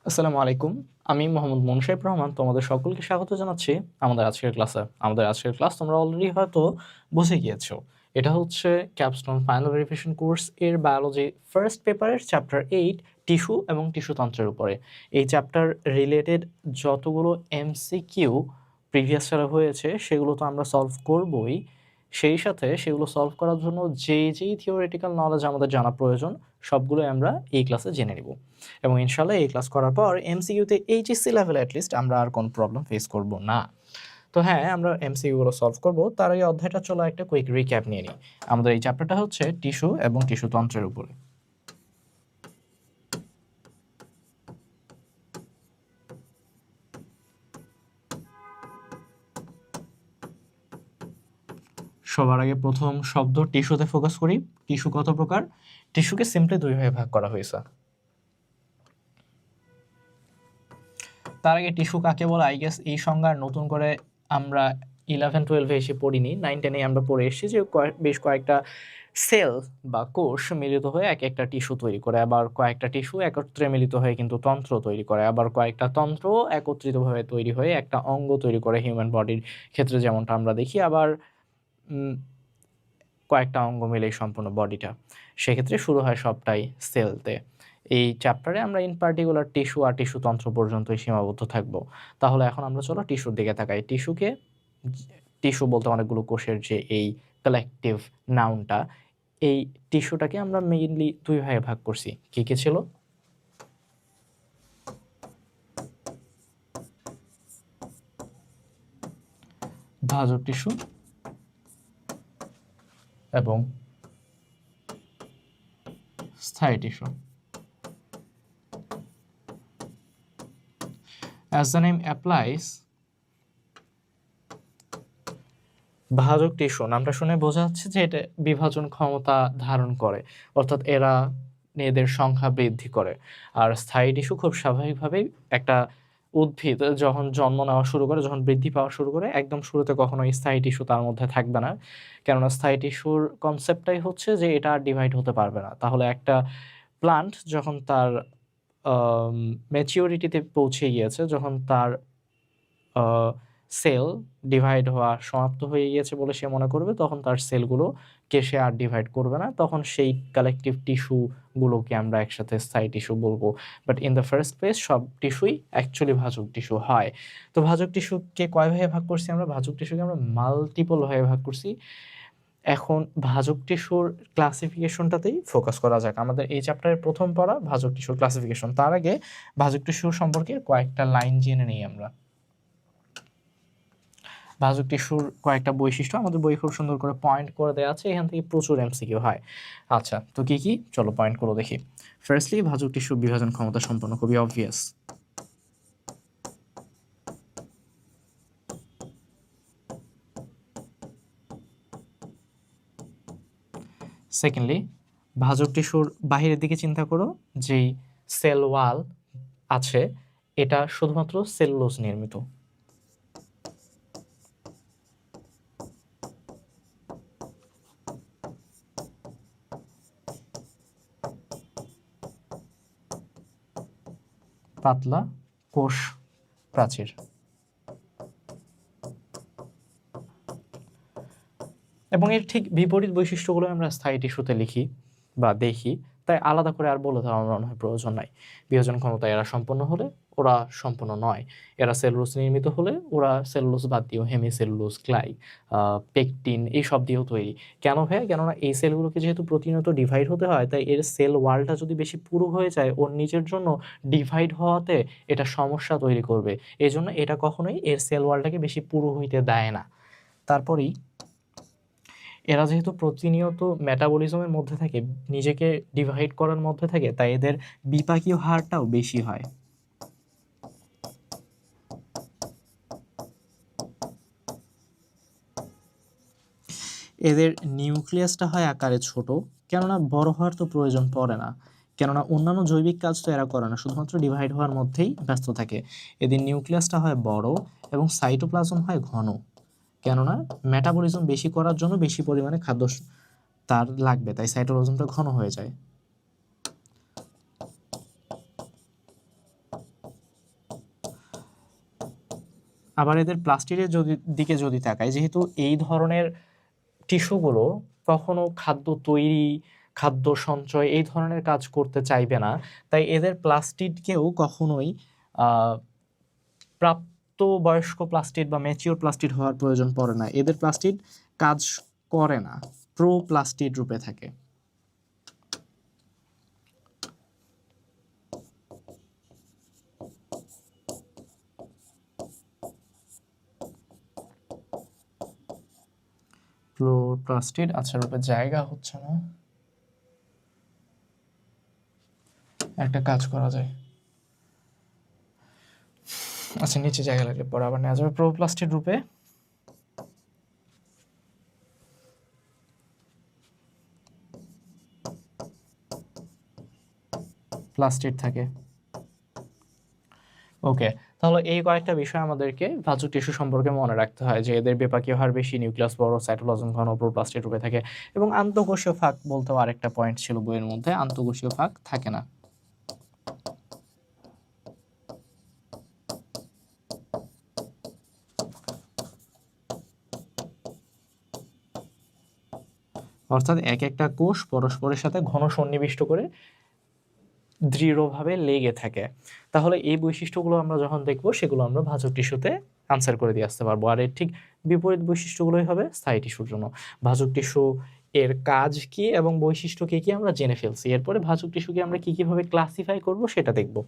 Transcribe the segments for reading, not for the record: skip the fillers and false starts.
আসসালামু আলাইকুম। আমি মোহাম্মদ মুনশাইব রহমান তোমাদের সকলকে স্বাগত জানাচ্ছি আমাদের আজকের ক্লাসে। আমাদের আজকের ক্লাস তোমরা অলরেডি হয়তো বুঝে গিয়েছো। এটা হচ্ছে ক্যাপস্টোন ফাইনাল ভেরিফিকেশন কোর্স এর বায়োলজি ফার্স্ট পেপারের চ্যাপ্টার 8 টিস্যু এবং টিস্যু তন্ত্রের উপরে। এই চ্যাপ্টার রিলেটেড যতগুলো এমসিকিউ প্রিভিয়াস সালে হয়েছে সেগুলো তো আমরা সলভ করবই। সেই সাথে সেগুলো সলভ করার জন্য যেই থিওরিটিক্যাল নলেজ আমাদের জানা প্রয়োজন সবগুলোই আমরা এই ক্লাসে জেনে নিব। এবং ইনশাল্লাহ এই ক্লাস করার পর এমসিকিউতে এইচএসসি লেভেলে অ্যাটলিস্ট আমরা আর কোনো প্রবলেম ফেস করব না। তো হ্যাঁ, আমরা এমসিকিউগুলো সলভ করব, তার এই অধ্যায়টা চলো একটা কুইক রিক্যাপ নিয়ে নিই। আমাদের এই চ্যাপ্টারটা হচ্ছে টিস্যু এবং টিস্যু তন্ত্রের উপরে। সবার আগে প্রথম শব্দ টিস্যুতে ফোকাস করি। টিস্যু কত প্রকার? টিস্যুকে সিম্পলি দুই ভাগে ভাগ করা হয়েছে। তার আগে টিস্যু কাকে বলে আই গেস এই সংজ্ঞা নতুন করে আমরা 11-12 এসে পড়িনি, 9-10 আমরা পড়ে এসেছি যে বেশ কয়েকটা সেল বা কোষ মিলিত হয়ে এক একটা টিস্যু তৈরি করে, আবার কয়েকটা টিস্যু একত্রে মিলিত হয়ে কিন্তু তন্ত্র তৈরি করে, আবার কয়েকটা তন্ত্র একত্রিতভাবে তৈরি হয়ে একটা অঙ্গ তৈরি করে হিউম্যান বডির ক্ষেত্রে যেমনটা আমরা দেখি, আবার কয়েকটা অঙ্গ মিলেই সম্পূর্ণ বডিটা। সেক্ষেত্রে শুরু হয় সবটাই সেলতে। এই চ্যাপ্টারে আমরা ইন পার্টিকুলার টিস্যু আর টিস্যু তন্ত্র পর্যন্তই সীমাবদ্ধ থাকব। তাহলে এখন আমরা চলো টিস্যুর দিকে তাকাই। টিস্যু বলতে অনেকগুলো কোষের যে এই কালেকটিভ নাউনটা, এই টিস্যুটাকে আমরা মেইনলি দুই ভাগে ভাগ করছি। কি কি ছিল? ভাজক টিস্যু এবং স্থায়ী tissue. As the name applies, ভাজক টিস্যু নামটা শুনে বোঝা যাচ্ছে যে এটা বিভাজন ক্ষমতা ধারণ করে, অর্থাৎ এদের সংখ্যা বৃদ্ধি করে। আর স্থায়ী টিস্যু খুব স্বাভাবিকভাবেই একটা উদ্ভিদ যখন জন্ম নেওয়া শুরু করে, যখন বৃদ্ধি পাওয়া শুরু করে, একদম শুরুতে কখনোই স্থায়ী টিস্যু তার মধ্যে থাকবে না। কেননা স্থায়ী টিস্যুর কনসেপ্টটাই হচ্ছে যে এটা ডিভাইড হতে পারবে না। তাহলে একটা প্লান্ট যখন তার ম্যাচিউরিটিতে পৌঁছে গিয়েছে, যখন তার সেল ডিভাইড হওয়া সমাপ্ত হয়ে গিয়েছে বলে সে মনে করবে, তখন তার সেলগুলোকে সে আর ডিভাইড করবে না, তখন সেই কালেকটিভ টিস্যুগুলোকে আমরা একসাথে স্থায়ী টিস্যু বলবো। But in the first place সব টিস্যুই অ্যাকচুয়ালি ভাজক টিস্যু হয়। তো ভাজক টিস্যুকে কয় ভাগে ভাগ করছি আমরা? ভাজক টিস্যুকে আমরা মাল্টিপল ভাগে ভাগ করছি। এখন ভাজক টিস্যুর ক্লাসিফিকেশনটাতেই ফোকাস করা যাক। আমাদের এই চ্যাপ্টারের প্রথম পড়া ভাজক টিস্যুর ক্লাসিফিকেশন। তার আগে ভাজক টিস্যুর সম্পর্কে কয়েকটা লাইন জেনে নেই আমরা। ভাজক টিস্যুর কয়েকটা বৈশিষ্ট্য আমাদের বই খুব সুন্দর করে পয়েন্ট করে দেওয়া আছে, এখান থেকে প্রচুর এমসিকিউ হয়। আচ্ছা, তো কি কি, চলো পয়েন্ট করে দেখি। ফার্স্টলি, ভাজক টিস্যু বিভাজন ক্ষমতা সম্পন্ন, খুবই অবভিয়াস। সেকেন্ডলি, ভাজক টিস্যুর বাহিরের দিকে চিন্তা করো, যেই সেল ওয়াল আছে এটা শুধুমাত্র সেলুলোজ নির্মিত। পাতলা কোষ প্রাচীর। এবং এর ঠিক বিপরীত বৈশিষ্ট্যগুলো আমরা স্থায়ী টিস্যুতে লিখি বা দেখি, তাই আলাদা করে আর বলে দেওয়ার মনে হয় প্রয়োজন নাই। বিভাজন ক্ষমতা এরা সম্পন্ন হলে ওরা সম্পন্ন নয়, এরা সেলুলোজ নির্মিত হলে ওরা সেলুলোজ বাদ দিয়েও হেমিসেলুলোজ, পেকটিন এইসব দিয়েও তৈরি। কেন ভাইয়া? কেননা এই সেলগুলোকে যেহেতু প্রতিনিয়ত ডিভাইড হতে হয়, তাই এর সেল ওয়ালটা যদি বেশি পুরু হয়ে যায়, ওর নিজের জন্য ডিভাইড হওয়াতে এটা সমস্যা তৈরি করবে। এই জন্য এটা কখনোই এর সেল ওয়ালটাকে বেশি পুরু হইতে দেয় না। তারপরেই এরা যেহেতু প্রতিনিয়ত মেটাবলিজমের মধ্যে থাকে, নিজেকে ডিভাইড করার মধ্যে থাকে, তাই এদের বিপাকীয় হারটাও বেশি হয়। এদের নিউক্লিয়াসটা হয় আকারে ছোট, কেননা বড় হওয়ার তো প্রয়োজন পড়ে না, কেননা অন্যান্য জৈবিক কাজ তো এরা করে না, শুধুমাত্র ডিভাইড হওয়ার মধ্যেই ব্যস্ত থাকে। এদের নিউক্লিয়াসটা হয় বড় এবং সাইটোপ্লাজম হয় ঘন, কেননা মেটাবলিজম বেশি করার জন্য বেশি পরিমাণে খাদ্য তার লাগবে, তাই সাইটোপ্লাজমটা ঘন হয়ে যায়। আবার এদের প্লাস্টিকের দিকে যদি তাকাই, যেহেতু এই ধরনের টিস্যুগুলো কখনো খাদ্য তৈরি, খাদ্য সঞ্চয় এই ধরনের কাজ করতে চাইবে না, তাই এদের প্লাস্টিডকেও কখনোই প্রাপ্তবয়স্ক প্লাস্টিড বা ম্যাচিওর প্লাস্টিড হওয়ার প্রয়োজন পড়ে না। এদের প্লাস্টিড কাজ করে না, প্রোপ্লাস্টিড রূপে থাকে। প্রোপ্লাস্টিড, আচ্ছা রূপে জায়গা হচ্ছে না, একটা কাজ করা যায়, আচ্ছা নিচে জায়গা লাগলে পরে আবার নেওয়া যাবে। প্রোপ্লাস্টিড রূপে প্লাস্টিড থাকে। ওকে, তাহলে এই কয়েকটা বিষয় আমাদেরকে ভাজক টিস্যু সম্পর্কে মনে রাখতে হয়, যে এদের বিপাকীয় হার বেশি, নিউক্লিয়াস বড়, সাইটোপ্লাজম ঘন, প্রোপ্লাস্টিড রূপে থাকে, এবং আন্তঃকোষীয় ফাঁক বলতেও আরেকটা পয়েন্ট ছিল বইয়ের মধ্যে, আন্তঃকোষীয় ফাঁক থাকে না। অর্থাৎ এক একটা কোষ পরস্পরের সাথে ঘন সন্নিবিষ্ট করে দৃঢ়ভাবে লেগে থাকে। তাহলে এই বৈশিষ্ট্যগুলো আমরা যখন দেখব, সেগুলো আমরা ভাজক টিস্যুতে আনসার করে দিয়ে আসতে পারবো। আর এর ঠিক বিপরীত বৈশিষ্ট্যগুলোই হবে স্থায়ী টিস্যুর জন্য। ভাজক টিস্যু এর কাজ কি এবং বৈশিষ্ট্য কি কি আমরা জেনে ফেলছি, এরপরে ভাজক টিস্যুকে আমরা কি কিভাবে ক্লাসিফাই করব সেটা দেখব।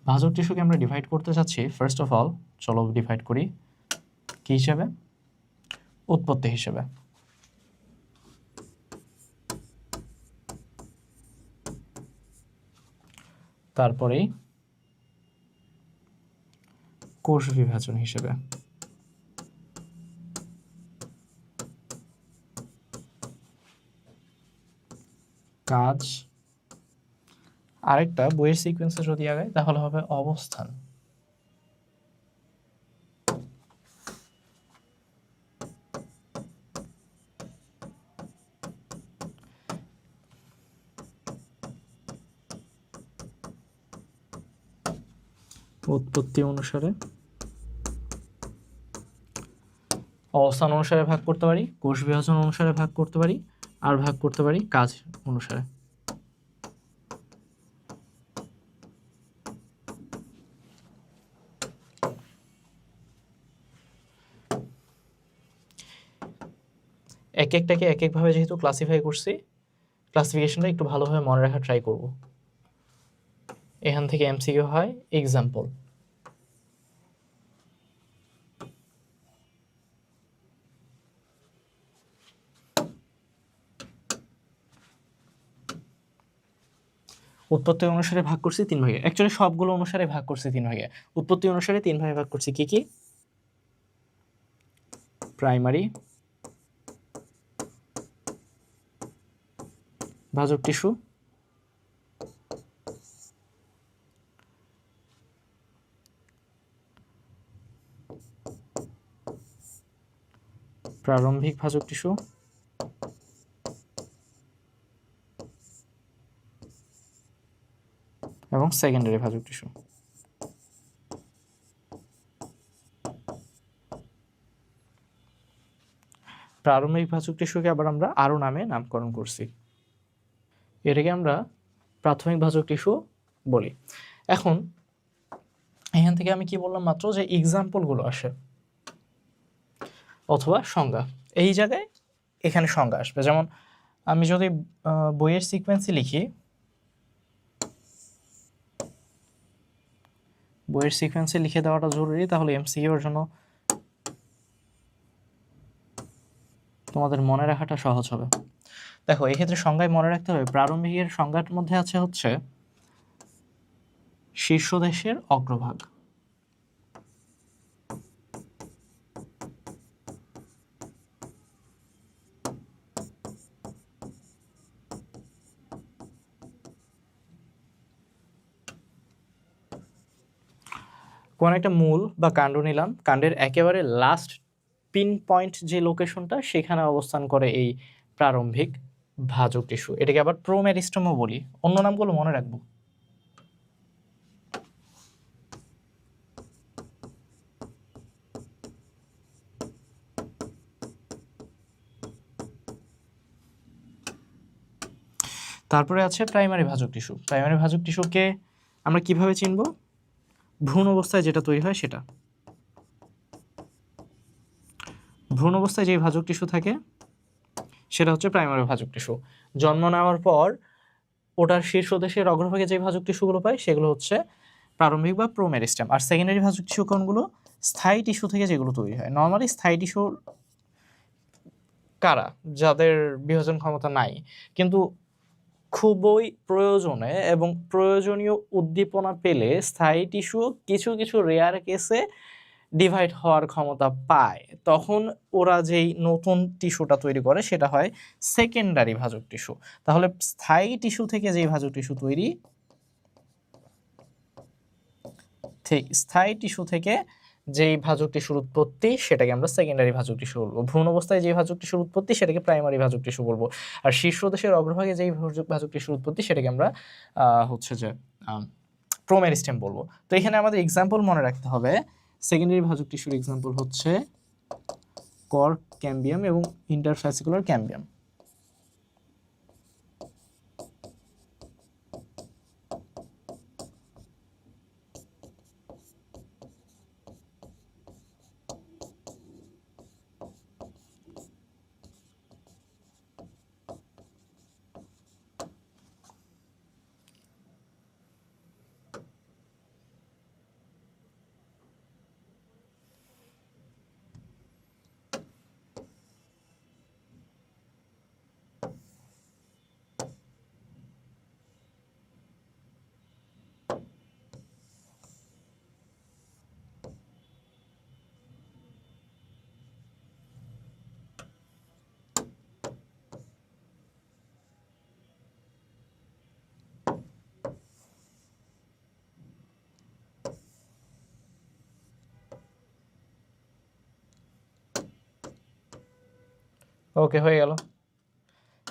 ভাজক টিস্যুকে আমরা ডিভাইড করতে চাচ্ছি, ফার্স্ট অফ অল চলো ডিভাইড করি কি হিসেবে, উৎপত্তি হিসেবে। তারপরেই কোষ বিভাজন হিসেবে। কাজ, আরেকটা বইয়ের সিকোয়েন্সে যদি আগাই তাহলে হবে অবস্থান। উৎপত্তি অনুসারে, অবস্থান অনুসারে ভাগ করতে পারি, কোষ বিভাজন অনুসারে ভাগ করতে পারি, আর ভাগ করতে পারি কাজ অনুসারে। এক একটাকে এক একভাবে যেহেতু ক্লাসিফাই করছি, ক্লাসিফিকেশনটা একটু ভালোভাবে মনে রাখার ট্রাই করব। এখান থেকে এমসিকিউ হয় এক্সাম্পল। উৎপত্তি অনুসারে ভাগ করছি 3 ভাগে, অ্যাকচুয়ালি সবগুলো অনুসারে ভাগ করছি 3 ভাগে। উৎপত্তি অনুসারে 3 ভাগে ভাগ করছি কি কি? প্রাইমারি ভাজক টিস্যু, প্রারম্ভিক ভাজক টিস্যু, এবং সেকেন্ডারি ভাজক টিস্যু। প্রারম্ভিক ভাজক টিস্যুকে আবার আমরা আরো নামে নামকরণ করছি, এটাকে আমরা প্রাথমিক ভাজক টিস্যু বলি। এখন এখান থেকে আমি কি বললাম মাত্র, যে এক্সাম্পলগুলো আসে অথবা সংজ্ঞা, এই জায়গায় এখানে সংজ্ঞা আসবে। যেমন আমি যদি বইয়ের সিকোয়েন্সে লিখি, বইয়ের সিকোয়েন্সে লিখে দেওয়াটা জরুরি, তাহলে এমসিকিউর জন্য তোমাদের মনে রাখাটা সহজ হবে। দেখো এক্ষেত্রে সংজ্ঞায় মনে রাখতে হবে, প্রারম্ভিকের সংজ্ঞার মধ্যে আছে হচ্ছে শীর্ষদেশের অগ্রভাগ। কোন একটা মূল বা কাণ্ড নিলাম, কাণ্ডের একেবারে লাস্ট পিন পয়েন্ট যে লোকেশনটা সেখানে অবস্থান করে এই প্রারম্ভিক ভাজক টিস্যু। এটাকে আবার প্রোমেরিস্টেমও বলি, অন্য নামগুলো মনে রাখবো। তারপরে আছে প্রাইমারি ভাজক টিস্যু। প্রাইমারি ভাজক টিস্যুকে আমরা কিভাবে চিনব? ভ্রূণ অবস্থায় যেটা তৈরি হয় সেটা। ভ্রূণ অবস্থায় যে ভাজক টিস্যু থাকে সেটা হচ্ছে প্রাইমারি ভাজক টিস্যু। জন্ম নেওয়ার পর ওটার শীর্ষদেশের অগ্রভাগে যে ভাজক টিস্যুগুলো পায় সেগুলো হচ্ছে প্রারম্ভিক বা প্রোমেরিস্টেম। আর সেকেন্ডারি ভাজক টিস্যু কোনগুলো? স্থায়ী টিস্যু থেকে যেগুলো তৈরি হয়। নর্মালি স্থায়ী টিস্যু কারা? যাদের বিভাজন ক্ষমতা নাই, কিন্তু খুবই প্রয়োজনে এবং প্রয়োজনীয় উদ্দীপনা পেলে স্থায়ী টিস্যু কিছু কিছু রেয়ার কেসে ডিভাইড হওয়ার ক্ষমতা পায়। তখন ওরা যেই নতুন টিস্যুটা তৈরি করে সেটা হয় সেকেন্ডারি ভাজক টিস্যু। তাহলে স্থায়ী টিস্যু থেকে যেই ভাজক টিস্যু তৈরি, ঠিক স্থায়ী টিস্যু থেকে যেই ভাজক টিস্যুর উৎপত্তি সেটাকে আমরা সেকেন্ডারি ভাজক টিস্যু বলবো। ভ্রূণ অবস্থায় যে ভাজক টিস্যুর উৎপত্তি সেটাকে প্রাইমারি ভাজক টিস্যু বলবো। আর শীর্ষদেশের অগ্রভাগে যেই ভাজক টিস্যুর উৎপত্তি সেটাকে আমরা হচ্ছে যে প্রোমেরিস্টেম বলবো। তো এখানে আমাদের এক্সাম্পল মনে রাখতে হবে। সেকেন্ডারি ভাজক টিস্যুর এক্সাম্পল হচ্ছে কর্ক ক্যাম্বিয়াম এবং ইন্টারফ্যাসিকুলার ক্যাম্বিয়াম। ওকে, হয়ে গেল।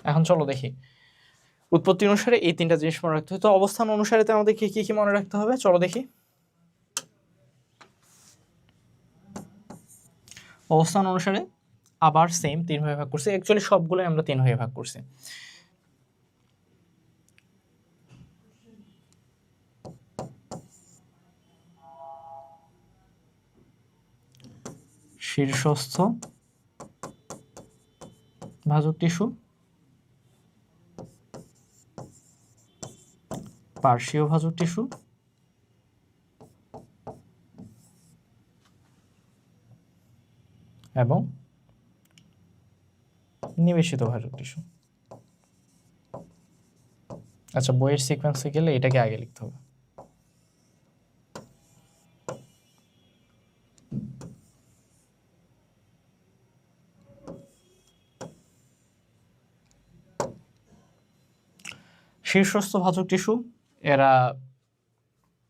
এখন চলো দেখি উৎপত্তি অনুসারে এই তিনটা জিনিস মনে রাখতে হবে। তো অবস্থান অনুসারে আমাদের কি কি মনে রাখতে হবে চলো দেখি। অবস্থান অনুসারে আবার সেম 3 ভাগে ভাগ করছি। অ্যাকচুয়ালি সবগুলোই আমরা 3 ভাগে ভাগ করছি। শীর্ষস্থ ভাজক টিস্যু, পার্শ্বীয় ভাজক টিস্যু এবং নিবেশিত ভাজক টিস্যু। আচ্ছা, বইয়ের সিকোয়েন্সে গেলে এটাকে আগে লিখতে হবে। শীর্ষস্থ ভাজক টিস্যু, এরা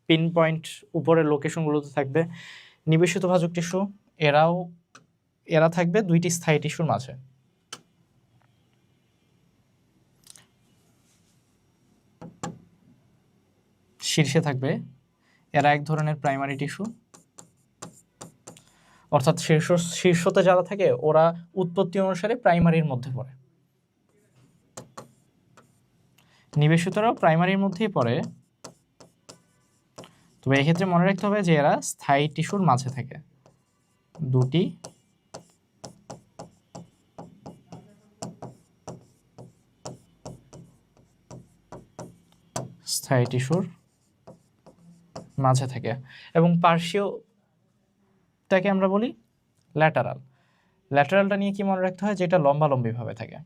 পিন পয়েন্ট উপরের লোকেশনগুলোতে থাকবে। নিবেশিত ভাজক টিস্যু, এরা থাকবে দুইটি স্থায়ী টিস্যুর মাঝে। শীর্ষে থাকবে, এরা এক ধরনের প্রাইমারি টিস্যু, অর্থাৎ শীর্ষতে যারা থাকে ওরা উৎপত্তি অনুসারে প্রাইমারির মধ্যে পড়ে। নিবেশিতরাও প্রাইমারির মধ্যেই পড়ে, তবে এক্ষেত্রে মনে রাখতে হবে যে এরা স্থায়ী টিস্যুর মাঝে থাকে। দুটি স্থায়ী টিস্যুর মাঝে থাকে। এবং পার্শ্বীয়টাকে আমরা বলি ল্যাটারাল। ল্যাটারালটা নিয়ে কি মনে রাখতে হয়, যেটা লম্বালম্বি ভাবে থাকে।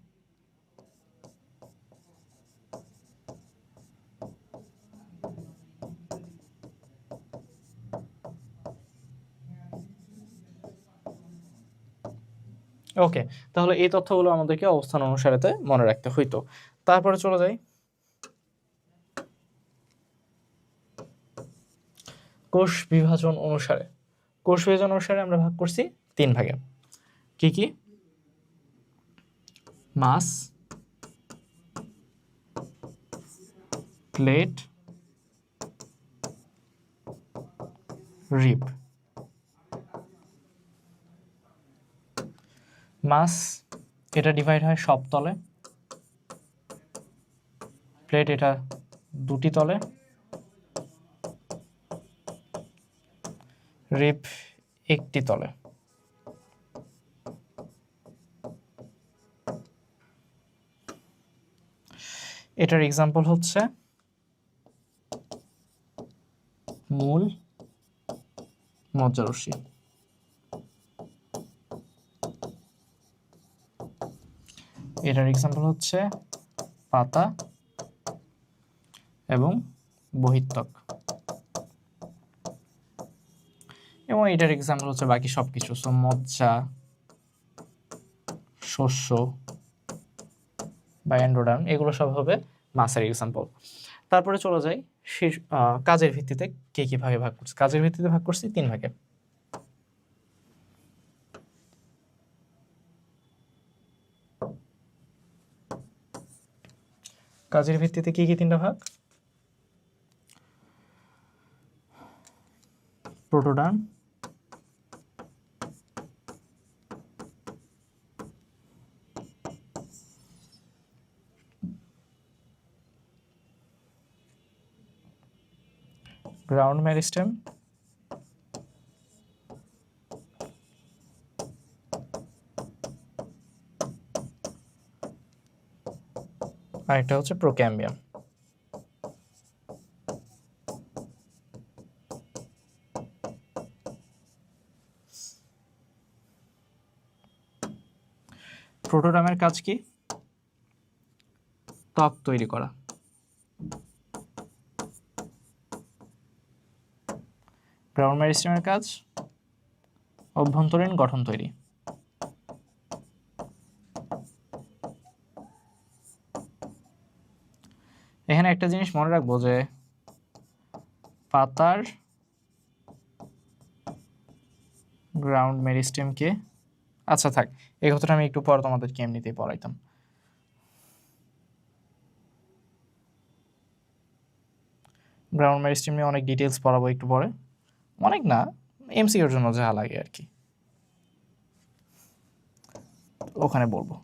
ওকে, তাহলে এই তথ্যগুলো আমাদেরকে অবস্থান অনুসারেতে মনে রাখতে হইতো। তারপরে চলে যাই কোষ বিভাজন অনুসারে আমরা ভাগ করছি 3 ভাগে। কি কি? মাস, প্লেট, রিব। মাস এটা ডিভাইড হয় সব তলে, প্লেট এটা 2টি তলে, রিব 1টি তলে। এটার এক্সাম্পল হচ্ছে মূল, মজ্জারশ্মি। এটার এক্সাম্পল হচ্ছে পাতা এবং বহিত্বক। এবং এটার এক্সাম্পল হচ্ছে বাকি সবকিছু, সো মজ্জা, শস্য বা এন্ডোডার্ম, এগুলো সব হবে মাসের এক্সাম্পল। তারপরে চলে যাই কাজের ভিত্তিতে কি কি ভাগে ভাগ করছি। কাজের ভিত্তিতে ভাগ করছি 3 ভাগে। কাজের ভিত্তিতে কি কি 3টা ভাগ? প্রোটোডার্ম, গ্রাউন্ড মেরিস্টেম, আর একটা হচ্ছে প্রোক্যাম্বিয়াম। প্রোটোডার্মের কাজ কি? ত্বক তৈরি করা। গ্রাউন্ড মেরিস্টেমের কাজ অভ্যন্তরীণ গঠন তৈরি। এখানে একটা জিনিস মনে রাখবো যে পাতার গ্রাউন্ড মেরিস্টেমকে, আচ্ছা থাক, এই কথাটা আমি একটু পরে তোমাদেরকে এমনিতেই পড়াইতাম। গ্রাউন্ড মেরিস্টেম নিয়ে অনেক ডিটেলস পড়াবো একটু পরে, অনেক না, এমসিকিউর জন্য যা লাগে আর কি, ওখানে বলবো।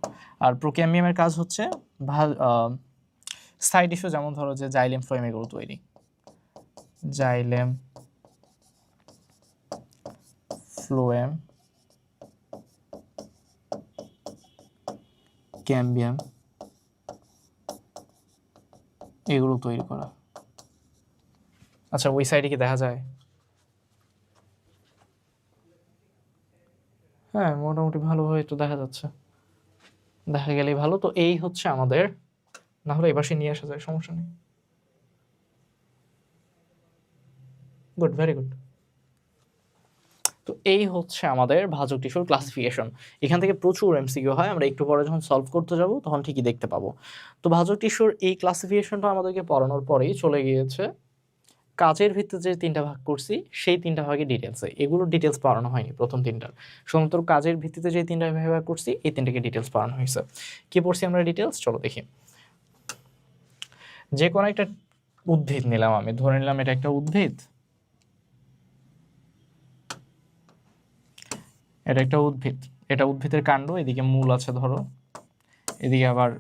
আর প্রোক্যাম্বিয়ামের কাজ হচ্ছে সাইড ইস্যু, যেমন ধরো যে জাইলেম ফ্লোয়েম, এগুলো তৈরি। জাইলেম ফ্লোয়েম, ক্যাম্বিয়াম, এগুলো তৈরি করা। আচ্ছা, ওই সাইডে কি দেখা যায়? হ্যাঁ, মোটামুটি ভালোভাবে তো দেখা যাচ্ছে, দেখা গেলেই ভালো। তো এই হচ্ছে আমাদের, না হলে এবার সে নিয়ে আসা যায়, সমস্যা নেই। Good, very good. তো এই হচ্ছে আমাদের ভাজক টিস্যুর ক্লাসিফিকেশন। এখান থেকে প্রচুর এমসিকিউ হয়, আমরা একটু পরে যখন সলভ করতে যাব তখন ঠিকই দেখতে পাবো। তো ভাজক টিস্যুর এই ক্লাসিফিকেশনটা আমাদেরকে পড়ানোর পরেই চলে গিয়েছে কাজের ভিত্তিতে যে 3টা ভাগ করছি সেই 3টা ভাগে ডিটেলসে। এগুলো ডিটেলস পড়ানো হয়নি প্রথম 3টার, শুধুমাত্র কাজের ভিত্তিতে যে 3টা ভাগে ভাগ করছি এই 3টাকে ডিটেলস পড়ানো হয়েছে। কি পড়ছি আমরা ডিটেলস? চলো দেখি। যে কোনো একটা উদ্ভিদ নিলাম, আমি ধরে নিলাম এটা একটা উদ্ভিদ, এটা একটা উদ্ভিদ, এটা উদ্ভিদের কাণ্ড, এদিকে মূল আছে ধরো, এদিকে আবার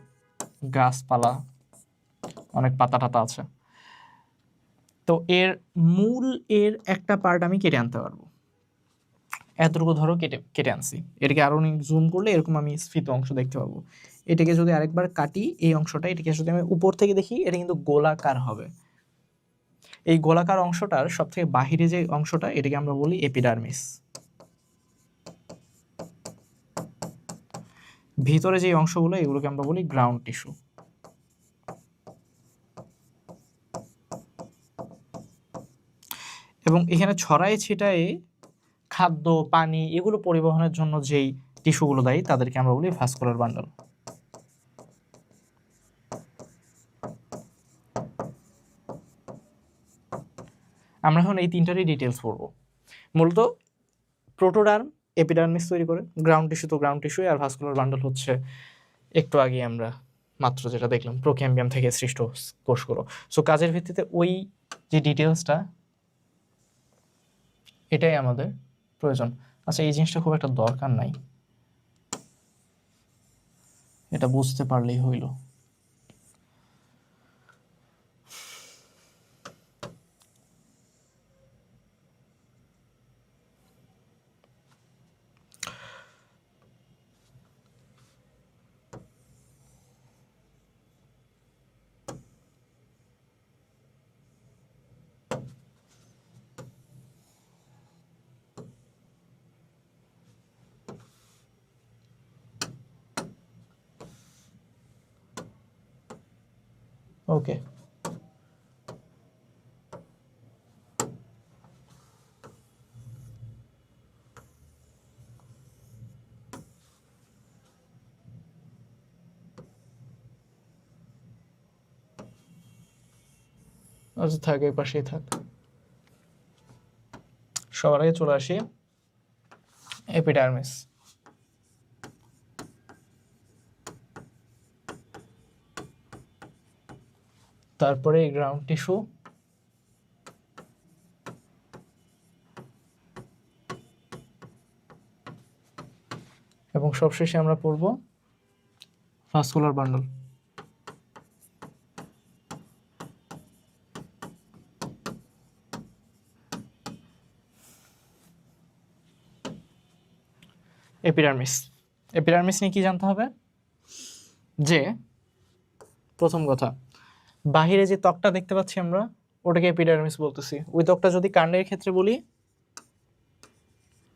গাছপালা, অনেক পাতা টাতা আছে। তো এর মূল, এর একটা পার্ট আমি কেটে আনতে পারবো, এতটুকু ধরো কেটে কেটে আনছি। এটাকে আরো জুম করলে এরকম আমি স্ফীত অংশ দেখতে পাবো। এটাকে যদি আরেকবার কাটি, এই অংশটা, এটাকে যদি আমি উপর থেকে দেখি, এটা কিন্তু গোলাকার হবে। এই গোলাকার অংশটার সব থেকে বাহিরে যে অংশটা, এটাকে আমরা বলি এপিডার্মিস। ভিতরে যে অংশগুলো, এগুলোকে আমরা বলি গ্রাউন্ড টিস্যু। এবং এখানে ছড়ায় ছিটায়ে খাদ্য, পানি, এগুলো পরিবহনের জন্য যেই টিস্যুগুলো দায়ী, তাদেরকে আমরা বলি ভাস্কুলার বান্ডল। আমরা এখন এই তিনটারই ডিটেলস পড়বো। মূলত প্রোটোডার্ম এপিডার্মিস তৈরি করে, গ্রাউন্ড টিস্যু তো গ্রাউন্ড টিস্যু, আর ভাস্কুলার বান্ডল হচ্ছে একটু আগে আমরা মাত্র যেটা দেখলাম প্রোক্যাম্বিয়াম থেকে সৃষ্ট কোষগুলো। সো কাজের ভিত্তিতে ওই যে ডিটেলসটা এটাই আমাদের প্রয়োজন। আচ্ছা, এই জিনিসটা খুব একটা দরকার নাই, এটা বুঝতে পারলেই হইল। ওকে, আচ্ছা থাক, এই পাশেই থাক। সবার আগে চলে আসি এপিডার্মিস। তারপরে গ্রাউন্ড টিস্যু, এবং সবশেষে আমরা পড়ব ভাস্কুলার বান্ডল। এপিডার্মিস, এপিডার্মিস নিয়ে কি জানতে হবে? যে প্রথম কথা, বাহিরে যে ত্বকটা দেখতে পাচ্ছি আমরা ওটাকে এপিডার্মিস বলতেছি। ওই ত্বকটা যদি কাণ্ডের ক্ষেত্রে বলি,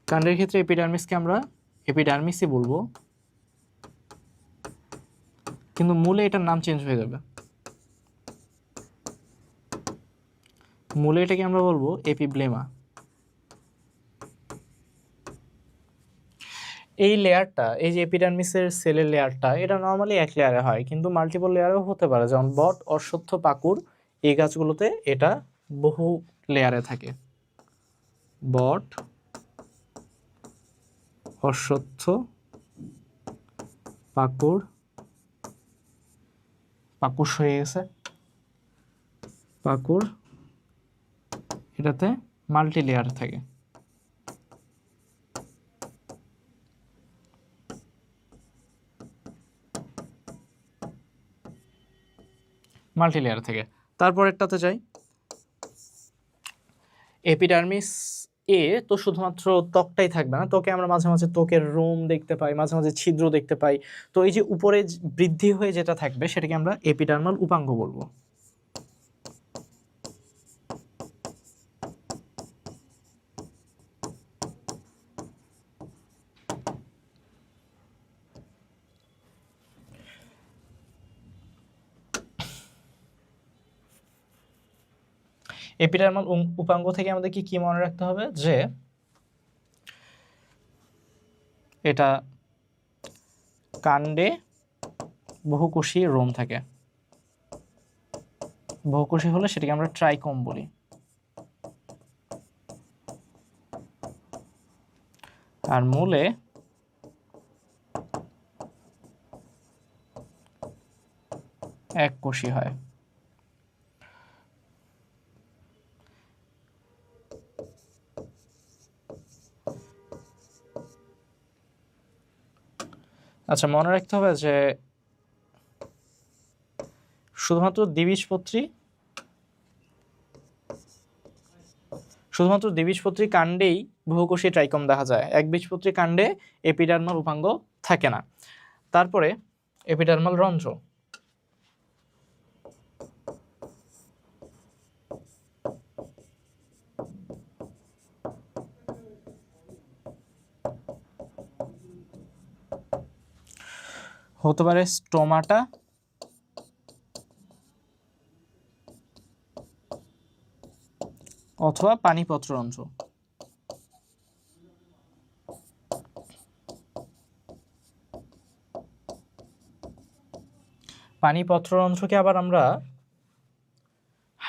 কাণ্ডের ক্ষেত্রে এপিডার্মিসকে আমরা এপিডার্মিসই বলবো, কিন্তু মূলে এটার নাম চেঞ্জ হয়ে যাবে। মূলে এটাকে আমরা বলবো এপিব্লেমা। এই লেয়ারটা, এই যে এপিডার্মিসের সেলের লেয়ারটা, এটা নর্মালি এক লেয়ারে হয়, কিন্তু মাল্টিপল লেয়ারেও হতে পারে। যেমন বট, অশ্বত্থ, পাকুড়, এই গাছগুলোতে এটা বহু লেয়ারে থাকে। বট, অশ্বত্থ, পাকুড়, পাকুশ হয়ে গেছে, পাকুড়, এটাতে মাল্টি লেয়ার থাকে। মাল্টি লেয়ার থেকে তারপরেরটাতে যাই, এপিডার্মিস এ তো শুধুমাত্র ত্বকটাই থাকবে না, ত্বকে আমরা মাঝে মাঝে ত্বকের রোম দেখতে পাই, মাঝে মাঝে ছিদ্র দেখতে পাই। তো এই যে উপরে বৃদ্ধি হয়ে যেটা থাকবে সেটাকে আমরা এপিডার্মাল উপাঙ্গ বলবো। এপিডার্মাল উপাঙ্গ থেকে আমাদের কি মনে রাখতে হবে? যে এটা কাণ্ডে বহুকোষী রোম থাকে। বহুকোষী হলে সেটাকে আমরা ট্রাইকোম বলি। আর মূলে এক কোষী হয়। আচ্ছা, মনে রাখতে হবে যে শুধুমাত্র দ্বিবীজপত্রী কাণ্ডেই বহুকোষী ট্রাইকোম দেখা যায়, একবীজপত্রী কাণ্ডে এপিডার্মাল উপাঙ্গ থাকে না। তারপরে এপিডার্মাল রন্ধ্র, হতে পারে স্টোমাটা অথবা পানিপত্ররন্ধ্র। পানিপত্ররন্ধ্রকে আবার আমরা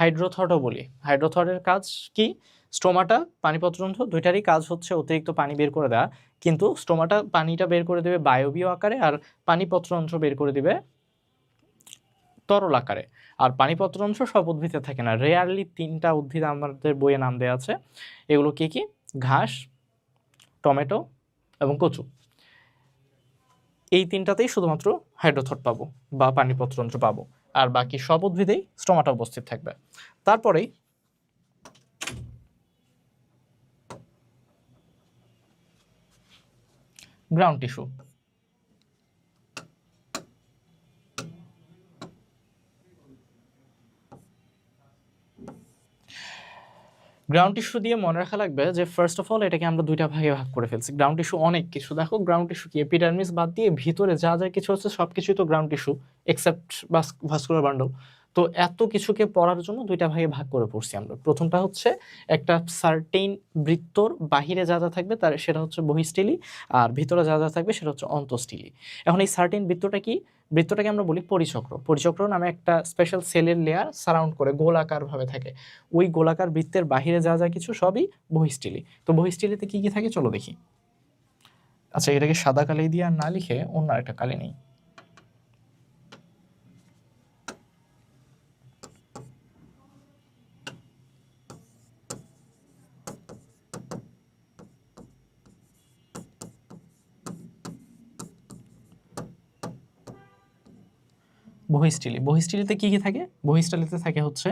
হাইড্রোথটও বলি। হাইড্রোথটের কাজ কি? স্টোমাটা, পানিপত্ররন্ধ্র দুইটারই কাজ হচ্ছে অতিরিক্ত পানি বের করে দেওয়া, কিন্তু স্টোমাটা পানিটা বের করে দেবে বায়বীয় আকারে, আর পানিপত্ররন্ধ্র বের করে দিবে তরল আকারে। আর পানিপত্ররন্ধ্র সব উদ্ভিদে থাকে না, রেয়ারলি 3টা উদ্ভিদ আমাদের বইয়ে নাম দেওয়া আছে। এগুলো কি কি? ঘাস, টমেটো এবং কচু। এই 3টাতেই শুধুমাত্র হাইড্রোথট পাবো বা পানিপত্ররন্ধ্র পাবো, আর বাকি সব উদ্ভিদেই স্টোমাটা উপস্থিত থাকবে। তারপরেই গ্রাউন্ড টিস্যু। গ্রাউন্ড টিস্যু দিয়ে মনে রাখা লাগবে যে ফার্স্ট অফ অল এটাকে আমরা দুইটা ভাগে ভাগ করে ফেলছি। গ্রাউন্ড টিস্যু অনেক কিছু, দেখো গ্রাউন্ড টিস্যু কি, এপিডার্মিস বাদ দিয়ে ভিতরে যা যা কিছু হচ্ছে সব কিছুই তো ground tissue, except vascular bundle. তো এত কিছুকে পড়ার জন্য দুইটা ভাগে ভাগ করে পড়ছি আমরা। প্রথমটা হচ্ছে একটা সার্টেইন বৃত্তর বাহিরে যা যা থাকবে তার সেটা হচ্ছে বহিঃস্থলী, আর ভিতরে যা যা থাকবে সেটা হচ্ছে অন্তঃস্থলী। এখন এই সার্টেইন বৃত্তটা কি? বৃত্তটাকে আমরা বলি পরিচক্র। পরিচক্র নামে একটা স্পেশাল সেলের লেয়ার সারাউন্ড করে গোলাকার ভাবে থাকে। ওই গোলাকার বৃত্তের বাহিরে যা যা কিছু সবই বহিঃস্থলী। তো বহিঃস্থলীতে কি কি থাকে চলো দেখি। আচ্ছা, এটাকে সাদা কালি দিয়ে আর না লিখে অন্য একটা কালি নেই। বহিঃস্থলী, বহিঃস্থলীতে কি কি থাকে? বহিঃস্থলীতে থাকে হচ্ছে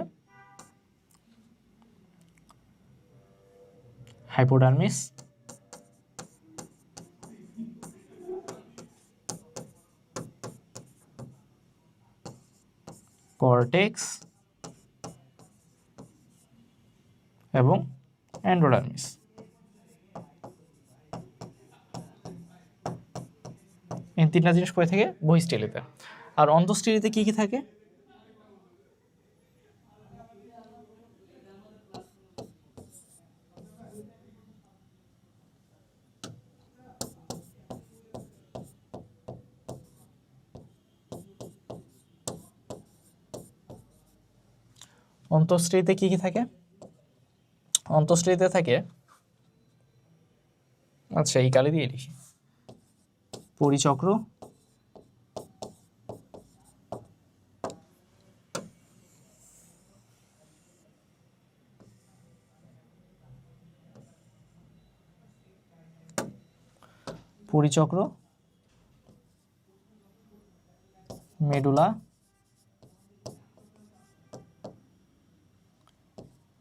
হাইপোডার্মিস, কর্টেক্স এবং এন্ডোডার্মিস। এই 3টা জিনিস পড়ে থাকে বহিঃস্থলীতে। আর অন্তঃস্থলীতে কি কি থাকে? অন্তঃস্থলীতে কি কি থাকে? অন্তঃস্থলীতে থাকে, আচ্ছা এই কালি দিয়ে লিখি, পরিচক্র, পরিচক্র, মেডুলা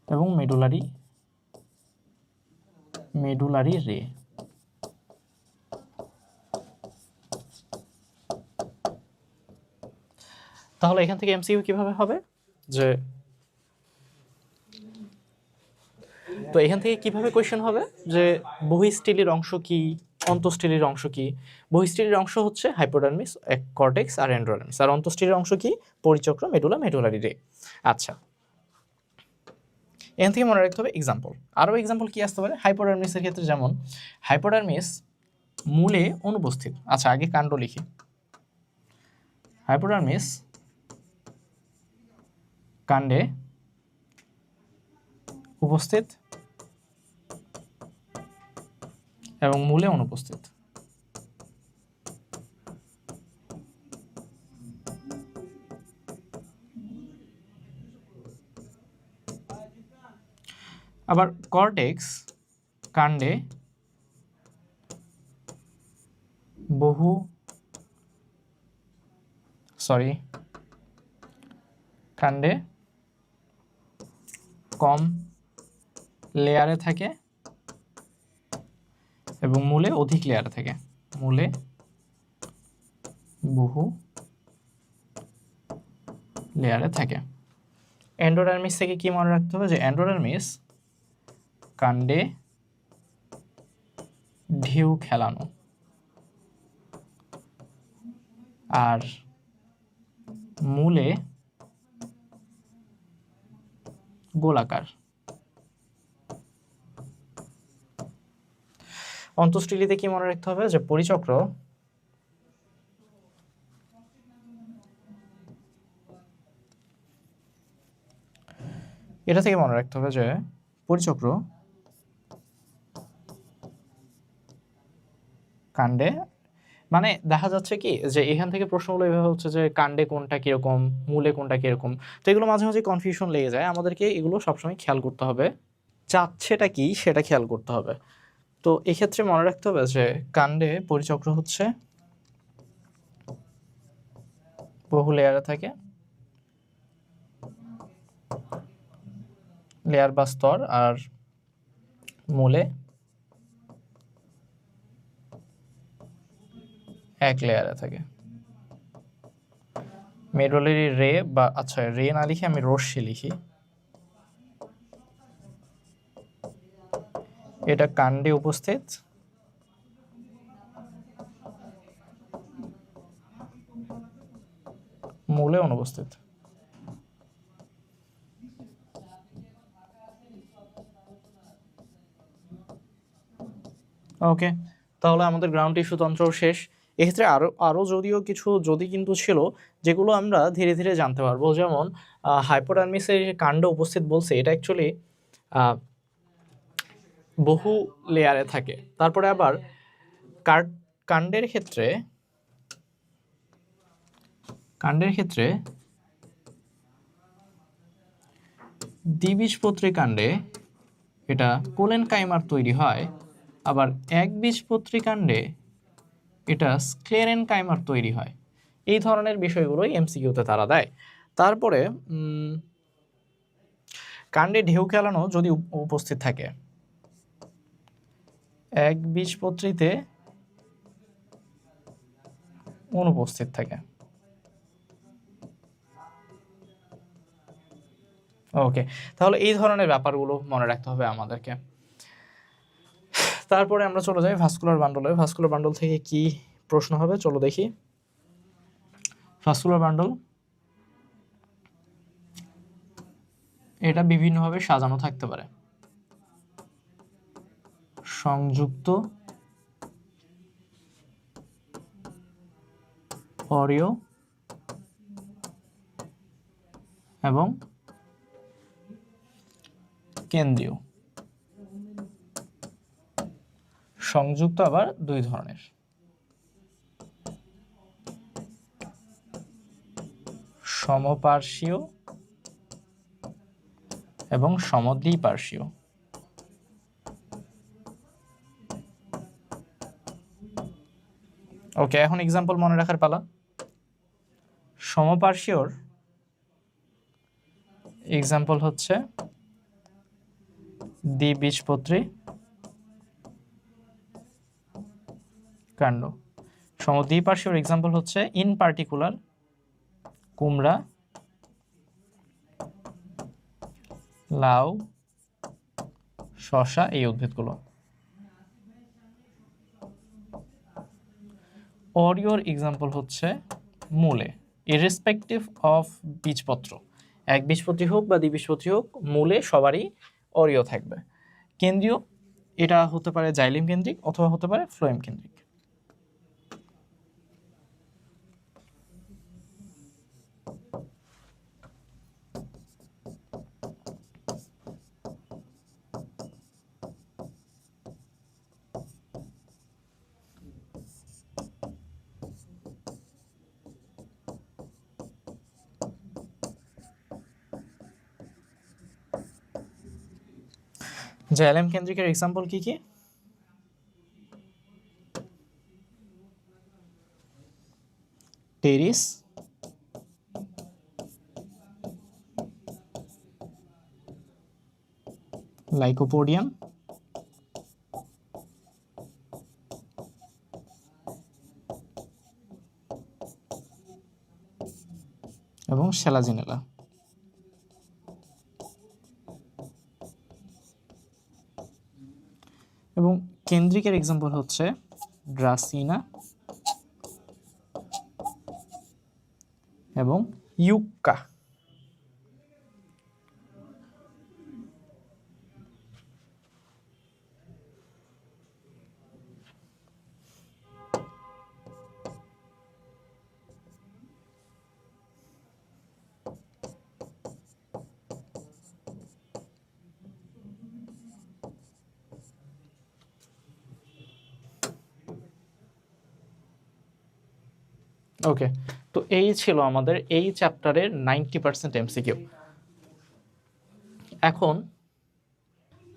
এবং মেডুলারি রে। তাহলে এখান থেকে এমসিকিউ কিভাবে হবে যে, তো এখান থেকে কিভাবে কোয়েশ্চেন হবে যে বহিঃস্থলীর অংশ কি, অন্তঃস্থলীর অংশ কি? বহিঃস্থলীর অংশ হচ্ছে হাইপোডার্মিস, কর্টেক্স আর এন্ডোডার্মিস, আর অন্তঃস্থলীর অংশ কি? পরিচক্র, মেডুলা, মেডুলারি রে। আচ্ছা, এখান থেকে মনে রাখতে হবে এক্সাম্পল। আরও এক্সাম্পল কি আসতে পারে? হাইপোডার্মিসের ক্ষেত্রে যেমন হাইপোডার্মিস মূলে অনুপস্থিত। আচ্ছা আগে কাণ্ড লিখি। হাইপোডার্মিস কাণ্ডে উপস্থিত এবং মূলে অনুপস্থিত। আবার কর্টেক্স কাণ্ডে কাণ্ডে কম লেয়ারে থাকে এবং মূলে অধিক লেয়ারে থাকে। মূলে বহু লেয়ারে থাকে। এন্ডোডার্মিস থেকে কি মনে রাখতে হবে? যে এন্ডোডার্মিস কাণ্ডে ঢেউ খেলানো, আর মূলে গোলাকার। অন্তঃস্থলীতে কি মনে রাখতে হবে? যে পরিচক্র এটা থেকে মনে রাখতে হবে যে পরিচক্র কাণ্ডে মানে দেখা যাচ্ছে কি যে এখান থেকে প্রশ্নগুলো এভাবে হচ্ছে যে কাণ্ডে কোনটা কিরকম, মূলে কোনটা কিরকম, তো এগুলো মাঝে মাঝে কনফিউশন লেগে যায়। আমাদেরকে এগুলো সবসময় খেয়াল করতে হবে, চাচ্ছেটা কি সেটা খেয়াল করতে হবে। তো এক্ষেত্রে মনে রাখতে হবে যে কাণ্ডে পরিচক্র হচ্ছে বহু লেয়ারে থাকে, লেয়ার বা স্তর, আর মূলে এক লেয়ারে থাকে। মেরুদণ্ডী রে বা আচ্ছা রে না লিখে আমি রশ্মি লিখি। এটা কাণ্ডে উপস্থিত, মূলে অনুপস্থিত। ওকে, তাহলে আমাদের গ্রাউন্ড টিস্যু তন্ত্র শেষ। এক্ষেত্রে আরো যদিও কিছু যদি কিন্তু ছিল যেগুলো আমরা ধীরে ধীরে জানতে পারবো, যেমন হাইপোডার্মিসের কাণ্ড উপস্থিত বলছে, এটা অ্যাকচুয়ালি বহু লেয়ারে থাকে। তারপরে আবার কাণ্ডের ক্ষেত্রে দ্বিবীজপত্রী কাণ্ডে এটা কোলেন কাইমার তৈরি হয়, আবার একবীজপত্রী কাণ্ডে এটা স্ক্লেরেন কাইমার তৈরি হয়। এই ধরনের বিষয়গুলোই এমসিকিউতে তারা দেয়। তারপরে কাণ্ডে ঢেউ খেলানো যদি উপস্থিত থাকে, একবীজপত্রীতে অনুপস্থিত থাকে। ওকে, তাহলে এই ধরনের ব্যাপারগুলো মনে রাখতে হবে আমাদেরকে। তারপরে আমরা চলে যাই ভাস্কুলার বান্ডলে। ভাস্কুলার বান্ডল থেকে কি প্রশ্ন হবে চলো দেখি। ভাস্কুলার বান্ডল এটা বিভিন্নভাবে সাজানো থাকতে পারে, সংযুক্ত, অরিয় এবং কেন্দ্রীয়। সংযুক্ত আবার দুই ধরনের, সমপার্শ্বীয় এবং সমদ্বিপার্শ্বীয়। ওকে, এখন এক্সাম্পল মনে রাখার পালা। সমপার্শ্বীয়র এক্সাম্পল হচ্ছে দ্বিবীজপত্রী কাণ্ড। সমদ্বিপার্শ্বীয়র এক্সাম্পল হচ্ছে ইন পার্টিকুলার কুমড়া, লাউ, শসা, এই উদ্ভিদগুলো। অরিওর এক্সাম্পল হচ্ছে মূলে, ইররেসপেক্টিভ অফ বীজপত্র, এক বীজপত্রী হোক বা দ্বিবীজপত্রী হোক, মূলে সবারই অরিও থাকবে। কেন্দ্রীয় এটা হতে পারে জাইলিম কেন্দ্রিক অথবা হতে পারে ফ্লোয়েম কেন্দ্রিক। জাইলেম কেন্দ্রিকের এক্সাম্পল কি কি? টেরিস, লাইকোপোডিয়াম এবং সেলাজিনেলা। এবং কেন্দ্রিকের এক্সাম্পল হচ্ছে ড্রাসিনা এবং ইউক্কা। ওকে, তো এই ছিল আমাদের এই চ্যাপ্টারের 90% এমসিকিউ। এখন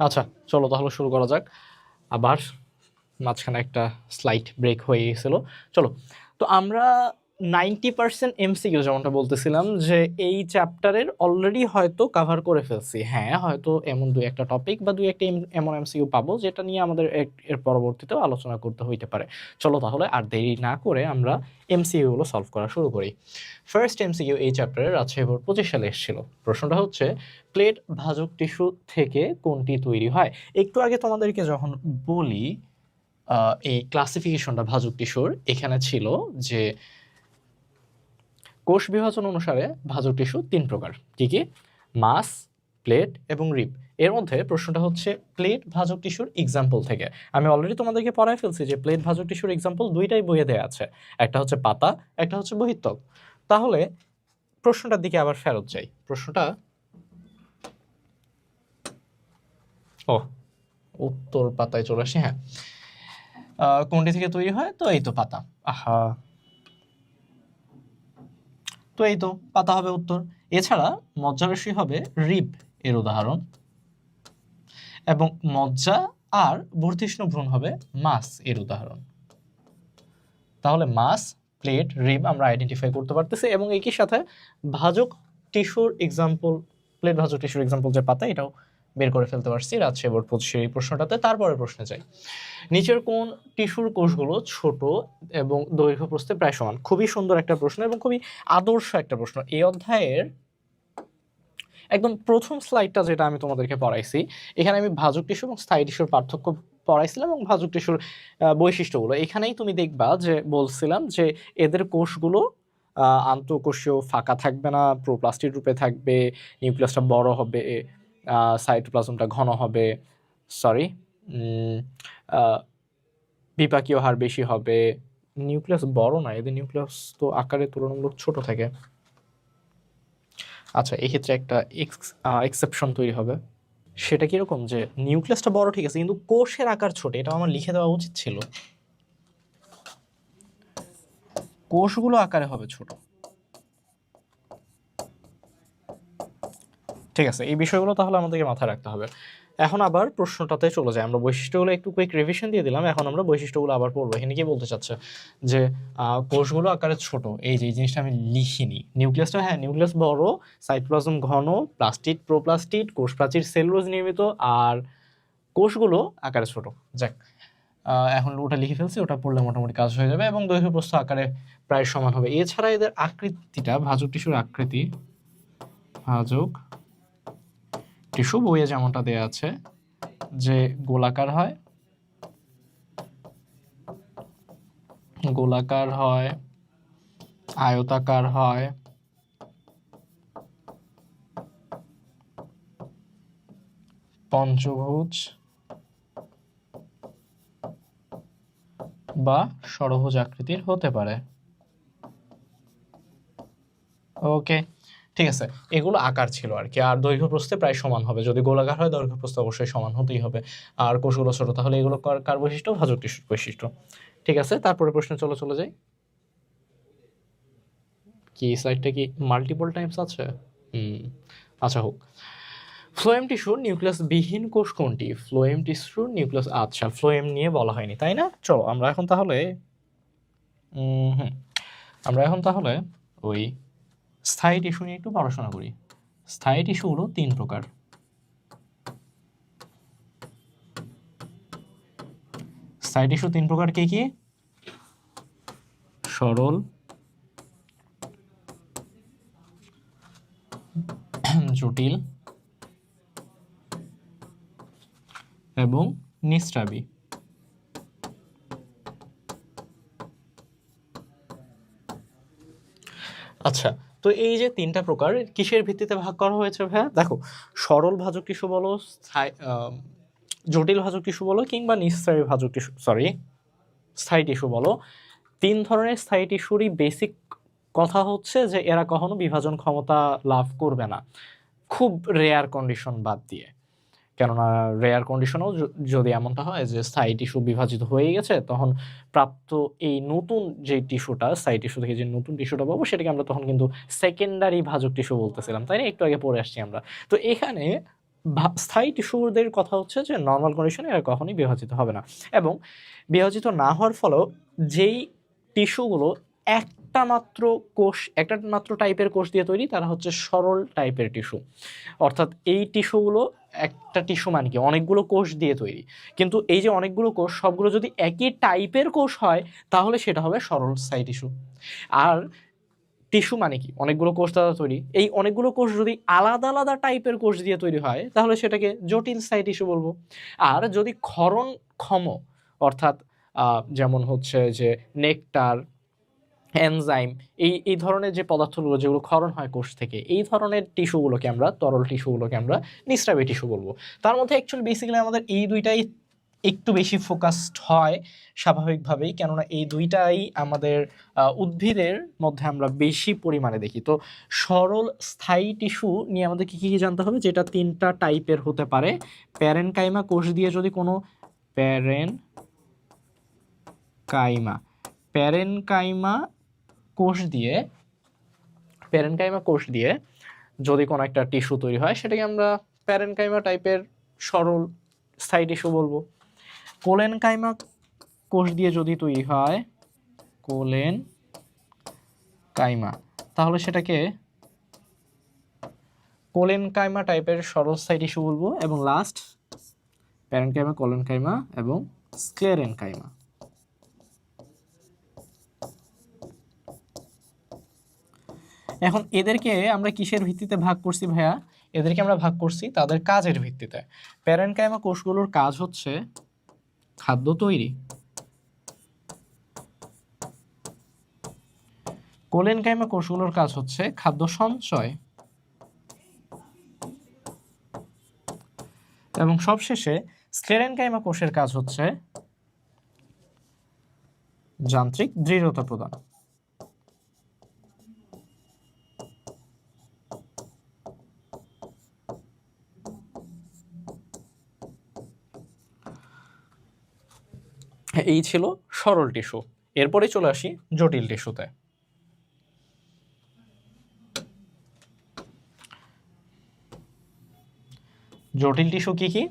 আচ্ছা চলো তাহলে শুরু করা যাক। আবার মাঝখানে একটা স্লাইড ব্রেক হয়ে গেছিল। চলো, তো আমরা 90% এমসিকিউ যেমনটা বলতেছিলাম যে এই চ্যাপ্টারের অলরেডি হয়তো কাভার করে ফেলছি। হ্যাঁ, হয়তো এমন দুই একটা টপিক বা দুই একটা এমন এমসিকিউ পাবো যেটা নিয়ে আমাদের এর পরবর্তীতেও আলোচনা করতে হইতে পারে। চলো তাহলে আর দেরি না করে আমরা এমসিকিউগুলো সলভ করা শুরু করি। ফার্স্ট এমসিকিউ এই চ্যাপ্টারের রাজশাহী বোর্ড 25 সালে এসেছিল। প্রশ্নটা হচ্ছে, প্লেট ভাজক টিস্যু থেকে কোনটি তৈরি হয়? একটু আগে তোমাদেরকে যখন বলি এই ক্লাসিফিকেশনটা ভাজক টিস্যুর, এখানে ছিল যে কোষ বিভাজন অনুসারে ভাজক টিস্যু 3 প্রকার। কি কি? মাস, প্লেট এবং রিব। এর মধ্যে প্রশ্নটা হচ্ছে প্লেট ভাজক টিস্যুর এক্সাম্পল থেকে। আমি অলরেডি তোমাদেরকে পড়ায় ফেলছি যে প্লেট ভাজক টিস্যুর এক্সাম্পল দুইটাই বইয়ে দেওয়া আছে, একটা হচ্ছে পাতা, একটা হচ্ছে বহিঃত্বক। তাহলে প্রশ্নটার দিকে আবার ফেরত যাই। প্রশ্নটা উত্তর পাতায় চলে আসি। হ্যাঁ, কোনটি থেকে তৈরি হয়? তো এই তো পাতা। আহা, তো এই তো পাতা হবে উত্তর। এছাড়া মজ্জারসি হবে রিব এর উদাহরণ, এবং মজ্জা আর বর্ধিষ্ণু ভ্রূণ হবে মাস এর উদাহরণ। তাহলে মাস, প্লেট, রিব আমরা আইডেন্টিফাই করতে পারতেছি, এবং একই সাথে ভাজক টিস্যুর এক্সাম্পল, প্লেট ভাজক টিস্যুর এক্সাম্পল যে পাতা, এটাও বের করে ফেলতে পারছি রাজশাহী বোর্ড 25 এই প্রশ্নটাতে। তারপরে প্রশ্নে যাই, নিচের কোন টিস্যুর কোষগুলো ছোট এবং দৈর্ঘ্য প্রস্থে প্রায় সমান? খুবই সুন্দর একটা প্রশ্ন এবং খুবই আদর্শ একটা প্রশ্ন। এই অধ্যায়ের একদম প্রথম স্লাইডটা যেটা আমি তোমাদেরকে পড়াইছি, এখানে আমি ভাজক টিস্যু এবং স্থায়ী টিস্যুর পার্থক্য পড়াইছিলাম এবং ভাজক টিস্যুর বৈশিষ্ট্যগুলো। এখানেই তুমি দেখবা যে বলছিলাম যে এদের কোষগুলো আন্তঃকোষীয় ফাঁকা থাকবে না, প্রোপ্লাস্টিড রূপে থাকবে, নিউক্লিয়াসটা বড় হবে, সাইটোপ্লাজমটা ঘন হবে, সরি বিপাকীয় হার বেশি হবে। নিউক্লিয়াস বড় না, এদের নিউক্লিয়াস তো আকারে তুলনামূলক ছোট থাকে। আচ্ছা, এক্ষেত্রে একটা এক্সেপশন তৈরি হবে। সেটা কিরকম? যে নিউক্লিয়াসটা বড় ঠিক আছে, কিন্তু কোষের আকার ছোট। এটা আমার লিখে দেওয়া উচিত ছিল। কোষগুলো আকারে হবে ছোট। ঠিক আছে, এই বিষয়গুলো তাহলে আমাদেরকে মাথায় রাখতে হবে। এখন আবার প্রশ্নটাতে চলে যায়। আমরা বৈশিষ্ট্যগুলো একটু কুইক রিভিশন দিয়ে দিলাম, এখন আমরা বৈশিষ্ট্যগুলো আবার পড়বো। এখানে কি বলতে চাচ্ছে যে কোষগুলো আকারে ছোট, এই যে এই জিনিসটা আমি লিখিনি। নিউক্লিয়াসটা, হ্যাঁ নিউক্লিয়াস বড়, সাইটোপ্লাজম ঘন, প্লাস্টিড প্রোপ্লাস্টিড, কোষ প্রাচীর সেলুলোজ নির্মিত, আর কোষগুলো আকারে ছোট। যাক, এখন ওটা লিখে ফেলছি, ওটা পড়লে মোটামুটি কাজ হয়ে যাবে, এবং দৈর্ঘ্য প্রস্থ আকারে প্রায় সমান হবে। এছাড়া এদের আকৃতিটা, ভাজক টিস্যুর আকৃতি, ভাজক টিস্যু বইয়ে যেমনটা দেয়া আছে যে গোলাকার হয়, গোলাকার হয়, আয়তাকার হয়, পঞ্চভুজ বা ষড়ভুজ আকৃতির হতে পারে। ওকে, ঠিক আছে, এগুলো আকার ছিল আর কি। আর দৈর্ঘ্য প্রস্থে প্রায় সমান হবে। যদি গোলাকার হয় দৈর্ঘ্য প্রস্থ অবশ্যই সমান হতেই হবে। আর কোষগুলো ছোট, তাহলে এগুলো কার বৈশিষ্ট্য? ভাজক টিস্যুর বৈশিষ্ট্য। ঠিক আছে, তারপরে প্রশ্নে চলে যাই। কি স্লাইডটা কি মাল্টিপল টাইমস আছে? আচ্ছা হোক। ফ্লোয়েম টিস্যুর নিউক্লিয়াস বিহীন কোষ কোনটি? ফ্লোয়েম টিস্যুর নিউক্লিয়াস, আচ্ছা ফ্লোয়েম নিয়ে বলা হয়নি তাই না? চলো আমরা এখন তাহলে ওই স্থায়ী টিস্যু নিয়ে একটু পড়াশোনা করি। স্থায়ী টিস্যু হলো 3 প্রকার। স্থায়ী টিস্যু 3 প্রকার কি কি? সরল, জটিল এবং নিঃস্রাবী। আচ্ছা, তো এই যে 3টা প্রকার কিসের ভিত্তিতে ভাগ করা হয়েছে ভাইয়া? দেখো, সরল ভাজক টিস্যু বলো, জটিল ভাজক টিস্যু বলো, কিংবা নিঃস্রাবী ভাজক টিস্যু, স্থায়ী টিস্যু বলো, 3 ধরনের স্থায়ী টিস্যুরই বেসিক কথা হচ্ছে যে এরা কখনো বিভাজন ক্ষমতা লাভ করবে না, খুব রেয়ার কন্ডিশন বাদ দিয়ে। কেননা রেয়ার কন্ডিশনেও যদি এমনটা হয় যে স্থায়ী টিস্যু বিভাজিত হয়ে গেছে, তখন প্রাপ্ত এই নতুন যে টিস্যুটা, স্থায়ী টিস্যু থেকে যে নতুন টিস্যুটা পাবো সেটাকে আমরা তখন কিন্তু সেকেন্ডারি ভাজক টিস্যু বলতেছিলাম, তাই না? একটু আগে পড়ে আসছি আমরা। তো এখানে স্থায়ী টিস্যুদের কথা হচ্ছে যে নর্মাল কন্ডিশনে এরা কখনোই বিভাজিত হবে না, এবং বিভাজিত না হওয়ার ফলেও যেই টিস্যুগুলো একটা মাত্র টাইপের কোষ দিয়ে তৈরি, তারা হচ্ছে সরল টাইপের টিস্যু। অর্থাৎ এই টিস্যুগুলো, একটা টিস্যু মানে কি অনেকগুলো কোষ দিয়ে তৈরি, কিন্তু এই যে অনেকগুলো কোষ সবগুলো যদি একই টাইপের কোষ হয় তাহলে সেটা হবে সরল স্থায়ী টিস্যু। আর টিস্যু মানে কি অনেকগুলো কোষ দ্বারা তৈরি, এই অনেকগুলো কোষ যদি আলাদা আলাদা টাইপের কোষ দিয়ে তৈরি হয় তাহলে সেটাকে জটিল স্থায়ী টিস্যু বলবো। আর যদি ক্ষরণক্ষম, অর্থাৎ যেমন হচ্ছে যে নেকটার, এনজাইম, এই ধরনের যে পদার্থগুলো যেগুলো ক্ষরণ হয় কোষ থেকে, এই ধরনের টিস্যুগুলোকে আমরা, তরল টিস্যুগুলোকে আমরা নিঃস্রাবী টিস্যু বলবো। তার মধ্যে অ্যাকচুয়ালি বেসিক্যালি আমাদের এই দুইটাই একটু বেশি ফোকাসড হয় স্বাভাবিকভাবেই, কেননা এই দুইটাই আমাদের উদ্ভিদের মধ্যে আমরা বেশি পরিমাণে দেখি। তো সরল স্থায়ী টিস্যু নিয়ে আমাদের কী কী জানতে হবে, যেটা তিনটা টাইপের হতে পারে। প্যারেনকাইমা কোষ দিয়ে যদি কোনো প্যারেনকাইমা প্যারেনকাইমা কোষ দিয়ে যদি কোনো একটা টিস্যু তৈরি হয় সেটাকে আমরা প্যারেনকাইমা টাইপের সরল স্থায়ী টিস্যু বলবো। কোলেনকাইমা কোষ দিয়ে যদি তৈরি হয় কোলেনকাইমা, তাহলে সেটাকে কোলেনকাইমা টাইপের সরল স্থায়ী টিস্যু বলবো। এবং লাস্ট প্যারেনকাইমা, কোলেনকাইমা এবং স্ক্লেরেনকাইমা। এখন এদেরকে আমরা কিসের ভিত্তিতে ভাগ করছি ভাইয়া? এদেরকে আমরা ভাগ করছি তাদের কাজের ভিত্তিতে। প্যারেনকাইমা কোষগুলোর কাজ হচ্ছে খাদ্য তৈরি, কোলেনকাইমা কোষগুলোর কাজ হচ্ছে খাদ্য সঞ্চয়, এবং সবশেষে স্ক্লেরেনকাইমা কোষের কাজ হচ্ছে যান্ত্রিক দৃঢ়তা প্রদান। এই ছিল সরল টিস্যু। এরপরে চলে আসি জটিল টিস্যুতে। জটিল টিস্যু কি কি?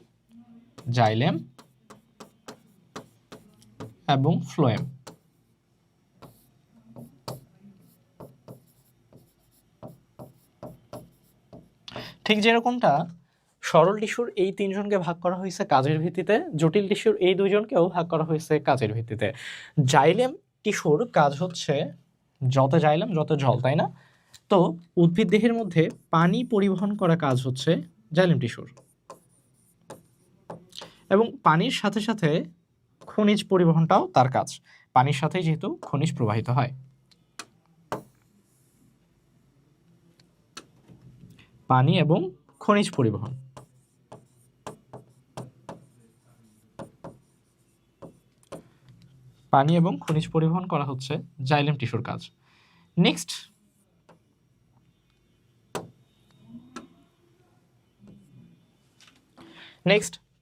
জাইলেম এবং ফ্লোয়েম। ঠিক যেরকমটা সরল টিস্যুর এই তিনজনকে ভাগ করা হয়েছে কাজের ভিত্তিতে, জটিল টিস্যুর এই দুইজনকেও ভাগ করা হয়েছে কাজের ভিত্তিতে। জাইলেম টিস্যুর কাজ হচ্ছে যত জাইলেম যত জল, তাই না? তো উদ্ভিদ দেহের মধ্যে পানি পরিবহন করা কাজ হচ্ছে জাইলেম টিস্যুর, এবং পানির সাথে সাথে খনিজ পরিবহনটাও তার কাজ। পানির সাথে যেহেতু খনিজ প্রবাহিত হয়, পানি এবং খনিজ পরিবহন। পানি এবং খনিজ পরিবহন করা হচ্ছে জাইলেম টিস্যুর কাজ। নেক্সট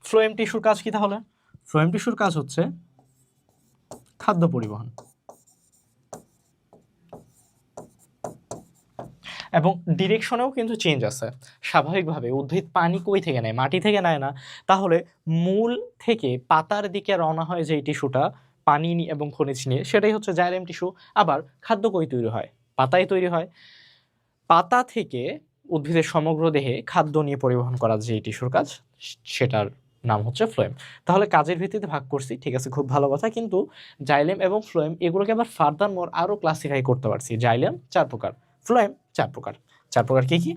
ফ্লোয়েম টিস্যুর কাজ কি তাহলে? ফ্লোয়েম টিস্যুর কাজ হচ্ছে খাদ্য পরিবহন, এবং ডিরেকশনেও কিন্তু চেঞ্জ আছে। স্বাভাবিকভাবে উদ্ভিদ পানি কই থেকে নেয়? মাটি থেকে নেয় না। তাহলে মূল থেকে পাতার দিকে রওনা হয় যে টিস্যুটা পানি এবং খনিজ নিয়ে, সেটাই হচ্ছে জাইলেম টিস্যু। আবার খাদ্য কই তৈরি হয়? পাতায় তৈরি হয়। পাতা থেকে উদ্ভিদের সমগ্র দেহে খাদ্য নিয়ে পরিবহন করা যে টিস্যুর কাজ, সেটার নাম হচ্ছে ফ্লোয়েম। তাহলে কাজের ভিত্তিতে ভাগ করছি, ঠিক আছে, খুব ভালো কথা। কিন্তু জাইলেম এবং ফ্লোয়েম এগুলোকে আবার ফার্দার মোর আরও ক্লাসিফাই করতে পারছি। জাইলেম 4 প্রকার, ফ্লোয়েম 4 প্রকার। 4 প্রকার কি কি?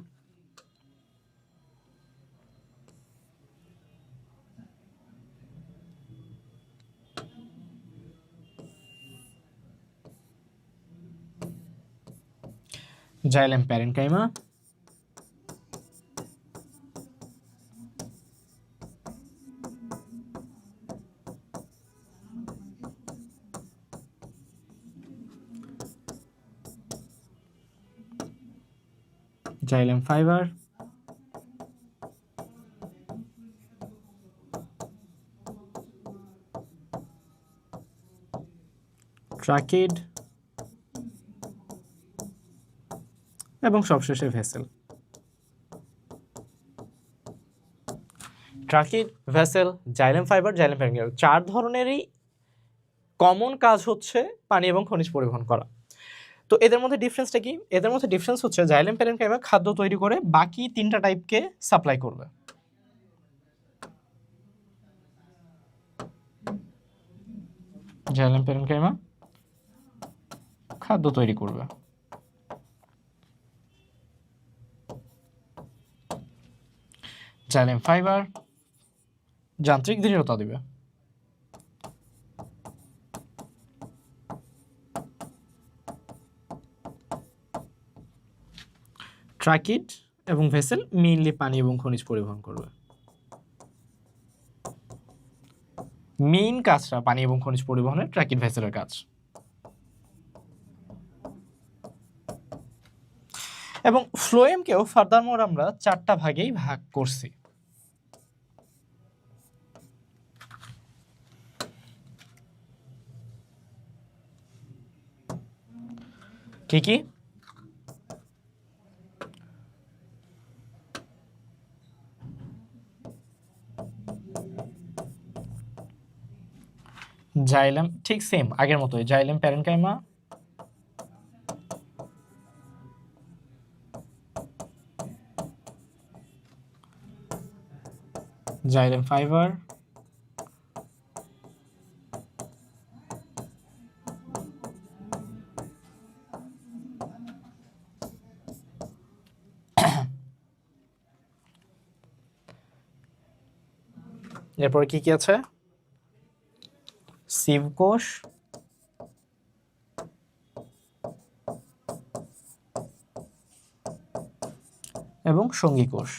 Xylem parenchyma, xylem fibre, tracheid এবং সবশেষে vessel. Tracheid, vessel, xylem fibre, xylem parenchyma, 4 ধরনেরই কমন কাজ হচ্ছে পানি এবং খনিজ পরিবহন করা। তো এদের মধ্যে ডিফারেন্সটা কি? এদের মধ্যে ডিফারেন্স হচ্ছে জাইলেম প্যারেনকাইমা খাদ্য তৈরি করে বাকি 3টা টাইপকে সাপ্লাই করবে। জাইলেম প্যারেনকাইমা খাদ্য তৈরি করবে। জাইলেম ফাইবার যান্ত্রিক দৃঢ়তা দিবে। ট্রাকিড এবং ভেসেল মেইনলি পানি এবং খনিজ পরিবহন করবে। মেইন কাজটা পানি এবং খনিজ পরিবহনের ট্রাকিড ভেসেলের কাজ। এবং ফ্লোয়েমকেও ফার্দারমোর আমরা 4টা ভাগেই ভাগ করছি। কি কি? জাইলেম ঠিক সেম আগের মতোই, জাইলেম প্যারেনকাইমা, জাইলেম ফাইবার, এরপর কি কি আছে? সিভ কোষ এবং সঙ্গী কোষ।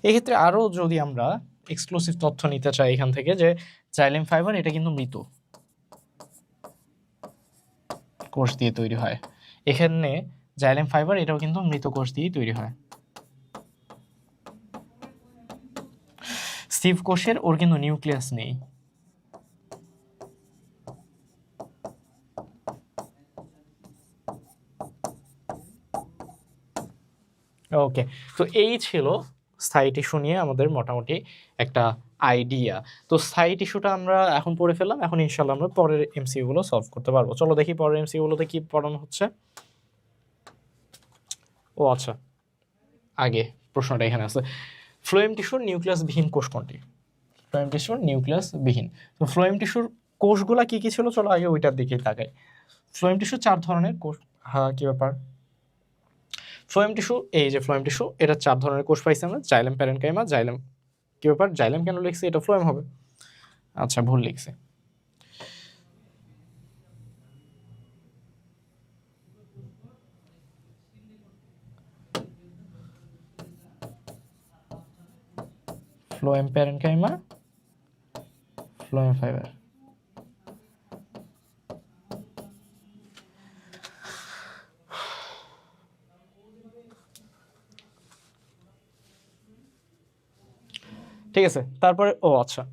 এক্ষেত্রে আরো যদি আমরা এক্সক্লুসিভ তথ্য নিতে চাই এখান থেকে, যে জাইলেম ফাইবার এটা কিন্তু মৃত কোষ দিয়ে তৈরি হয়। এখানে জাইলেম ফাইবার এটাও কিন্তু মৃত কোষ দিয়ে তৈরি হয়। সিভ কোষের ওর কিন্তু নিউক্লিয়াস নেই। ওকে, তো এই ছিল স্থায়ী টিস্যু নিয়ে আমাদের মোটামুটি একটা আইডিয়া। তো স্থায়ী টিস্যুটা আমরা এখন পড়ে ফেললাম, এখন ইনশাল্লাহ আমরা পরের এমসিকিউ গুলো সলভ করতে পারবো। চলো দেখি পরের এমসিকিউ গুলোতে কি পড়ানো হচ্ছে। ও আচ্ছা, আগে প্রশ্নটা এখানে আছে, ফ্লোয়েম টিস্যুর নিউক্লিয়াস বিহীন কোষ কোনটি? ফ্লোয়েম টিস্যুর নিউক্লিয়াস বিহীন। তো ফ্লোয়েম টিস্যুর কোষগুলা কি কি ছিল, চলো আগে ওইটার দিকেই তাকাই। ফ্লোয়েম টিস্যু 4 ধরনের কোষ। হ্যাঁ, কি ব্যাপার? ফ্লোয়েম টিস্যু, এই যে ফ্লোয়েম টিস্যু, এটা 4 ধরনের কোষ পাইছি আমরা, জাইলেম প্যারেনকাইমা, জাইলেম, কি ব্যাপার জাইলেম কেন লিখছি? এটা ফ্লোয়েম হবে। আচ্ছা, ভুল লিখছি। Phloem parenchyma, phloem fibre. ঠিক আছে, তারপরে ও আচ্ছা,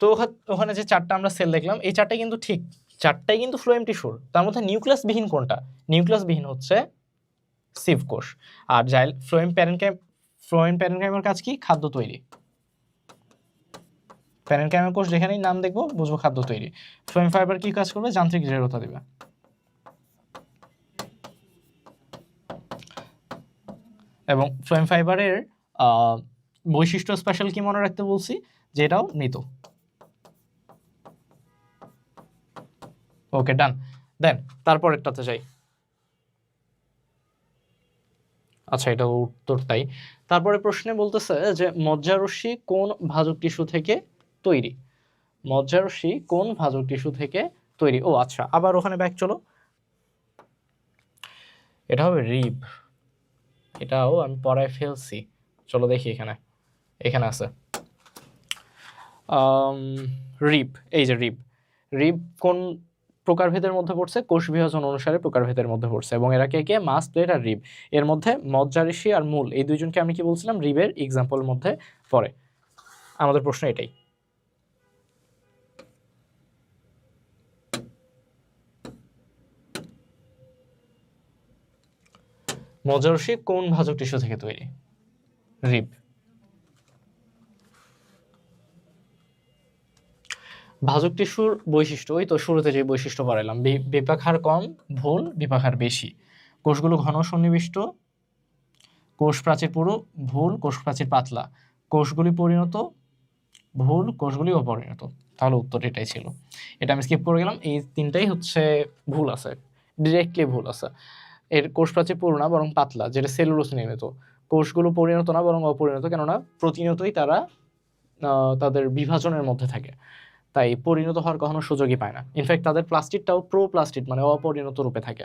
তো ওখানে যে 4টা আমরা সেল দেখলাম, এই 4টাই কিন্তু ঠিক, 4টাই কিন্তু ফ্লোয়েম টিস্যুর। তার মধ্যে নিউক্লিয়াস বিহীন কোনটা? নিউক্লিয়াস বিহীন হচ্ছে সিভ কোষ। আর ফ্লোয়েম প্যারেনকাইমার কাজ কি? খাদ্য তৈরি। প্যারেনকাইমার কোষ যেখানেই নাম দেখবো বুঝবো খাদ্য তৈরি। ফ্লোয়েম ফাইবার কি কাজ করবে? যান্ত্রিক দৃঢ়তা দিবে। এবং ফ্লোয়েম ফাইবারের বৈশিষ্ট্য স্পেশাল কি মনে রাখতে বলছি? যে এটাও মৃত। ওকে, ডান। দেন তারপরেরটাতে যাই। আচ্ছা, এটা উত্তরটাই। তারপরে প্রশ্নে বলতেছে যে মজ্জারশ্মি কোন ভাজক টিস্যু থেকে তৈরি? মজ্জারশ্মি কোন ভাজক টিস্যু থেকে তৈরি? ও আচ্ছা, আবার ওখানে ব্যাক চলো। এটা হবে রিব। এটাও আমি পড়ায় ফেলছি, চলো দেখি এখানে, এখানে আছে রিব। এই যে রিব, রিব কোন প্রকারভেদের মধ্যে পড়ছে? কোষ বিভাজন অনুসারে প্রকারভেদের মধ্যে পড়ছে। এবং এরা কে কে? মাস, প্লেট আর রিব। এর মধ্যে মজ্জারিষি আর মূল, এই দুইজনকে আমি কি বলছিলাম? রিবের এক্সাম্পলের মধ্যে পড়ে। আমাদের প্রশ্ন এটাই। মজ্জারসি কোন ভাজক টিস্যু থেকে তৈরি? রিব। ভাজক টিস্যুর বৈশিষ্ট্য, ওই তো শুরুতে যে বৈশিষ্ট্য পড়াইলাম, বিপাক হার কম, ভুল, বিপাক হার বেশি, কোষগুলো ঘন সন্নিবিষ্ট, কোষ প্রাচীর পুরু, ভুল, কোষ প্রাচীর পাতলা, কোষগুলি পরিণত, ভুল, কোষগুলি অপরিণত। তাহলে উত্তর এটাই ছিল। এটা আমি স্কিপ করে গেলাম, এই তিনটাই হচ্ছে ভুল আছে, ডিরেক্টলি ভুল আছে। এর কোষ প্রাচীর পুরু না বরং পাতলা, যেটা সেলুলোজ নির্মিত। কোষগুলো পরিণত না বরং অপরিণত, কেননা প্রতিনিয়তই তারা তাদের বিভাজনের মধ্যে থাকে, তাই পরিণত হওয়ার কখনো সুযোগই পায় না। ইনফ্যাক্ট তাদের প্লাস্টিডটাও প্রোপ্লাস্টিড মানে অপরিণত রূপে থাকে।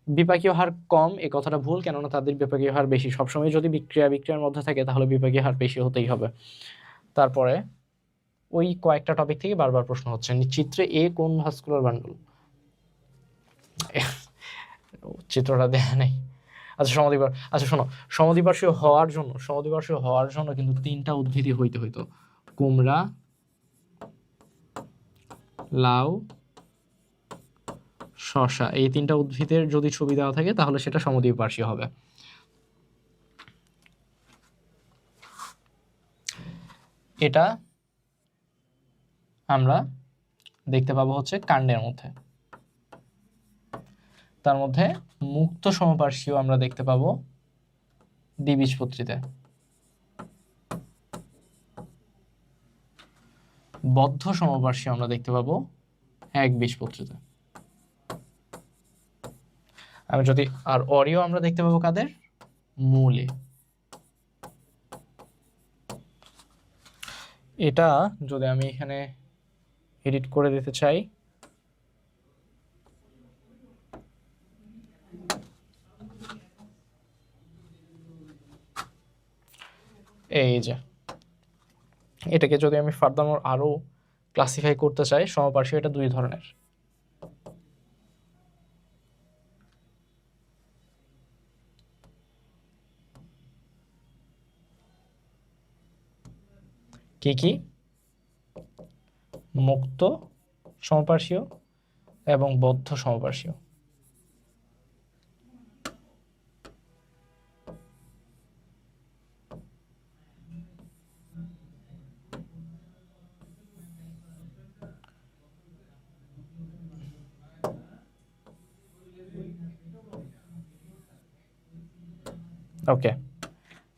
বিপাকীয় হার কম, এই কথাটা ভুল, কেননা তাদের বিপাকীয় হার বেশি। সবসময় যদি বিক্রিয়ার মধ্যে থাকে তাহলে বিপাকীয় হার বেশি হতেই হবে। তারপরে ওই কয়েকটা টপিক থেকে বারবার প্রশ্ন হচ্ছে, চিত্রে এ কোন ভাস্কুলার বান্ডল? চিত্রটা দেয়া নেই। আচ্ছা সমদ্বিপার, আচ্ছা শোনো, সমদ্বিপার্শ্বীয় হওয়ার জন্য কিন্তু তিনটা উদ্ভিদই হইতে হইতো, কুমড়া, লাউ, শসা। এই তিনটা উদ্ভিদের যদি ছবি দেওয়া থাকে তাহলে সেটা সমদ্বিপার্শ্বীয় হবে। এটা আমরা দেখতে পাবো হচ্ছে কাণ্ডের মধ্যে, তার মধ্যে মুক্ত সমপার্শ্বীয় আমরা দেখতে পাবো দ্বিবীজপত্রীতে, বদ্ধ সমপার্শ্বীয় আমরা দেখতে পাবো একবীজপত্রীতে। আমি যদি আর অরিও আমরা দেখতে পাবো কাদের? মূলে। এটা যদি আমি এখানে এডিট করে দিতে চাই, এই যে এটাকে যদি আমি ফার্দার আরো ক্লাসিফাই করতে চাই, সমপার্শ্বীয় এটা দুই ধরনের। কি কি? মুক্ত সমপার্শ্বীয় এবং বদ্ধ সমপার্শ্বীয়। ওকে,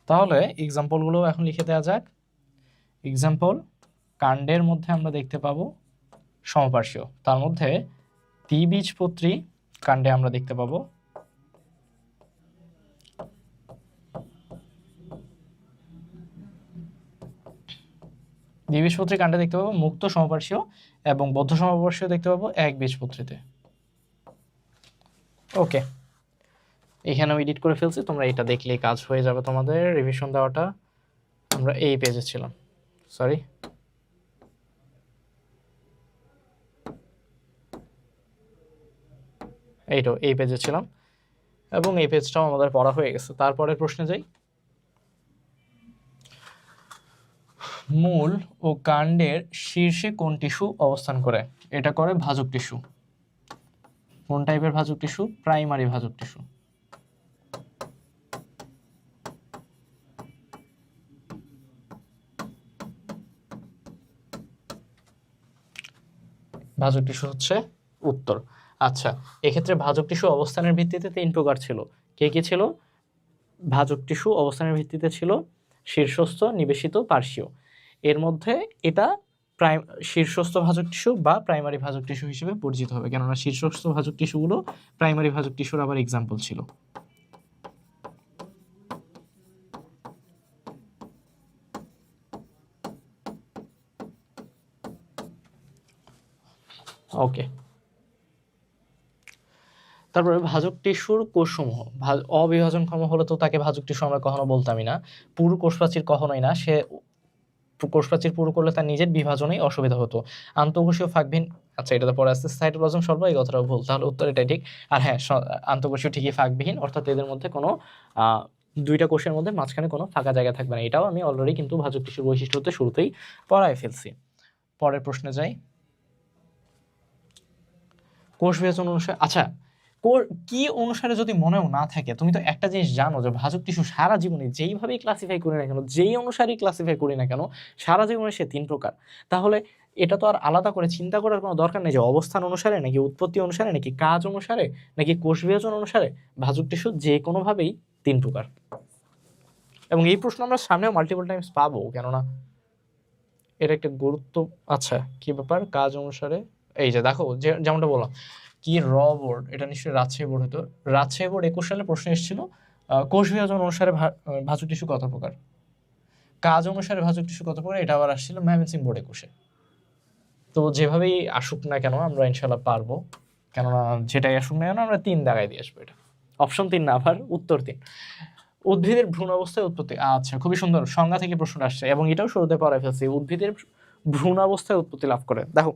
তাহলে এক্সাম্পলগুলো এখন লিখে দেওয়া যাক। এক্সাম্পল, কাণ্ডের মধ্যে আমরা দেখতে পাবো সমপার্শ্বীয়, তার মধ্যে দ্বিবীজপত্রী কাণ্ডে আমরা দেখতে পাবো দ্বিবীজপত্রী কাণ্ডে দেখতে পাবো মুক্ত সমপার্শ্বীয় এবং বদ্ধ সমপার্শ্বীয় দেখতে পাবো একবীজপত্রীতে। ওকে, এখানেও এডিট করে ফেলছি, তোমরা এটা দেখলেই কাজ হয়ে যাবে তোমাদের। রিভিশন দেওয়াটা আমরা এই পেজে ছিলাম, সরি, এইটাও এই পেজে ছিলাম এবং এই পেজটাও আমাদের পড়া হয়ে গেছে। তারপরের প্রশ্নে যাই। মূল ও কাণ্ডের শীর্ষে কোন টিস্যু অবস্থান করে? এটা করে ভাজক টিস্যু। কোন টাইপের ভাজক টিস্যু? প্রাইমারি ভাজক টিস্যু। ভাজক টিস্যু হচ্ছে উত্তর। আচ্ছা, এক্ষেত্রে ভাজক টিস্যু অবস্থানের ভিত্তিতে তিন প্রকার ছিল। কে কে ছিল? ভাজক টিস্যু অবস্থানের ভিত্তিতে ছিল শীর্ষস্থ, নিবেশিত, পার্শ্বীয়। এর মধ্যে এটা শীর্ষস্থ ভাজক টিস্যু বা প্রাইমারি ভাজক টিস্যু হিসেবে পরিচিত হবে, কেননা শীর্ষস্থ ভাজক টিস্যুগুলো প্রাইমারি ভাজক টিস্যুর আবার এক্সাম্পল ছিল। ওকে, তারপরে ভাজক টিস্যুর কোষসমূহ। অবিভাজনক্ষম হলে তো তাকে ভাজক টিস্যু আমরা কখনো বলতামই না। পুরু কোষপ্রাচীর কখনোই না, সে কোষপ্রাচীর পুরু করলে তার নিজের বিভাজনেই অসুবিধা হতো। আন্তঃকোষীয় ফাঁকবিহীন, আচ্ছা এটা তো পরে আসছে, সাইটোপ্লাজম সর্ব, এই কথাটা ভুল, তাহলে উত্তর এটাই ঠিক। আর হ্যাঁ, আন্তঃকোষীয় ঠিকই ফাঁকবিহীন, অর্থাৎ এদের মধ্যে কোনো দুইটা কোষের মধ্যে মাঝখানে কোনো ফাঁকা জায়গা থাকবে না। এটাও আমি অলরেডি কিন্তু ভাজক টিস্যুর বৈশিষ্ট্য হতে শুরুতেই পড়ায় ফেলছি। পরের প্রশ্নে যাই। কোষ বিভাজন অনুসারে, আচ্ছা কি অনুসারে যদি মনেও না থাকে, তুমি তো একটা জিনিস জানো যে ভাজক টিস্যু সারা জীবনে যেইভাবেই ক্লাসিফাই করি না কেন, যেই অনুসারেই ক্লাসিফাই করি না কেন, সারা জীবনে সে 3 প্রকার। তাহলে এটা তো আর আলাদা করে চিন্তা করার কোনো দরকার নেই যে অবস্থান অনুসারে নাকি উৎপত্তি অনুসারে নাকি কাজ অনুসারে নাকি কোষ বিভাজন অনুসারে ভাজক টিস্যু যে কোনোভাবেই 3 প্রকার। এবং এই প্রশ্ন আমরা সামনেও মাল্টিপল টাইমস পাবো, কেননা এটা একটা গুরুত্ব। আচ্ছা কি ব্যাপার কাজ অনুসারে, এই যে দেখো যেমনটা বললাম কি বোর্ড, এটা নিশ্চয়ই রাজশাহী বোর্ড হতো। রাজশাহী বোর্ড 21 সালে প্রশ্ন এসেছিল কোষ বিভাজন অনুসারে ভাজক টিস্যু কত প্রকার, কাজ অনুসারে ভাজক টিস্যু কত প্রকার, এটা আবার আসছিল ময়মনসিংহ বোর্ড 21-এ। তো যেভাবেই আসুক না কেন আমরা ইনশাল্লাহ পারবো, কেননা যেটাই আসুক না কেন আমরা 3 দাগায় দিয়ে আসবো। এটা অপশন 3 না, আবার উত্তর 3। উদ্ভিদের ভ্রূণ অবস্থায় উৎপত্তি, আচ্ছা খুবই সুন্দর, সংজ্ঞা থেকে প্রশ্ন আসছে এবং এটাও শুরুতে পড়ায় ফেলছি। উদ্ভিদের ভ্রূণ অবস্থায় উৎপত্তি লাভ করে। দেখো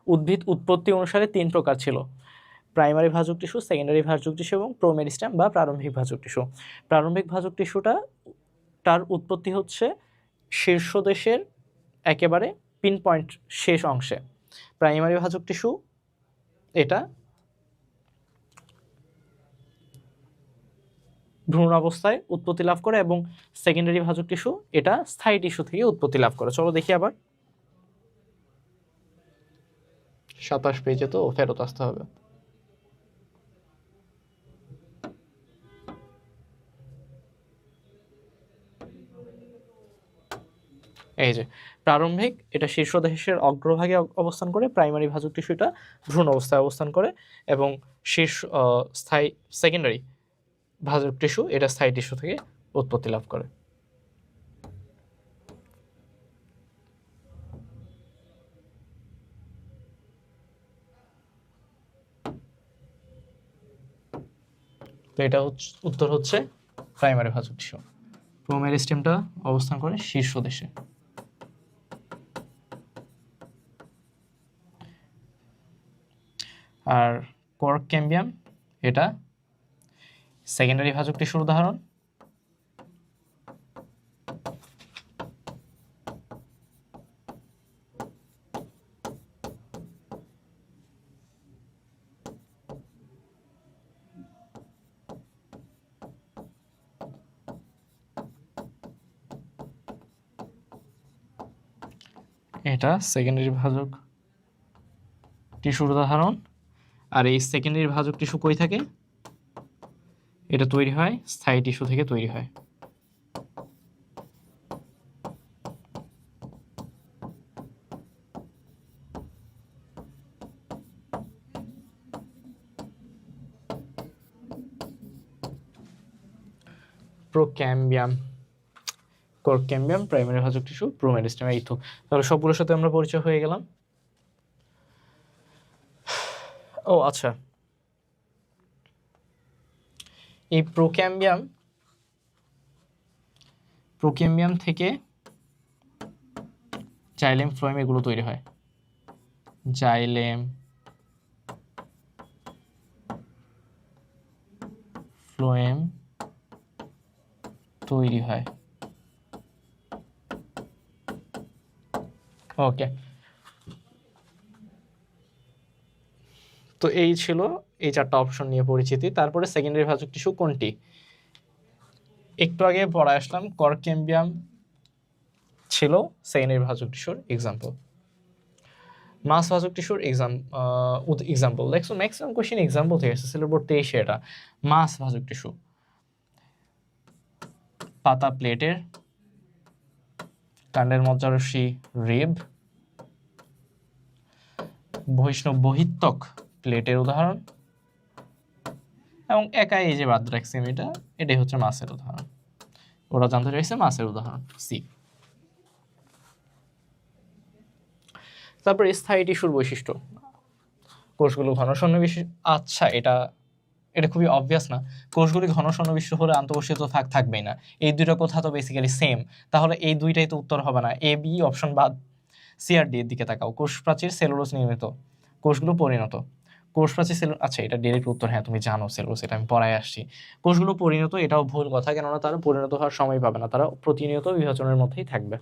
উদ্ভিদ উৎপত্তি অনুসারে 3 প্রকার ছিল: প্রাইমারি ভাজক টিস্যু, সেকেন্ডারি ভাজক টিস্যু এবং প্রোমেরিস্টেম বা প্রারম্ভিক ভাজক টিস্যু। প্রারম্ভিক ভাজক টিস্যুটা তার উৎপত্তি হচ্ছে শীর্ষদেশের একেবারে পিন পয়েন্ট শেষ অংশে। প্রাইমারি ভাজক টিস্যু এটা ভ্রূণ অবস্থায় উৎপত্তি লাভ করে এবং সেকেন্ডারি ভাজক টিস্যু এটা স্থায়ী টিস্যু থেকে উৎপত্তি লাভ করে। চলো দেখি আবার 27 পেজে তো ফেরত আসতে হবে। এই যে প্রারম্ভিক এটা শীর্ষদেশের অগ্রভাগে অবস্থান করে, প্রাইমারি ভাজক টিস্যুটা ভ্রূণ অবস্থায় অবস্থান করে এবং স্থায়ী সেকেন্ডারি ভাজক টিস্যু এটা স্থায়ী টিস্যু থেকে উৎপত্তি লাভ করে। তো এটা হচ্ছে উত্তর হচ্ছে প্রাইমারি ভাজক টিস্যু। প্রোমেরিস্টেমটা অবস্থান করে শীর্ষদেশে। আর কর্ক ক্যাম্বিয়াম এটা সেকেন্ডারি ভাজক টিস্যুর উদাহরণ। এটা সেকেন্ডারি ভাজক টিস্যুর উদাহরণ। আর এই সেকেন্ডারি ভাজক টিস্যু কই থাকে, এটা তৈরি হয় স্থায়ী টিস্যু থেকে তৈরি হয়। প্রোক্যাম্বিয়াম, কর্কক্যাম্বিয়াম, প্রাইমারি ভাজক টিস্যু, প্রোমেরিস্টেম। এই তো তাহলে সবগুলোর সাথে আমরা পরিচয় হয়ে গেলাম। ও আচ্ছা, এই প্রোক্যাম্বিয়াম থেকে জাইলেম, ফ্লোয়েম এগুলো তৈরি হয়। জাইলেম, ফ্লোয়েম তৈরি হয়। ওকে, তো এই ছিল এই 4টা অপশন নিয়ে পরিচিতি। তারপরে সেকেন্ডারি ভাজক টিস্যু কোনটি, একটু আগে পড়ায় আসলাম কর্কক্যাম্বিয়াম ছিল সেকেন্ডারি ভাজক টিস্যুর এক্সাম্পল। মাস ভাজক টিস্যুর এক্সাম্পল দেখছো, ম্যাক্সিমাম কোশ্চেন এক্সাম্পল থেকে আসছে, সিলেবাস 23-এ এটা। মাস ভাজক টিস্যু পাতা প্লেটের, কাণ্ডের মজ্জারশ্মি রিব, বহিষ্ণব বহিত্বক প্লেটের উদাহরণ এবং একাই এই যে বাদ রাখছি আমি এটাই হচ্ছে মাসের উদাহরণ। ওরা জানতে চাইছে মাসের উদাহরণ সি। তারপর স্থায়ী টিস্যুর বৈশিষ্ট্য, কোষগুলো ঘন সন্নিবিষ্ট। আচ্ছা এটা খুবই অবভিয়াস না, কোষগুলি ঘন সন্নিবিষ্ট হলে আন্তঃকোষীয় তো থাকবেই না। এই দুইটা কথা তো বেসিক্যালি সেম, তাহলে এই দুইটাই তো উত্তর হবে না। এ বি অপশন বাদ, সি আর ডি এর দিকে তাকাও। কোষ প্রাচীর সেলুলোজ নির্মিত, কোষগুলো পরিণত। কোষ প্রাচীর সেল, আচ্ছা এটা ডিরেক্ট উত্তর, হ্যাঁ তুমি জানো সেলুলোজ, এটা আমি পড়ায় আসছি। কোষগুলো পরিণত, এটাও ভুল কথা, কেননা তারা পরিণত হওয়ার সময় পাবে না, তারা প্রতিনিয়ত বিভাজনের মধ্যেই থাকবে।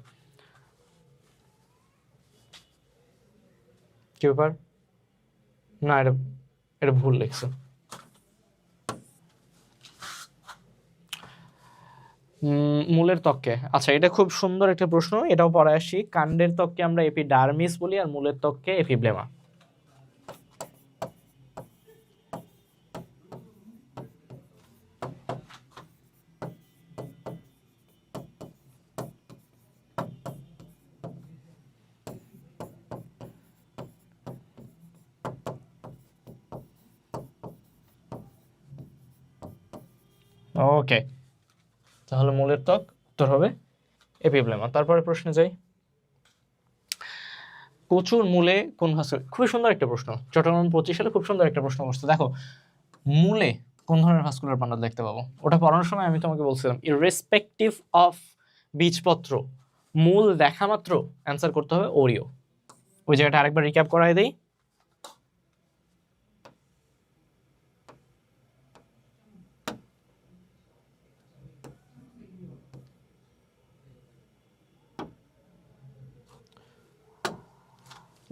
কি ব্যাপার? না, এটা এটা ভুল লিখছো। মূলের ত্বককে, আচ্ছা এটা খুব সুন্দর একটা প্রশ্ন, এটাও পড়ায় আসি। কাণ্ডের ত্বককে আমরা এপিডার্মিস বলি আর মূলের ত্বককে এপিব্লেমা। ওকে, তাহলে মূলের ত্বক উত্তর হবে এপিব্লেমা। তারপরে প্রশ্নে যাই। কচুর মূলে কোন ভাস্কুলার, খুবই সুন্দর একটা প্রশ্ন, চট্টগ্রাম 25 সালে খুব সুন্দর একটা প্রশ্ন করছে। দেখো মূলে কোন ধরনের ভাস্কুলার বান্ডল দেখতে পাবো, ওটা পড়ানোর সময় আমি তোমাকে বলছিলাম ইররেসপেক্টিভ অফ বীজপত্র, মূল দেখা মাত্র অ্যান্সার করতে হবে ওরিও। ওই জায়গাটা আরেকবার রিক্যাপ করাই দেই।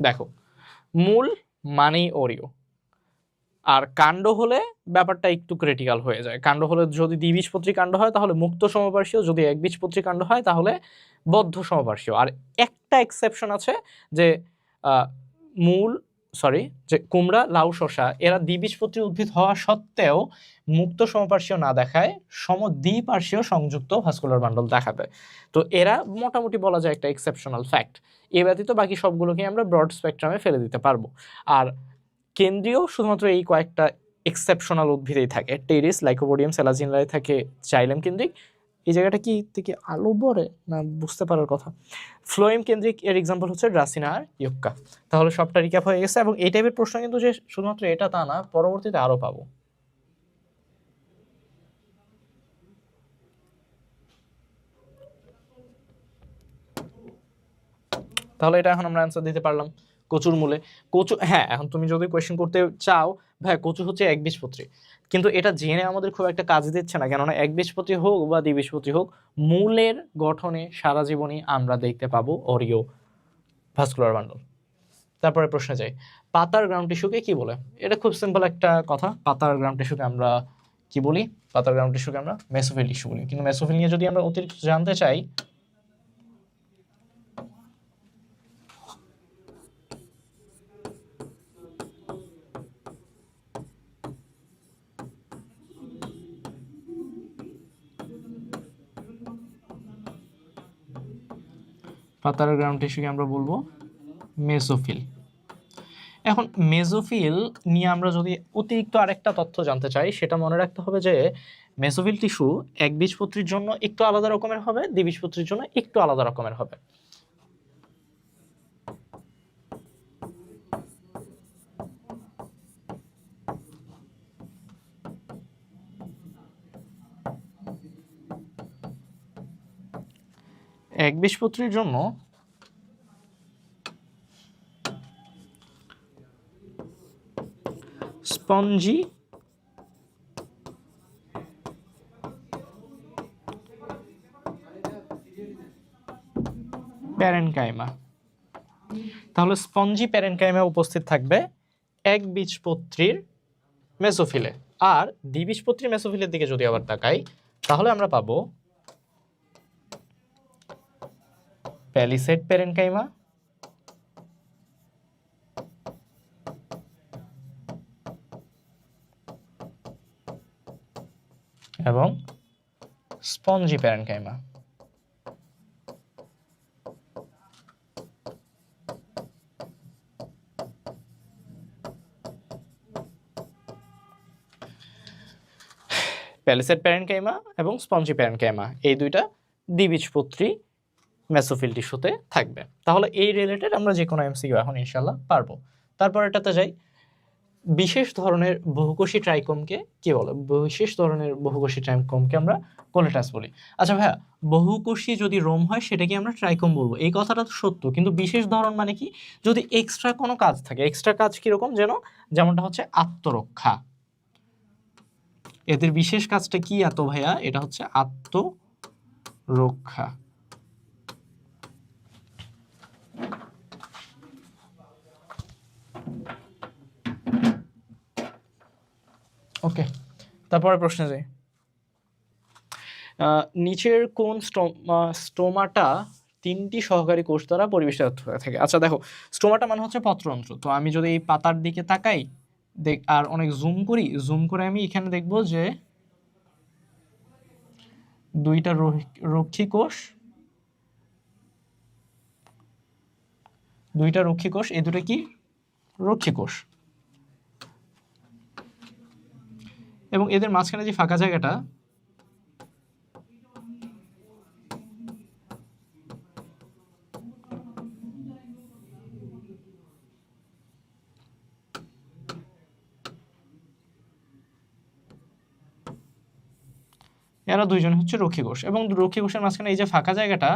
দেখো মূল মানেই ওরিও, আর কাণ্ড হলে ব্যাপারটা একটু ক্রিটিক্যাল হয়ে যায়। কাণ্ড হলে যদি দ্বিবীজপত্রী কাণ্ড হয় তাহলে মুক্ত সমপার্শ্বীয়, যদি একবীজপত্রী কাণ্ড হয় তাহলে বদ্ধ সমপার্শ্বীয়। আর একটা এক্সেপশন আছে যে মূল সরি যে কুমড়া, লাউ, শসা এরা দ্বিবীজপত্রী উদ্ভিদ হওয়া সত্ত্বেও মুক্ত সমপার্শ্বীয় না দেখায় সমদ্বিপার্শ্বীয় সংযুক্ত ভাস্কুলার বান্ডল দেখাবে। তো এরা মোটামুটি বলা যায় একটা এক্সেপশনাল ফ্যাক্ট। এ ব্যতীত বাকি সবগুলোকে আমরা ব্রড স্পেকট্রামে ফেলে দিতে পারবো। আর কেন্দ্রীয় শুধুমাত্র এই কয়েকটা এক্সেপশনাল উদ্ভিদেই থাকে, টেরিস, লাইকোপোডিয়াম, সেলাজিনরাই থাকে জাইলেম কেন্দ্রিক। এই জায়গাটা কি থেকে আলো পড়ে না বুঝতে পারার কথা। ফ্লোয়েম কেন্দ্রিক এর এক্সাম্পল হচ্ছে ড্রাসিনা আর ইউক্কা। তাহলে সবটা রিক্যাপ হয়ে গেছে, এবং এই টাইপের প্রশ্ন কিন্তু যে শুধুমাত্র এটা তা না, পরবর্তীতে আরো পাবো। তাহলে এটা এখন আমরা অ্যান্সার দিতে পারলাম কচুর মূলে। কচু, হ্যাঁ এখন তুমি যদি কোয়েশ্চেন করতে চাও ভাই কচু হচ্ছে একবীজপত্রী, কিন্তু এটা জেনে আমাদের খুব একটা কাজ দিচ্ছে না, কেননা একবীজপত্রী হোক বা দ্বিবীজপত্রী হোক মূলের গঠনে সারা জীবনই আমরা দেখতে পাবো অরিও ভাস্কুলার বান্ডল। তারপরে প্রশ্নে যাই, পাতার গ্রাউন্ড টিস্যুকে কি বলে? এটা খুব সিম্পল একটা কথা, পাতার গ্রাউন্ড টিস্যুকে আমরা কি বলি? পাতার গ্রাউন্ড টিস্যুকে আমরা মেসোফিল টিস্যু বলি। কিন্তু মেসোফিল নিয়ে যদি আমরা অতিরিক্ত জানতে চাই, পাতার গ্রাউন্ড টিস্যুকে আমরা বলবো মেসোফিল। এখন মেসোফিল নিয়ে আমরা যদি অতিরিক্ত আরেকটা তথ্য জানতে চাই, সেটা মনে রাখতে হবে যে মেসোফিল টিস্যু একবীজপত্রীর জন্য একটু আলাদা রকমের হবে, দ্বিবীজপত্রীর জন্য একটু আলাদা রকমের হবে। একবীজপত্রীর জন্য স্পঞ্জি প্যারেনকাইমা। তাহলে স্পঞ্জি প্যারেনকাইমা উপস্থিত থাকবে একবীজপত্রীর মেসোফিলে। আর দ্বিবীজপত্রী মেসোফিলের দিকে যদি আবার তাকাই, তাহলে আমরা পাবো প্যালিসেড প্যারেনকাইমা এবং স্পঞ্জি প্যারেনকাইমা। প্যালিসেড প্যারেনকাইমা এবং স্পঞ্জি প্যারেনকাইমা এই দুইটা দ্বিবীজপত্রী মেসোফিল টিস্যুতে থাকবে। তাহলে এই রিলেটেড আমরা যে কোনো এমসিকিউ এখন ইনশাল্লাহ পারবো। তারপর এটাতে যাই, বিশেষ ধরনের বহুকোষী ট্রাইকোমকে কি বলে? বিশেষ ধরনের বহুকোষী ট্রাইকোমকে আমরা কোলেটাস বলি। আচ্ছা ভাইয়া, বহুকোষী যদি রোম হয় সেটাকে আমরা ট্রাইকোম বলবো, এই কথাটা তো সত্য, কিন্তু বিশেষ ধরন মানে কি? যদি এক্সট্রা কোনো কাজ থাকে, এক্সট্রা কাজ কিরকম যেমনটা হচ্ছে আত্মরক্ষা। এদের বিশেষ কাজটা কি এত ভাইয়া? এটা হচ্ছে আত্মরক্ষা। ওকে, তারপরে প্রশ্নে যাই। নিচের কোন স্টোমাটা তিনটি সহকারী কোষ দ্বারা পরিবেষ্টিত হয়ে থাকে? আচ্ছা দেখো, স্টোমাটা মানে হচ্ছে পত্রতন্ত্র। তো আমি যদি এই পাতার দিকে তাকাই আর অনেক জুম করে আমি এখানে দেখব যে দুইটা রক্ষী কোষ, এই দুটো কি রক্ষী কোষ, এবং এদের মাঝখানে যে ফাঁকা জায়গাটা, এরা দুইজন হচ্ছে রক্ষী কোষ, এবং রক্ষী কোষের মাঝখানে এই যে ফাঁকা জায়গাটা,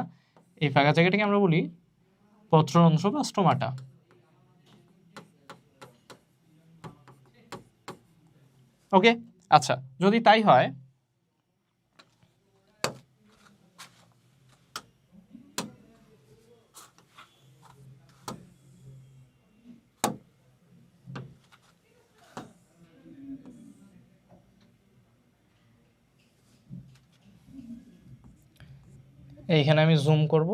এই ফাঁকা জায়গাটাকে আমরা বলি পত্রতন্ত্র বা স্টোমাটা। ওকে, আচ্ছা যদি তাই হয়, এইখানে আমি জুম করব,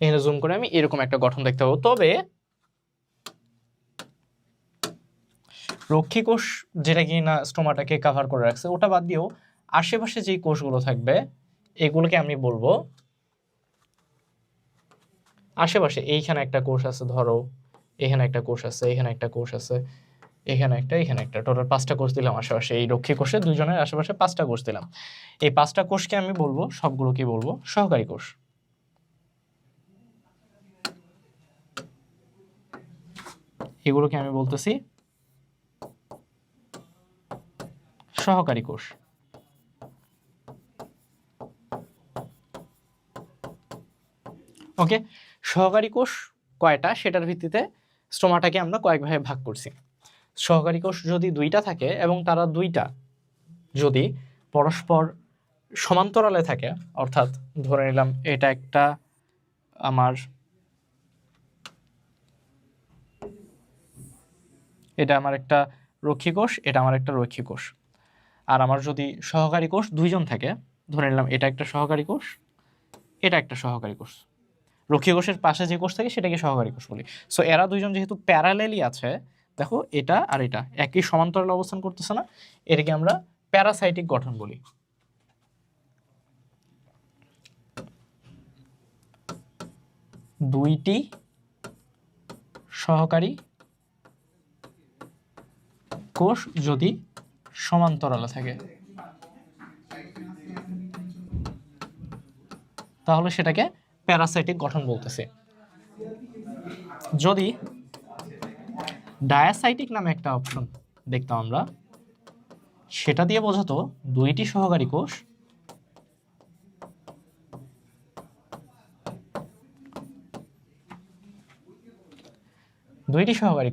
এখানে জুম করে আমি এরকম একটা গঠন দেখতে পাবো। তবে রক্ষী কোষ যেটা কি না স্টোমাটাকে কভার করে রাখছে, ওটা বাদ দিয়েও আশেপাশে যে কোষগুলো থাকবে এগুলোকে আমি বলবো আশেপাশে। এইখানে একটা কোষ আছে, ধরো এখানে একটা কোষ আছে, এখানে একটা কোষ আছে, এখানে একটা, টোটাল 5টা কোষ দিলাম আশেপাশে। এই রক্ষী কোষে দুইজনের আশেপাশে 5টা কোষ দিলাম। এই 5টা কোষকে আমি বলবো, সবগুলো কি বলবো? সহকারী কোষ। এগুলোকে আমি বলতেছি সহকারী কোষ। ওকে, সহকারী কোষ কয়টা সেটার ভিত্তিতে স্টোমাটাকে আমরা কয়েকভাবে ভাগ করছি। সহকারী কোষ যদি 2টা থাকে এবং তারা 2টা যদি পরস্পর সমান্তরালে থাকে, অর্থাৎ ধরে নিলাম এটা একটা আমার, এটা আমার একটা রক্ষী কোষ, এটা আমার একটা রক্ষী কোষ, আর আমার যদি সহকারী কোষ 2জন থাকে, ধরে নিলাম এটা একটা সহকারী কোষ, এটা একটা সহকারী কোষ, রক্ষী কোষের পাশে যে কোষ থাকে সেটাকে সহকারী কোষ বলি। সো এরা দুইজন যেহেতু প্যারালেলি আছে, দেখো এটা আর এটা একই সমান্তরালে অবস্থান করতেছে না, এটাকে আমরা প্যারাসাইটিক গঠন বলি। দুইটি সহকারী কোষ যদি সমান্তরালে থাকে তাহলে সেটাকে প্যারাসাইটিক গঠন বলতেছে। যদি ডায়াসাইটিক নামে একটা অপশন দেখতাম আমরা, সেটা দিয়ে বোঝাতো দুইটি সহকারী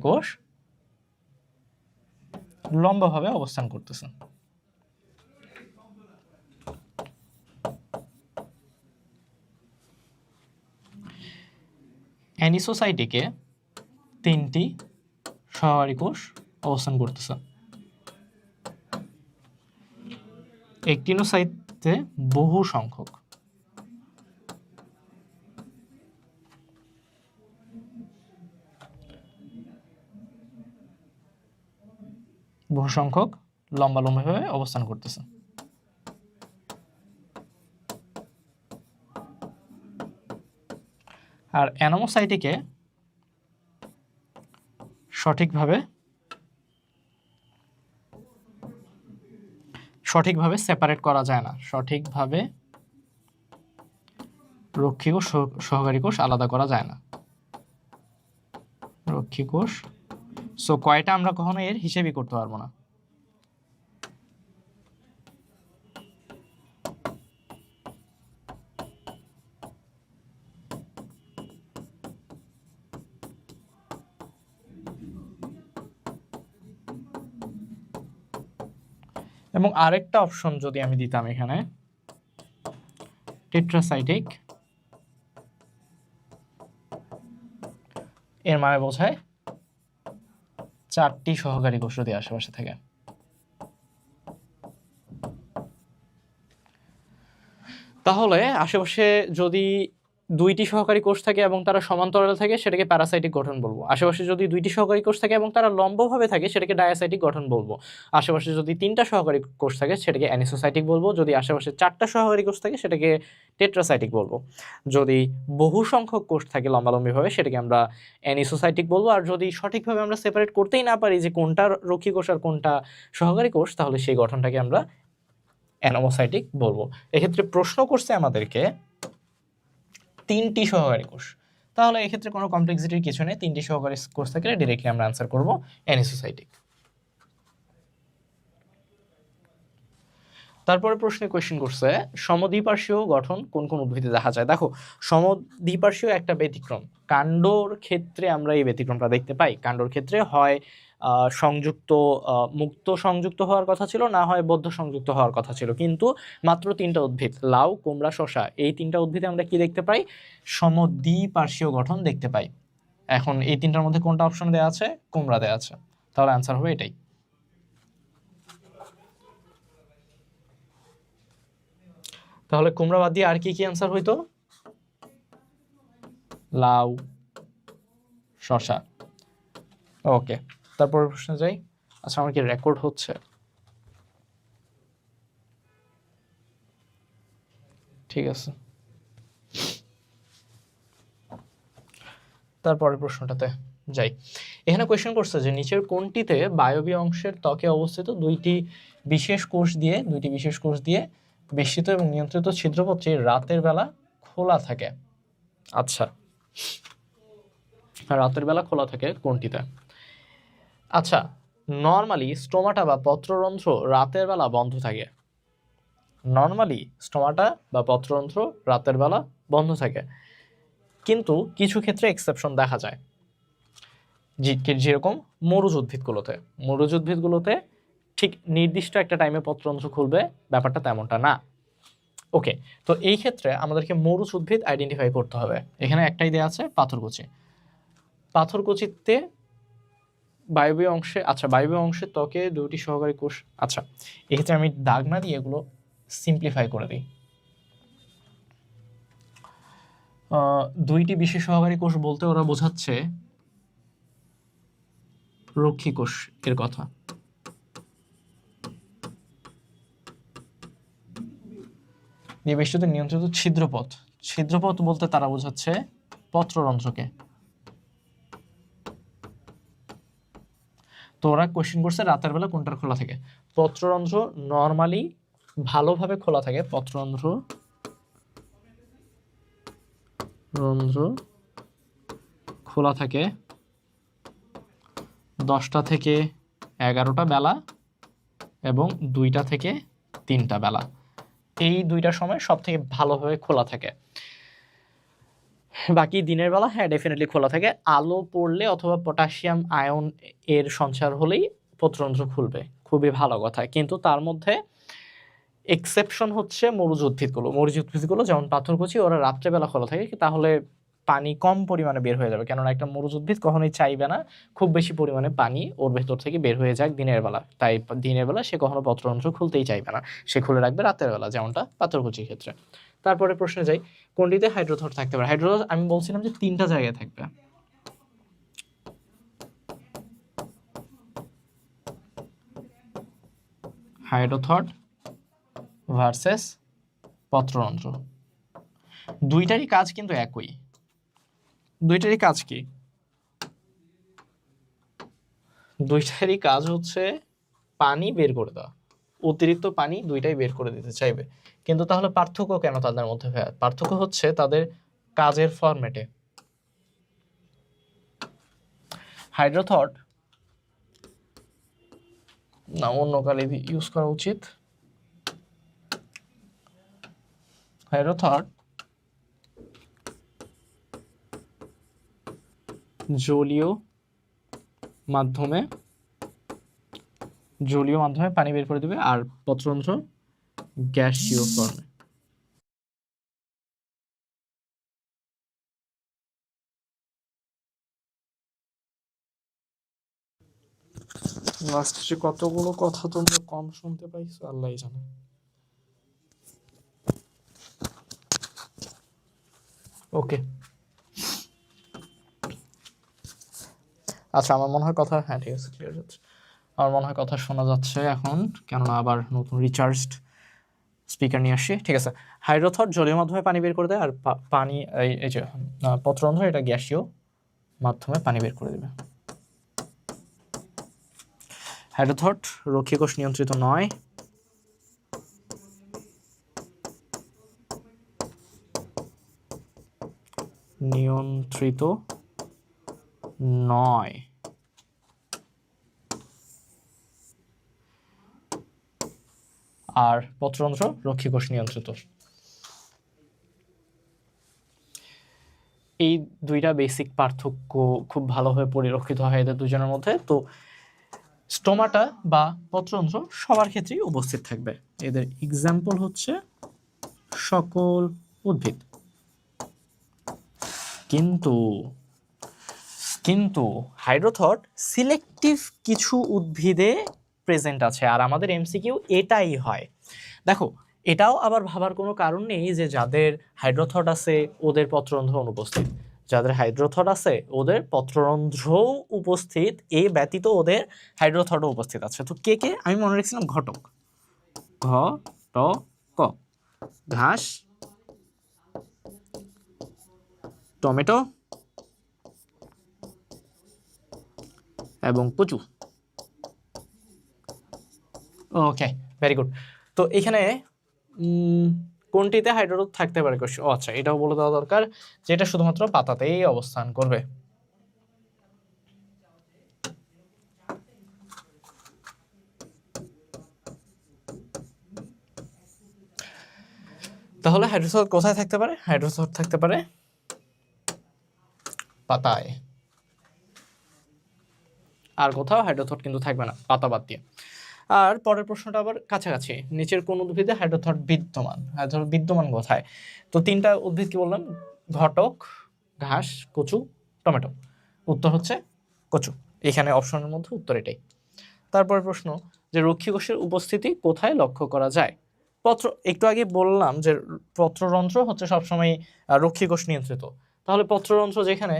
কোষ লম্বভাবে অবস্থান করতেছে। অ্যানিসোসাইটিকে 3টি সহকারী কোষ অবস্থান করতেছে। অ্যাক্টিনোসাইটে বহু সংখ্যক লম্বালম্বিভাবে অবস্থান করতেছে। আর অ্যানোমোসাইটিকে সঠিকভাবে সেপারেট করা যায় না, সঠিকভাবে রক্ষী কোষ সহকারী কোষ আলাদা করা যায় না। রক্ষী কোষ। সো কয়টা আমরা কখনো এর হিসেবই করতে পারবো না। এবং আরেকটা অপশন যদি আমি দিতাম এখানে টেট্রাসাইটিক, এর মানে বোঝায় 4টি সহকারী কোষ যদি আশেপাশে থাকে। তাহলে আশেপাশে যদি 2টি সহকারী কোষ থাকে এবং তারা সমান্তরালে থাকে সেটাকে প্যারাসাইটিক গঠন বলবো। আশেপাশে যদি 2টি সহকারী কোষ থাকে এবং তারা লম্বভাবে থাকে সেটাকে ডায়াসাইটিক গঠন বলবো। আশেপাশে যদি 3টা সহকারী কোষ থাকে সেটাকে অ্যানিসোসাইটিক বলবো। যদি আশেপাশে 4টা সহকারী কোষ থাকে সেটাকে টেট্রাসাইটিক বলবো। যদি বহু সংখ্যক কোষ থাকে লম্বালম্বিভাবে সেটাকে আমরা অ্যানিসোসাইটিক বলবো। আর যদি সঠিকভাবে আমরা সেপারেট করতেই না পারি যে কোনটা রক্ষী কোষ আর কোনটা সহকারী কোষ, তাহলে সেই গঠনটাকে আমরা অ্যানোমোসাইটিক বলবো। এক্ষেত্রে প্রশ্ন করছে আমাদেরকে 3টি সহকারী কোষ, তাহলে এক্ষেত্রে কোনো কমপ্লেক্সিটির কিছু নেই। 3টি সহকারী কোষ থাকলে ডিরেক্টলি আমরা আনসার করব অ্যানিসোসাইটিক। তারপরে প্রশ্নে কোয়েশ্চেন করছে সমদ্বিপার্শ্বীয় গঠন কোন কোন উদ্ভিদে দেখা যায়। দেখো, সমদ্বিপার্শ্বীয় একটা ব্যতিক্রম। কাণ্ডর ক্ষেত্রে আমরা এই ব্যতিক্রমটা দেখতে পাই। কাণ্ডর ক্ষেত্রে হয় সংযুক্ত মুক্ত সংযুক্ত হওয়ার কথা ছিল, না হয় বদ্ধ সংযুক্ত হওয়ার কথা ছিল, কিন্তু মাত্র 3টা উদ্ভিদ লাউ, কুমড়া, শসা, এই 3টা উদ্ভিদে আমরা কি দেখতে পাই? সমদ্বিপার্শ্বীয় গঠন দেখতে পাই। এখন এই 3টার মধ্যে কোনটা অপশন দেওয়া আছে? কুমড়া দেওয়া আছে, তাহলে অ্যান্সার হবে এটাই। তাহলে কুমড়া বাদ দিয়ে আর কি কি অ্যান্সার হইতো? লাউ, শসা। ওকে, তারপর প্রশ্নে যাই। আচ্ছা, আমার কি রেকর্ড হচ্ছে? ঠিক আছে, তারপরের প্রশ্নটাতে যাই। এখানে কোয়েশ্চেন করছে যে নিচের কোনটিতে বায়বীয় অংশের ত্বকে অবস্থিত দুইটি বিশেষ কোষ দিয়ে বেষ্টিত এবং নিয়ন্ত্রিত ছিদ্রপত্রটি রাতের বেলা খোলা থাকে? আচ্ছা, রাতের বেলা খোলা থাকে কোনটিতে? আচ্ছা, নর্মালি স্টোমাটা বা পত্ররন্ধ্র রাতের বেলা বন্ধ থাকে। নর্মালি স্টোমাটা বা পত্ররন্ধ্র রাতের বেলা বন্ধ থাকে, কিন্তু কিছু ক্ষেত্রে এক্সেপশন দেখা যায়। যেরকম মরুজ উদ্ভিদগুলোতে ঠিক নির্দিষ্ট একটা টাইমে পত্ররন্ধ্র খুলবে, ব্যাপারটা তেমনটা না। ওকে, তো এই ক্ষেত্রে আমাদেরকে মরুজ উদ্ভিদ আইডেন্টিফাই করতে হবে। এখানে একটাই দেওয়া আছে, পাথরকুচিতে বায়বীয় অংশে। আচ্ছা, বায়বীয় অংশের ত্বকে 2টি সহকারী কোষ। আচ্ছা, এক্ষেত্রে আমি দাগ না দিয়ে এগুলো সিম্পলিফাই করে দিই। 2টি বিশেষ সহকারী কোষ বলতে ওরা বোঝাচ্ছে রক্ষী কোষ এর কথা। বেষ্টিত নিয়ন্ত্রিত ছিদ্রপথ বলতে তারা বোঝাচ্ছে পত্ররন্ধ্রকে। তো ওরা কোশ্চেন করছে রাতের বেলা কোনটার খোলা থাকে। পত্ররন্ধ্র নর্মালি ভালোভাবে খোলা থাকে। পত্ররন্ধ্র খোলা থাকে 10টা থেকে 11টা বেলা এবং 2টা থেকে 3টা বেলা। এই 2টা সময় সব থেকে ভালোভাবে খোলা থাকে। বাকি দিনের বেলা হ্যাঁ ডেফিনেটলি খোলা থাকে। আলো পড়লে অথবা পটাশিয়াম আয়ন এর সঞ্চার হলেই পত্ররন্ধ্র খুলবে, খুবই ভালো কথা। কিন্তু তার মধ্যে এক্সেপশন হচ্ছে মরুজ উদ্ভিদগুলো যেমন পাথরকুচি, ওরা রাত্রেবেলা খোলা থাকে, তাহলে পানি কম পরিমাণে বের হয়ে যাবে। কেননা একটা মরুজ উদ্ভিদ কখনোই চাইবে না খুব বেশি পরিমাণে পানি ওর ভেতর থেকে বের হয়ে যাক দিনের বেলা। তাই দিনের বেলা সে কখনো পত্ররন্ধ্র খুলতেই চাইবে না, সে খুলে রাখবে রাতের বেলা, যেমনটা পাথরকুচির ক্ষেত্রে। তারপরে প্রশ্নে যাই, কোনটিতে হাইড্রোথর থাকতে পারে? হাইড্রোথর আমি বলছিলাম যে 3টা জায়গায় থাকবে। হাইড্রোথর ভার্সেস পত্ররন্ধ্র, দুইটারই কাজ কিন্তু একই। দুইটারই কাজ কি? দুইটারই কাজ হচ্ছে পানি বের করে দেওয়া, অতিরিক্ত পানি দুইটাই বের করে দিতে চাইবে। কিন্তু তাহলে পার্থক্য কেন তাদের মধ্যে? পার্থক্য হচ্ছে তাদের কাজের ফরম্যাটে। হাইড্রোথট, না অন্য কালি ইউজ করা উচিত, হাইড্রোথট জলীয় মাধ্যমে পানি বের করে দিবে, আর পত্ররন্ধ্র গ্যাসীয় ফর্মে। লাস্টে যে কতগুলো কথা তোমরা কম শুনতে পাইছো আল্লাহই জানে। ওকে, আচ্ছা আমার মনে হয় কথা, হ্যাঁ ঠিক আছে, ক্লিয়ার হচ্ছে। আমার মনে হয় কথা শোনা যাচ্ছে এখন, কেননা আবার নতুন রিচার্জড স্পিকার নিয়ে আসছি। ঠিক আছে, হাইড্রোথট জলীয় মাধ্যমে পানি বের করে দেয়, আর পানি এই যে পত্ররন্ধ্র এটা গ্যাসীয় মাধ্যমে পানি বের করে দেবে। হাইড্রোথট রক্ষীকোষ নিয়ন্ত্রিত নয়, আর পত্ররন্ধ্র রক্ষীকোষ নিয়ন্ত্রিত। এই দুইটা বেসিক পার্থক্য খুব ভালোভাবে পরিলক্ষিত হয় এদের দুজনের মধ্যে। তো স্টোমাটা বা পত্ররন্ধ্র সবার ক্ষেত্রেই উপস্থিত থাকবে। এদের এক্সাম্পল হচ্ছে সকল উদ্ভিদ, কিন্তু হাইড্রোথট সিলেক্টিভ কিছু উদ্ভিদে প্রেজেন্ট আছে, আর আমাদের এমসিকিউ এটাই হয়। দেখো এটাও আবার ভাবার কোনো কারণ নেই যে যাদের হাইড্রোথট আছে ওদের পত্ররন্ধ্র অনুপস্থিত, যাদের হাইড্রোথট আছে ওদের পত্ররন্ধ্রও উপস্থিত, এই ব্যতীত ওদের হাইড্রোথটও উপস্থিত আছে। তো কে কে আমি মনে রাখছিলাম ঘটক, ঘ ট ক, ঘাস, টমেটো এবং কচু। ওকে, ভেরি গুড। তো এখানে কোনটিতে হাইড্রোথট থাকতে পারে? ও আচ্ছা, এটাও বলে দেওয়া দরকার যে এটা শুধুমাত্র পাতাতেই অবস্থান করবে। তাহলে হাইড্রোথট কোথায় থাকতে পারে? হাইড্রোথট থাকতে পারে পাতায়, আর কোথাও হাইড্রোথট কিন্তু থাকবে না, পাতা বাদ দিয়ে। আর পরের প্রশ্নটা আবার কাছাকাছি, নিচের কোন উদ্ভিদে হাইড্রোথট বিদ্যমান? হাইড্রোথট বিদ্যমান কোথায়? তো তিনটা উদ্ভিদ কি বললাম, ঘটক, ঘাস, কচু, টমেটো। উত্তর হচ্ছে কচু, এখানে অপশনের মধ্যে উত্তর এটাই। তারপরে প্রশ্ন যে রক্ষী কোষের উপস্থিতি কোথায় লক্ষ্য করা যায়? একটু আগে বললাম যে পত্ররন্ধ্র হচ্ছে সবসময় রক্ষী কোষ নিয়ন্ত্রিত, তাহলে পত্ররন্ধ্র যেখানে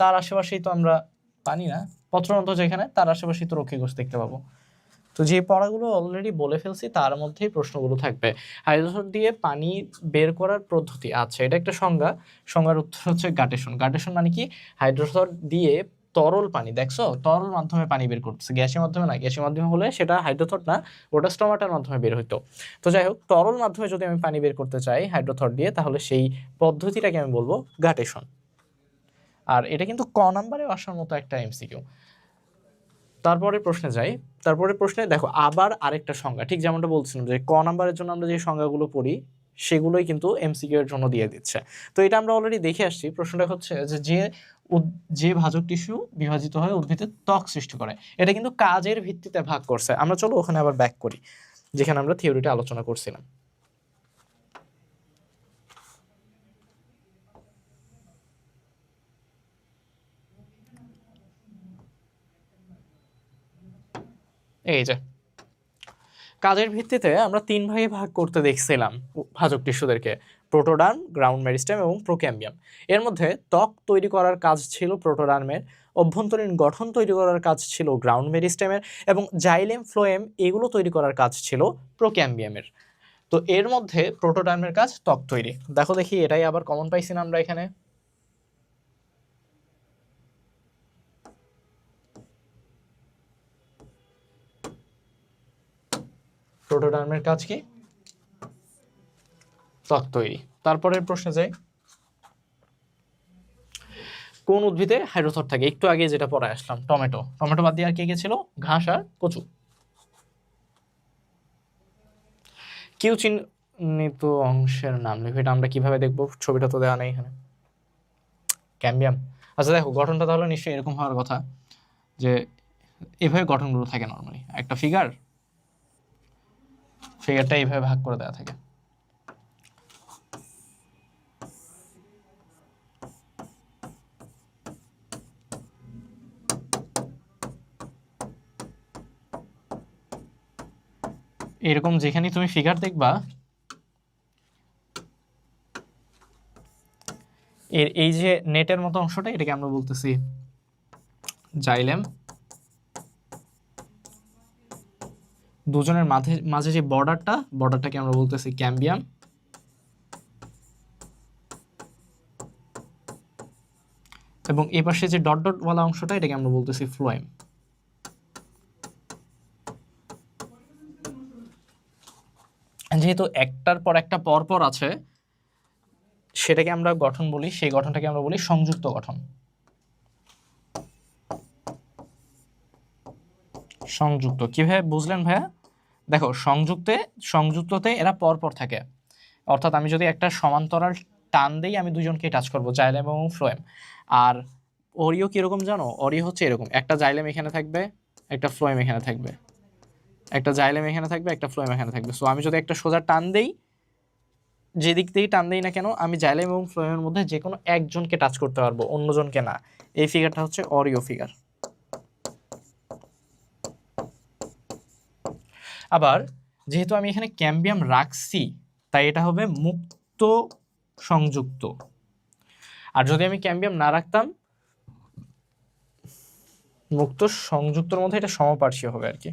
তার আশেপাশেই তো আমরা পানি না, পত্ররন্ধ্র যেখানে তার আশেপাশেই তো রক্ষী কোষ দেখতে পাবো। তো যে পড়াগুলো অলরেডি বলে ফেলছি তার মধ্যেই প্রশ্নগুলো থাকবে। হাইড্রোথট দিয়ে পানি বের করার পদ্ধতি, আচ্ছা এটা একটা সংজ্ঞার উত্তর হচ্ছে গাটেশন। গাটেশন মানে কি? হাইড্রোথট দিয়ে তরল পানি, দেখছো তরল মাধ্যমে পানি বের করতেছে, গ্যাসের মাধ্যমে না। গ্যাসের মাধ্যমে হলে সেটা হাইড্রোথট না, ওটা স্টোমাটার মাধ্যমে বের হইতো। তো যাই হোক, তরল মাধ্যমে যদি আমি পানি বের করতে চাই হাইড্রোথট দিয়ে, তাহলে সেই পদ্ধতিটাকে আমি বলবো গাটেশন। আর এটা কিন্তু ক নাম্বারে আসার মতো একটা এমসিকিউ। তারপরে প্রশ্নে যাই। তারপরে প্রশ্নে দেখো আবার আরেকটা সংজ্ঞা, ঠিক যেমনটা বলছিলাম যে ক নাম্বারের জন্য আমরা যে সংজ্ঞাগুলো পড়ি সেগুলোই কিন্তু এমসিকিউ এর জন্য দিয়ে দিচ্ছে। তো এটা আমরা অলরেডি দেখে আসছি। প্রশ্নটা হচ্ছে যে যে ভাজক টিস্যু বিভাজিত হয়ে উদ্ভিদের ত্বক সৃষ্টি করে, এটা কিন্তু কাজের ভিত্তিতে ভাগ করছে। আমরা চলো ওখানে আবার ব্যাক করি, যেখানে আমরা থিওরিটা আলোচনা করছিলাম। এই যে কাজের ভিত্তিতে আমরা তিন ভাগে ভাগ করতে দেখছিলাম ভাজক টিস্যুদেরকে, প্রোটোডার্ম, গ্রাউন্ড মেরিস্টেম এবং প্রোক্যাম্বিয়াম। এর মধ্যে ত্বক তৈরি করার কাজ ছিল প্রোটোডার্মের, অভ্যন্তরীণ গঠন তৈরি করার কাজ ছিল গ্রাউন্ড মেরিস্টেমের, এবং জাইলেম ফ্লোয়েম এগুলো তৈরি করার কাজ ছিল প্রোক্যাম্বিয়ামের। তো এর মধ্যে প্রোটোডার্মের কাজ ত্বক তৈরি। দেখো দেখি এটাই আবার কমন পাইছি না আমরা এখানে। প্রোটোডার্মের কাজ কি? ত্বক তৈরি। তারপরের প্রশ্নে যাই, কোন উদ্ভিদে হাইড্রোথর থাকে? একটু আগে যেটা পড়ে আসলাম, টমেটো। টমেটো বাদ দিয়ে আর কে কে ছিল? ঘাস আর কচু। কিউ চিহ্নিত অংশের নাম লিখো। এটা আমরা কিভাবে দেখবো? ছবিটা তো দেওয়া নেই এখানে। ক্যাম্বিয়াম। আচ্ছা দেখো, গঠনটা তাহলে নিশ্চয়ই এরকম হওয়ার কথা যে এভাবে গঠনগুলো থাকে নর্মালি। একটা ফিগারটা এইভাবে ভাগ করে দেওয়া থাকে। এরকম যেখানে তুমি ফিগার দেখবা, এই যে নেটের মতো অংশটা, এটাকে আমরা বলতেছি জাইলেম। দুজনের মাঝে মাঝে যে বর্ডারটাকে আমরা বলতেছি ক্যাম্বিয়াম। এবং এই পাশে যে ডট ডট ওয়ালা অংশটা, এটাকে আমরা বলতেছি ফ্লোয়েম। যেহেতু একটার পর একটা পর আছে, সেটাকে আমরা গঠন বলি, সেই গঠনটাকে আমরা বলি সংযুক্ত গঠন। সংযুক্ত কিভাবে বুঝলেন ভাইয়া? দেখো, সংযুক্ততে এরা পর থাকে। অর্থাৎ আমি যদি একটা সমান্তরাল টান দেই, আমি দুজনকে টাচ করবো, জাইলেম এবং ফ্লোয়েম। আর অরিও কিরকম জানো? অরিও হচ্ছে এরকম, একটা জাইলেম এখানে থাকবে, একটা ফ্লোয়েম এখানে থাকবে, একটা জাইলেম এখানে থাকবে, একটা ফ্লোয়েম এখানে থাকবে। সো আমি যদি একটা সোজা টান দেই, যেদিক থেকেই টান দেই না কেন, আমি জাইলেম এবং ফ্লোয়েমের মধ্যে যে কোনো একজনকে টাচ করতে পারবো, অন্যজনকে না। এই ফিগারটা হচ্ছে অরিও ফিগার। আবার যেহেতু আমি এখানে ক্যাম্বিয়াম রাখছি, তাই এটা হবে মুক্ত সংযুক্ত। আর যদি আমি ক্যাম্বিয়াম না রাখতাম, মুক্ত সংযুক্তর মধ্যে এটা সমপার্শ্বীয় হবে আর কি।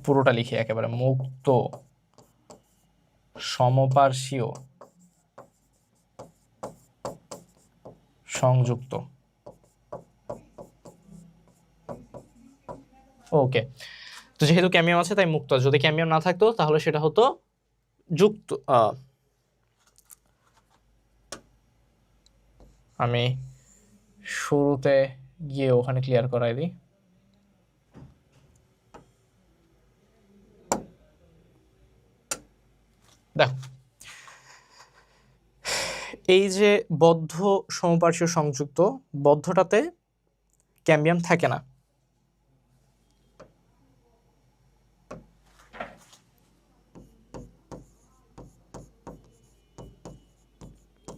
পুরোটা লিখি একেবারে, মুক্ত সমপার্শ্বীয় সংযুক্ত। ওকে, তো যেহেতু ক্যাম্বিয়াম আছে তাই মুক্ত। যদি ক্যাম্বিয়াম না থাকতো তাহলে সেটা হতো যুক্ত। আমি শুরুতে গিয়ে ওখানে ক্লিয়ার করাই দিই। দেখো, এই যে বদ্ধ সমপার্শ্বীয় সংযুক্ত, বদ্ধটাতে ক্যাম্বিয়াম থাকে না।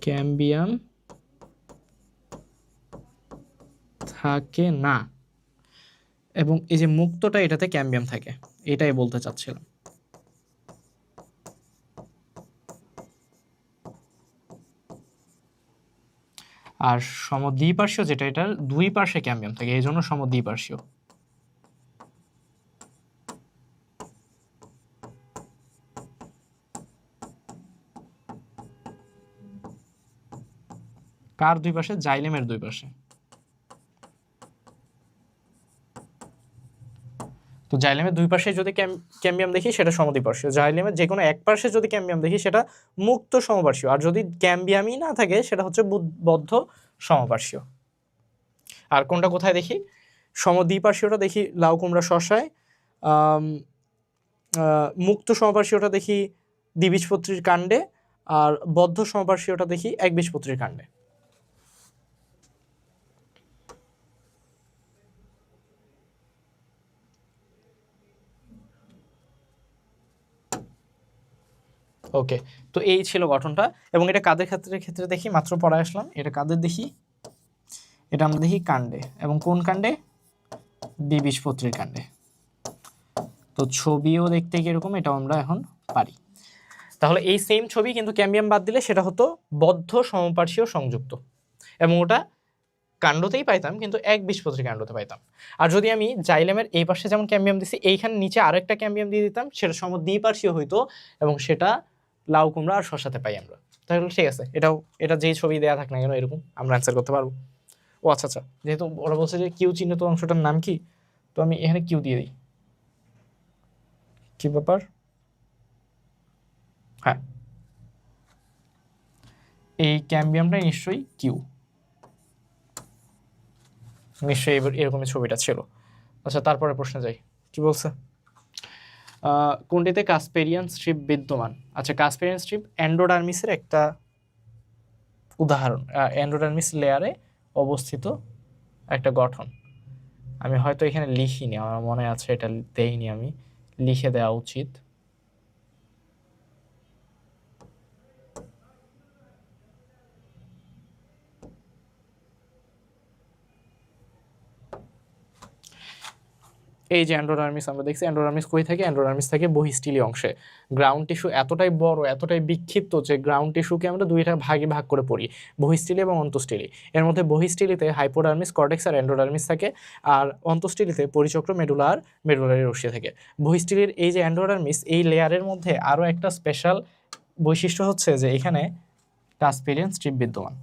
ক্যাম্বিয়াম থাকে না। এবং এই যে মুক্তটা, এটাতে ক্যাম্বিয়াম থাকে, এটাই বলতে চাচ্ছিলাম। আর সমদ্বিপার্শ্বীয় যেটা, এটার দুই পার্শ্বে ক্যাম্বিয়াম থাকে, এই জন্য সমদ্বিপার্শ্বীয়। কার দুই পাশে? জাইলেমের দুই পাশে। তো জাইলেমের দুই পাশে যদি ক্যাম্বিয়াম দেখি, সেটা সমদ্বিপার্শ্বীয়। জাইলেমের যে কোনো এক পাশে যদি ক্যাম্বিয়াম দেখি, সেটা মুক্ত সমপার্শ্বীয়। আর যদি ক্যাম্বিয়ামই না থাকে, সেটা হচ্ছে বদ্ধ সমপার্শ্বীয়। আর কোনটা কোথায় দেখি? সমদ্বিপার্শ্বীয়টা দেখি লাউ কুমড়া শশায়, মুক্ত সমপার্শ্বীয়টা দেখি দ্বিবীজপত্রীর কাণ্ডে, আর বদ্ধ সমপার্শ্বীয়টা দেখি একবীজপত্রীর কাণ্ডে। ওকে, তো এই ছিল গঠনটা। এবং এটা কাদের ক্ষেত্রে দেখি? মাত্র পড়ায় আসলাম। এটা কাদের দেখি? এটা আমরা দেখি কাণ্ডে। এবং কোন কাণ্ডে? দ্বিবীজপত্রীর কাণ্ডে। তো ছবিও দেখতে কিরকম, এটাও আমরা এখন পারি। তাহলে এই সেম ছবি, কিন্তু ক্যাম্বিয়াম বাদ দিলে সেটা হতো বদ্ধ সমপার্শ্বীয় সংযুক্ত, এবং ওটা কাণ্ডতেই পাইতাম, কিন্তু একবীজপত্রী কাণ্ডতে পাইতাম। আর যদি আমি জাইলেমের এই পাশে যেমন ক্যাম্বিয়াম দিছি, এইখানে নিচে আরেকটা ক্যাম্বিয়াম দিয়ে দিতাম, সেটা সমদ্বিপার্শ্বীয় হইতো, এবং সেটা লাউ কুমড়া আর শশাতে পাই আমরা। তাহলে ঠিক আছে, এটা যেই ছবি দেওয়া থাক না কেন, এরকম আমরা অ্যান্সার করতে পারবো। ও আচ্ছা, যেহেতু ওরা বলছে যে কিউ চিহ্নিত অংশটার নাম কি, তো আমি এখানে কিউ দিয়ে দিই। কি ব্যাপার? হ্যাঁ, এই ক্যাম্বিয়ামটা নিশ্চয়ই কিউ, নিশ্চয়ই এরকমই ছবিটা ছিল। আচ্ছা, তারপরে প্রশ্নে যাই, কি বলছে? কোনটিতে কাসপেরিয়ান স্ট্রিপ বিদ্যমান? আচ্ছা, কাসপেরিয়ান স্ট্রিপ এন্ডোডার্মিসের একটা উদাহরণ, এন্ডোডার্মিস লেয়ারে অবস্থিত একটা গঠন। আমি হয়তো এখানে লিখিনি, আমার মনে আছে এটা দেইনি, আমি লিখে দেওয়া উচিত। এই যে এন্ডোডার্মিস আমরা দেখছি, এন্ডোডার্মিস কই থাকে? এন্ডোডার্মিস থাকে বহিঃস্থলী অংশে। গ্রাউন্ড টিস্যু এতটাই বড়, এতটাই বিক্ষিপ্ত যে গ্রাউন্ড টিস্যুকে আমরা দুইটা ভাগে ভাগ করে পড়ি, বহিঃস্থলী এবং অন্তঃস্থলী। এর মধ্যে বহিঃস্থলীতে হাইপোডার্মিস, কর্টেক্স আর এন্ডোডার্মিস থাকে, আর অন্তঃস্থলীতে পরিচক্র, মেডুলা আর মেডুলারি রশ্মি থাকে। বহিঃস্থলীর এই যে এন্ডোডার্মিস, এই লেয়ারের মধ্যে আরও একটা স্পেশাল বৈশিষ্ট্য হচ্ছে যে এখানে কাসপেরিয়ান স্ট্রিপ বিদ্যমান।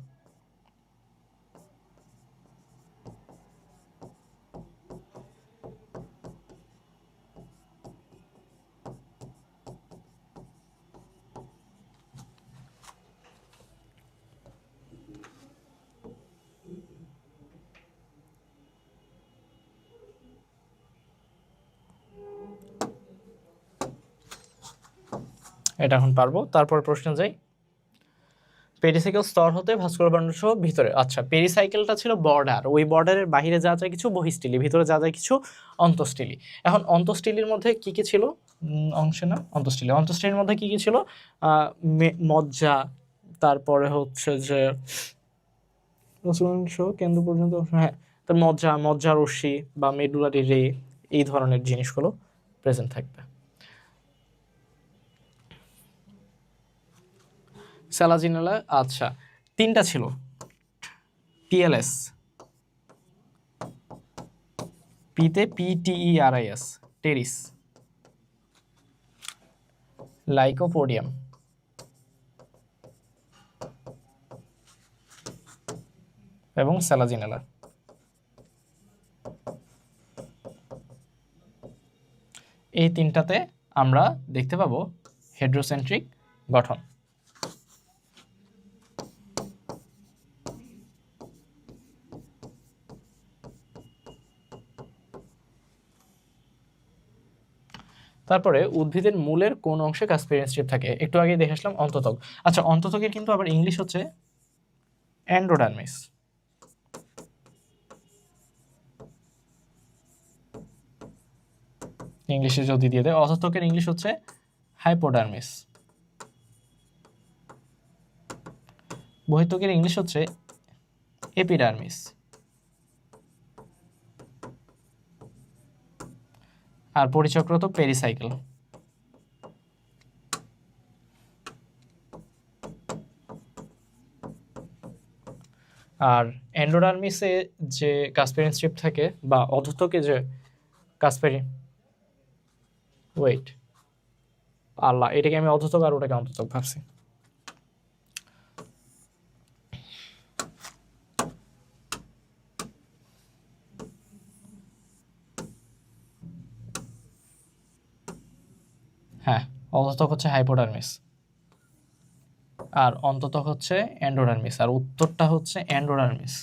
এটা এখন পারবো। তারপর প্রশ্ন যাই, পেরিসাইকেল স্তর হতে ভাস্কুলার বান্ডল সহ ভিতরে। আচ্ছা, পেরিসাইকেলটা ছিল বর্ডার, ওই বর্ডারের বাইরে যা যায় কিছু বহিঃস্থলী, ভিতরে যা যায় কিছু অন্তঃস্থলী। এখন অন্তঃস্থলীর মধ্যে কি কি ছিল? অংশে না, অন্তঃস্থলী, অন্তঃস্থলীর মধ্যে কি কি ছিল? মজ্জা, তারপরে হচ্ছে যে কেন্দ্র পর্যন্ত, হ্যাঁ, তো মজ্জা রশ্মি বা মেডুলারি রে, এই ধরনের জিনিসগুলো প্রেজেন্ট থাকবে। স্যালাজিনেলা, আচ্ছা, তিনটা ছিল, টিএলএস, পিতে পিটিইআরআইএস, টেরিস, লাইকোপোডিয়াম এবং স্যালাজিনেলা। এই তিনটাতে আমরা দেখতে পাবো হেড্রোসেন্ট্রিক গঠন। তারপরে উদ্ভিদের মূলের কোন অংশে কাসপেরিয়ান স্ট্রিপ থাকে? একটু আগে দেখে আসলাম অন্তত্বক। আচ্ছা, অন্তত্বকের কিন্তু আবার ইংলিশ হচ্ছে এন্ডোডার্মিস। ইংলিশে যদি দিয়ে দেয়, অন্তত্বকের ইংলিশ হচ্ছে হাইপোডার্মিস, বহিত্বকের ইংলিশ হচ্ছে এপিডার্মিস, আর পরিচক্র তো পেরিসাইকেল। আর এন্ডোডার্মিসে যে কাসপেরিয়ান স্ট্রিপ থাকে, বা অধত্বকে যে কাসপেরিয়ান, ওয়েট, আল্লাহ, এটাকে আমি অধত্বক আর ওটাকে অন্তত্বক ভাবছি। হ্যাঁ, অধত্বক হচ্ছে হাইপোডার্মিস আর অন্তত্বক হচ্ছে এন্ডোডার্মিস, আর উত্তরটা হচ্ছে এন্ডোডার্মিস।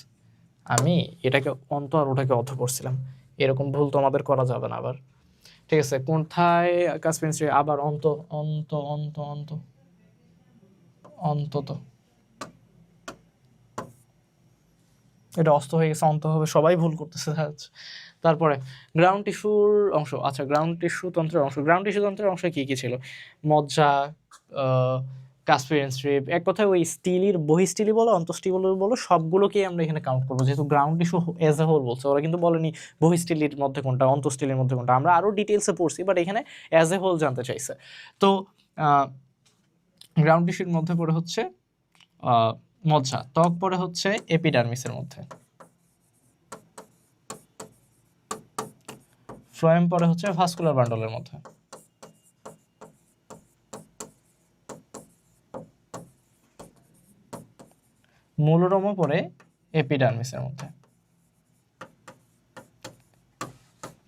আমি এটাকে অন্ত আর ওটাকে অধ করছিলাম, এরকম ভুল তোমাদের করা যাবে না আবার। ঠিক আছে, কোথায় কাসপেরিয়ান স্ট্রিপ? আবার অন্ত, অন্ত অন্ত অন্ত অন্তত, এটা অস্ত হয়ে গেছে, অন্ত হবে, সবাই ভুল করতেছে। তারপরে গ্রাউন্ড টিস্যুর অংশ। আচ্ছা, গ্রাউন্ড টিস্যু তন্ত্রের অংশ, গ্রাউন্ড টিস্যু তন্ত্রের অংশে কি কি ছিল? মজ্জা, কাসপেরিয়ান স্ট্রিপ, এক কথায় ওই স্টিলির বহিঃস্থলী বলো, অন্তঃস্থলী বলো, সবগুলোকেই আমরা এখানে কাউন্ট করবো, যেহেতু ground tissue as a whole বলছে, ওরা কিন্তু বলেনি বহিঃস্থলীর মধ্যে কোনটা, অন্তঃস্থলীর মধ্যে কোনটা। আমরা আরও ডিটেলসে পড়ছি, বাট এখানে অ্যাজ এ হোল জানতে চাইছে। তো গ্রাউন্ড টিস্যুর মধ্যে পড়ে হচ্ছে মজ্জা, ত্বক পড়ে হচ্ছে এপিডার্মিসের মধ্যে, ফ্লোয়েম পড়ে হচ্ছে ভাস্কুলার বান্ডলের মধ্যে, মূলরোমও পড়ে এপিডার্মিসের মধ্যে।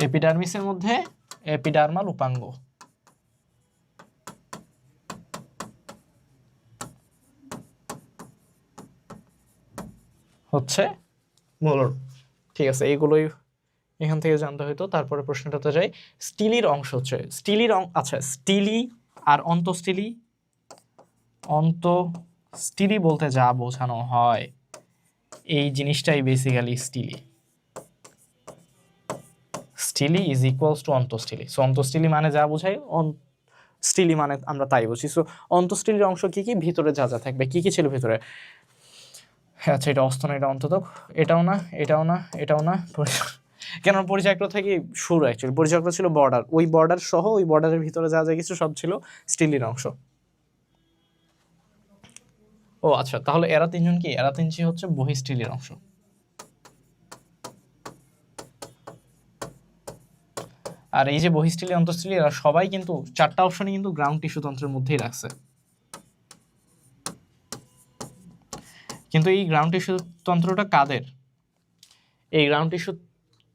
এপিডার্মিসের মধ্যে এপিডার্মাল উপাঙ্গ, হচ্ছে মোলর। ঠিক আছে, এইগুলোই এখান থেকে জানতে হইতো। তারপরে প্রশ্নটাতে যাই। স্টিলির অংশ হচ্ছে আচ্ছা, স্টিলি আর অন্তঃস্টিলি বলতে যা বোঝানো হয় এই জিনিসটাই বেসিক্যালি স্টিলি ইজ ইকুয়ালস টু অন্তঃস্টিলি। সো অন্তঃস্টিলি মানে যা বোঝায়, স্টিলি মানে আমরা তাই বুঝি। সো অন্তঃস্টিলির অংশ কি কি, ভিতরে যা যা থাকবে, কি কি ছিল ভিতরে। হ্যাঁ আচ্ছা, এটা অস্তন, এটা অন্ততক, এটাও না, এটাও না, এটাও না। কেন পরিচক্র থেকে শুরু, অ্যাকচুয়ালি পরিচক্র ছিল বর্ডার, ওই বর্ডার সহ ওই বর্ডারের ভিতরে যা যা কিছু সব ছিল স্টিলির অংশ। ও আচ্ছা, তাহলে এরা তিনজন কি, এরা তিনটি হচ্ছে বহিঃস্টিলির অংশ। আর এই যে বহিঃস্টিলি, অন্তঃস্টিলি, এরা সবাই কিন্তু চারটা অপশনই কিন্তু গ্রাউন্ড টিস্যু তন্ত্রের মধ্যেই রাখছে। কিন্তু এই গ্রাউন্ড টিস্যু তন্ত্রটা কাদের? এই গ্রাউন্ড টিস্যু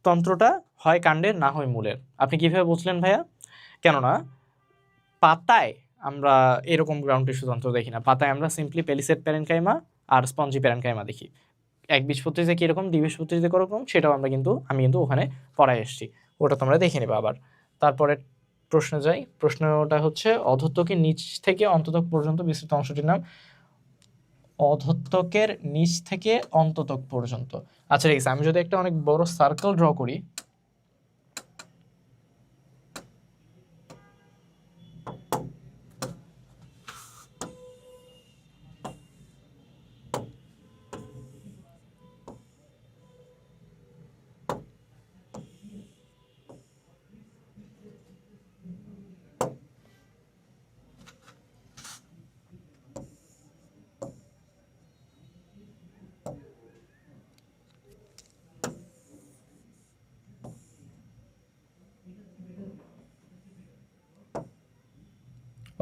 তন্ত্রটা হয় কাণ্ডের, না হয় মূলের। আপনি কিভাবে বুঝলেন ভাইয়া? কেননা পাতায় আমরা এরকম গ্রাউন্ড টিস্যু তন্ত্র দেখি না। পাতায় আমরা সিম্পলি পেলিসেড প্যারেনকাইমা আর স্পঞ্জি প্যারেনকাইমা দেখি। একবীজপত্রীতে কীরকম, দ্বিবীজপত্রীতে কীরকম, সেটাও আমি কিন্তু ওখানে পড়ায় এসেছি, ওটা তোমরা দেখে নেবে আবার। তারপরে প্রশ্নে যাই। প্রশ্নটা হচ্ছে অধত্বকের নিচ থেকে অন্ততক পর্যন্ত বিস্তৃত অংশটির নাম। অধত্বকের নিচ থেকে অন্ততক পর্যন্ত, আচ্ছা ঠিক আছে, আমি যদি একটা অনেক বড় সার্কেল ড্র করি,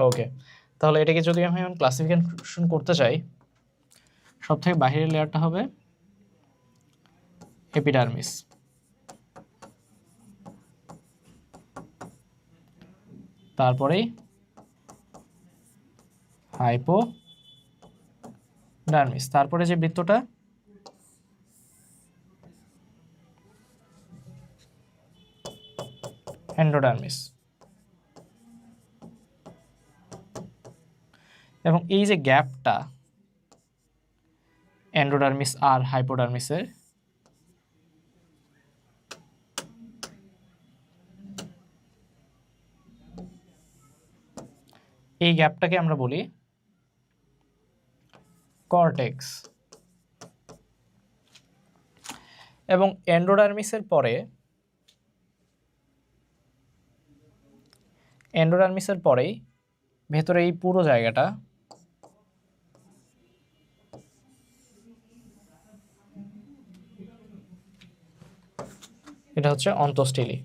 ওকে, তাহলে এটাকে যদি আমি এখন ক্লাসিফিকেশন করতে চাই, সব থেকে বাহিরের লেয়ারটা হবে এপিডার্মিস, তারপরেই হাইপোডার্মিস, তারপরে যে বৃত্তটা এন্ডোডার্মিস, এবং এই যে গ্যাপটা এন্ডোডার্মিস আর হাইপোডার্মিসের, এই গ্যাপটাকে আমরা বলি কর্টেক্স। এবং এন্ডোডার্মিসের পরেই ভেতরে এই পুরো জায়গাটা এটা হচ্ছে অন্তঃস্টিলি।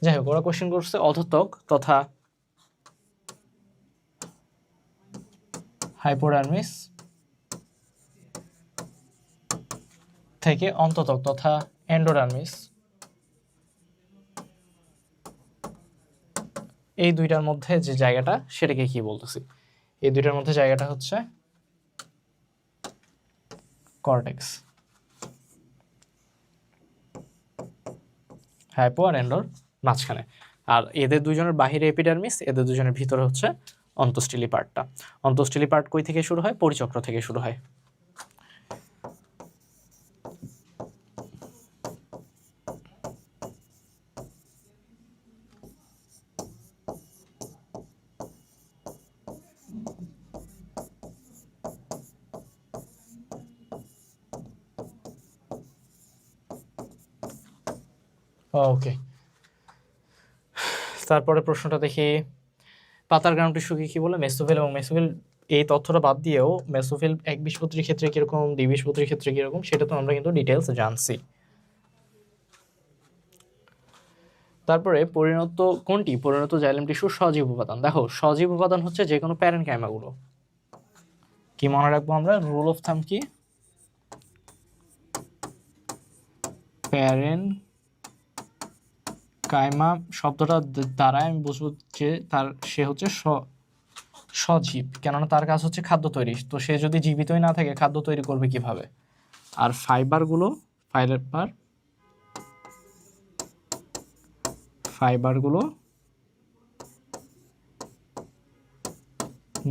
যাই হোক, ওরা কোশ্চেন করছে অধত্বক তথা হাইপোডার্মিস থেকে অন্ততক তথা এন্ডোডার্মিস, এই দুইটার মধ্যে যে জায়গাটা সেটাকে কি বলতেছি? এই দুইটার মধ্যে জায়গাটা হচ্ছে কর্টেক্স। হাইপো আর এন্ডোর মাঝখানে, আর এদের দুজনের বাহিরে এপিডার্মিস, এদের দুজনের ভিতরে হচ্ছে অন্তঃস্টিলি পার্টটা। অন্তঃস্টিলি পার্ট কই থেকে শুরু হয়? পরিচক্র থেকে শুরু হয়। ওকে, তারপরে প্রশ্নটা দেখি। পাতার গ্রাউন্ড টিস্যুকে কি বলে? মেসোফিল। এবং মেসোফিল, এই তথ্যটা বাদ দিয়েও মেসোফিল একবীজপত্রীর ক্ষেত্রে কিরকম, দ্বিবীজপত্রীর ক্ষেত্রে কিরকম, সেটা তো আমরা কিন্তু ডিটেলস জানছি। তারপরে পরিণত কোনটি? পরিণত জাইলেম টিস্যুর সজীব উপাদান। দেখো, সজীব উপাদান হচ্ছে যে কোনো প্যারেনকাইমাগুলো। কি মনে রাখবো আমরা? রুল অফ থাম কি? প্যারেনকাইমা শব্দটা দ্বারা আমি বুঝবো যে সে হচ্ছে সজীব, কেননা তার কাজ হচ্ছে খাদ্য তৈরি, তো সে যদি জীবিতই না থাকে খাদ্য তৈরি করবে কিভাবে। আর ফাইবারগুলো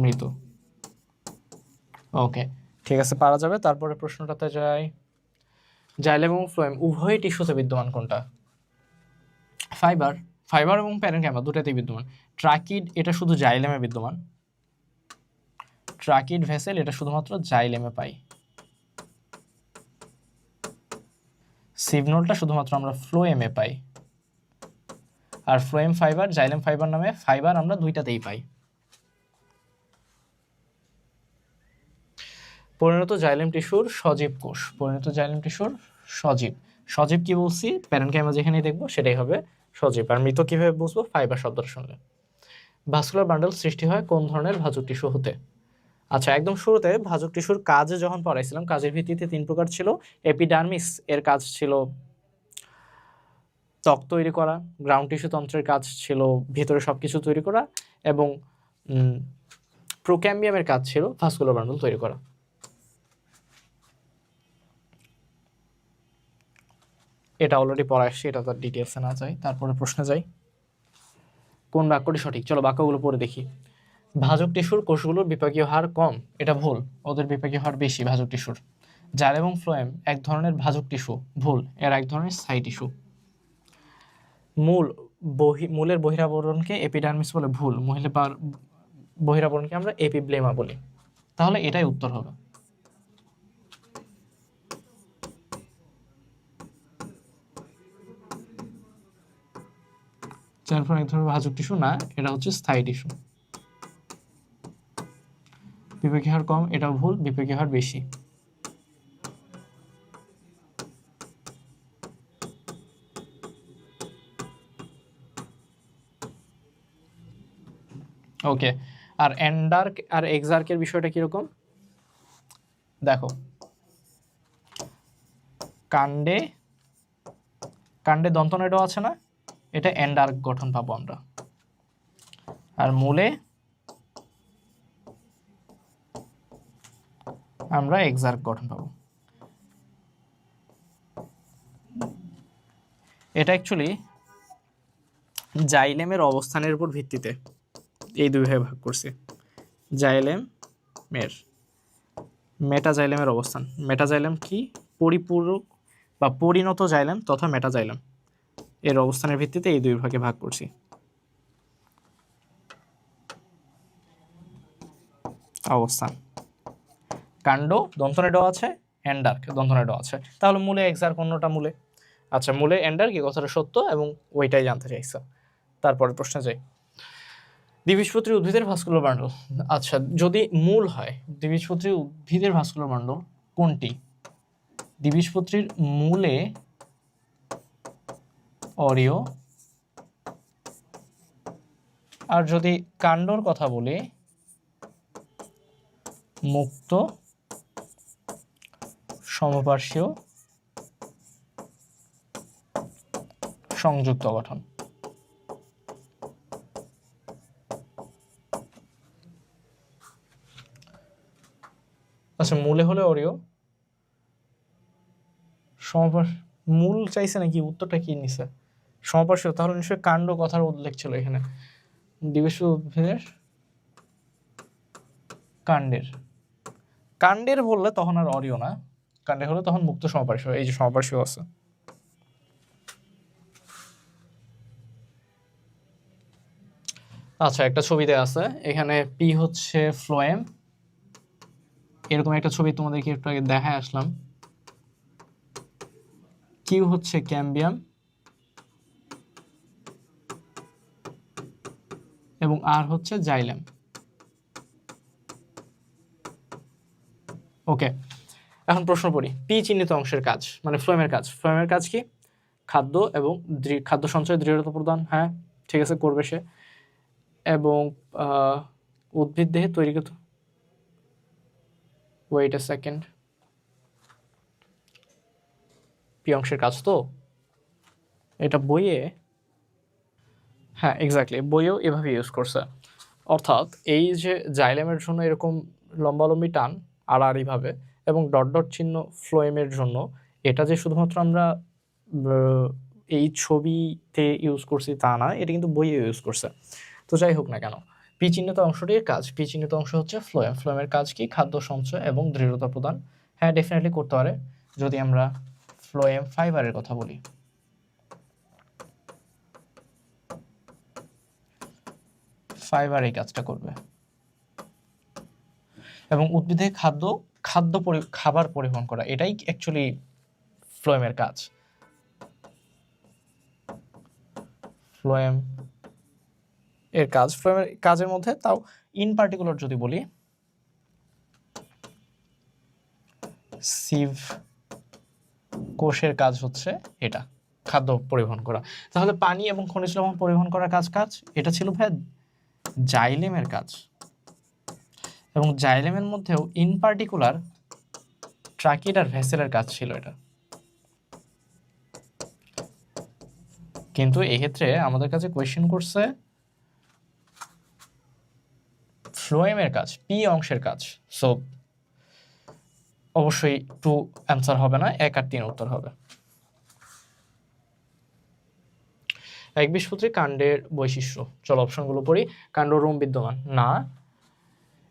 মৃত। ওকে, ঠিক আছে, পারা যাবে। তারপরে প্রশ্নটাতে যাই। জাইলেম এবং ফ্লোয়েম উভয় টিস্যুতে বিদ্যমান কোনটা? ফাইবার। ফাইবার এবং প্যারেনকাইমা দুটাতেই বিদ্যমান। ট্রাকিড এটা শুধু জাইলেমে বিদ্যমান। ট্রাকিড ভেসেল এটা শুধুমাত্র জাইলেমে পাই। সিভনোলটা শুধুমাত্র আমরা ফ্লোয়েমে পাই। আর ফ্লোয়েম ফাইবার, জাইলেম ফাইবার নামে ফাইবার আমরা দুইটাতেই পাই। পরিণত জাইলেম টিস্যুর সজীব কোষ। পরিণত জাইলেম টিস্যুর সজীব। সজীব কি বলছি? প্যারেনকাইমা যেখানেই দেখবো সেটাই হবে সজীব। আর মৃত কিভাবে বুঝবো? ফাইবার শব্দটা শুনলে। ভাস্কুলার বান্ডল সৃষ্টি হয় কোন ধরনের ভাজক টিস্যু হতে? আচ্ছা, একদম শুরুতে ভাজক টিস্যুর কাজে যখন পড়াইছিলাম, কাজের ভিত্তিতে 3 প্রকার ছিল। এপিডার্মিস এর কাজ ছিল ত্বক তৈরি করা, গ্রাউন্ড টিস্যু তন্ত্রের কাজ ছিল ভিতরে সবকিছু তৈরি করা, এবং প্রোক্যাম্বিয়ামের কাজ ছিল ভাস্কুলার বান্ডল তৈরি করা। এটা অলরেডি পড়া আসছে, এটা তার ডিটেলসে না যাই। তারপরে প্রশ্নে যাই। কোন বাক্যটি সঠিক? চলো বাক্যগুলো পড়ে দেখি। ভাজক টিস্যুর কোষগুলোর বিপাকীয় হার কম, এটা ভুল। ওদের বিপাকীয় হার বেশি ভাজক টিস্যুর। জাইলেম এবং ফ্লোয়েম এক ধরনের ভাজক টিস্যু, ভুল। এর এক ধরনের স্থায়ী টিস্যু। মূলের বহিরাবরণকে এপিডার্মিস বলে, ভুল। বহিরাবরণকে আমরা এপিব্লেমা বলি। তাহলে এটাই উত্তর হবে। জাইলেম এক ধরনের ভাজক টিস্যু না, এটা হচ্ছে স্থায়ী টিস্যু। বিপাকীয় হার কম, এটাও ভুল। বিপাকীয় হার বেশি। ওকে, আর এন্ডার্ক আর এক্সার্কের বিষয়টা কিরকম দেখো। কাণ্ডে দন্তনেডো আছে না, এটা এন্ডার্ক গঠন পাবো আমরা। আর মূলে আমরা এক্সার্ক গঠন পাবো। এটা অ্যাকচুয়ালি জাইলেমের অবস্থানের উপর ভিত্তিতে এই দুই ভাগে ভাগ করছি। জাইলেমের মেটাজাইলেমের অবস্থান। মেটাজাইলেম কি? পরিপূরক বা পরিণত জাইলেম তথা মেটাজাইলেম এর অবস্থানের ভিত্তিতে এই দুই ভাগে ভাগ করছি। অবস্থান। কাণ্ড দন্তনেডো আছে, এন্ডার্ক দন্তনেডো আছে, তাহলে মূলে এক্সার্ক অন্যটা মূলে। আচ্ছা, মূলে এন্ডার্ক কি কথাটা সত্য, এবং ওইটাই জানতে চাইছে। তারপরে প্রশ্নে যাই। দ্বিবীজপত্রী উদ্ভিদের ভাস্কুলার বান্ডল। আচ্ছা, যদি মূল হয় দ্বিবীজপত্রী উদ্ভিদের ভাস্কুলার বান্ডল কোনটি? দ্বিবীজপত্রীর মূলে অরিও, আর যদি কাণ্ডর কথা বলি মুক্ত সমপার্শ্বীয় সংযুক্ত গঠন। আচ্ছা, মূলে হলে অরিও, মূল চাইছে নাকি? উত্তরটা কি নিছে? সমপার্শ্বীয়, তাহলে নিশ্চয়ই কাণ্ড কথার উল্লেখ ছিল এখানে। দ্বিবীজপত্রী উদ্ভিদের কাণ্ডের বললে তখন আর অরিও না, কাণ্ডের হলে তখন মুক্ত সমপার্শ্বীয়। এই যে সমপার্শ্বীয় আছে। আচ্ছা, একটা ছবিতে আছে এখানে পি হচ্ছে ফ্লোয়েম, এরকম একটা ছবি তোমাদেরকে একটু আগে দেখায় আসলাম। কিউ হচ্ছে ক্যাম্বিয়াম, এবং আর হচ্ছে জাইলেম। ওকে, এখন প্রশ্ন পড়ি। পি চিহ্নিত অংশের কাজ মানে ফ্লোয়েমের কাজ। ফ্লোয়েমের কাজ কি? খাদ্য এবং খাদ্য সঞ্চয় দৃঢ়তা প্রদান। হ্যাঁ, ঠিক আছে, করবে সে। এবং উদ্ভিদ দেহে তৈরিকৃত, ওয়েট এ সেকেন্ড, পি অংশের কাজ তো এটা বইয়ে, হ্যাঁ এক্স্যাক্টলি, বইয়েও এভাবে ইউজ করছে। অর্থাৎ এই যে জাইলেমের জন্য এরকম লম্বালম্বি টান আড়াআড়িভাবে এবং ডট ডট চিহ্ন ফ্লোয়েমের জন্য, এটা যে শুধুমাত্র আমরা এই ছবিতে ইউজ করছি তা না, এটা কিন্তু বইয়ে ইউজ করছে। তো যাই হোক না কেন, পি চিহ্নিত অংশটির কাজ, পি চিহ্নিত অংশ হচ্ছে ফ্লোয়েম। ফ্লোয়েমের কাজ কি? খাদ্য সঞ্চয় এবং দৃঢ়তা প্রদান। হ্যাঁ, ডেফিনেটলি করতে পারে। যদি আমরা ফ্লোয়েম ফাইবারের কথা বলি, ফাইবার এই কাজটা করবে। এবং উদ্ভিদে খাবার পরিবহন করা, এটাই অ্যাকচুয়ালি ফ্লোয়েমের কাজ। ফ্লোয়েম এর কাজ, ফ্লোয়েমের কাজের মধ্যে তাও ইন পার্টিকুলার যদি বলি, সিভ কোষের কাজ হচ্ছে এটা, খাদ্য পরিবহন করা। তাহলে পানি এবং খনিজ লবণ পরিবহন করার কাজ এটা ছিল ভাই জাইলেমের কাজ। এবং জাইলেমের মধ্যেও ইন পার্টিকুলার ট্রাকিড আর ভেসেলের কাজ ছিল এটা। কিন্তু এক্ষেত্রে আমাদের কাছে কোয়েশ্চেন করছে ফ্লোয়েমের কাজ, পি অংশের কাজ। সো অবশ্যই 2 অ্যান্সার হবে না, 1 আর 3 উত্তর হবে। একবীজপত্রী কাণ্ডের বৈশিষ্ট্য, চলো অপশনগুলো পড়ি। কাণ্ড রোম বিদ্যমান না,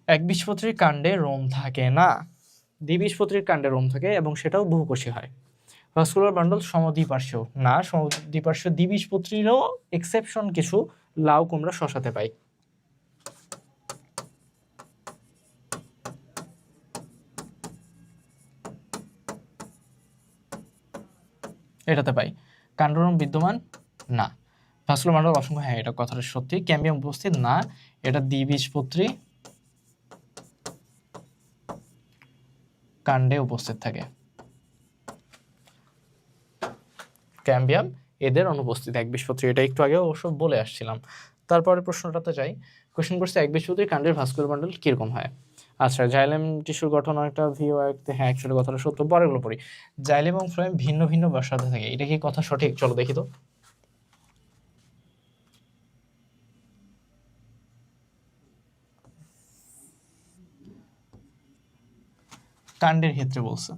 একবীজপত্রীর কাণ্ডে রোম থাকে না। দ্বিবীজপত্রীর কাণ্ডে রোম থাকে এবং সেটাও বহুকোষী হয়। ভাস্কুলার বান্ডল সমদ্বিপার্শ্বীয় না, সমদ্বিপার্শ্বীয় দ্বিবীজপত্রীরও এক্সেপশন কিছু, লাউ কুমড়া শশাতে পাই। এটাতে পাই। কাণ্ডরোম বিদ্যমান না। ভাস্কুলার বান্ডল অসংখ্য, হ্যাঁ এটা কথাটা সত্যি। ক্যাম্বিয়াম উপস্থিত না, এটা দ্বিবীজপত্রী কাণ্ডে উপস্থিত থাকে। ক্যাম্বিয়াম এদের অনুপস্থিত একবীজপত্রী, এটা একটু আগে অবশ্য বলে আসছিলাম। তারপরে প্রশ্নটাতে যাই। কোশ্চেন করছে একবীজপত্রী কাণ্ডের ভাস্কুলার বান্ডল কিরকম হয়। আচ্ছা, জাইলেম টিস্যুর গঠন একটা ভিও, হ্যাঁ অ্যাকচুয়ালি কথাটা সত্য। পরেরগুলো পড়ি। জাইলেম এবং ফ্লোয়েম ভিন্ন ভিন্ন ব্যাসার্ধে থাকে, এটা কি কথা সঠিক? চলো দেখি তো। কাণ্ডের ক্ষেত্রে বলছে,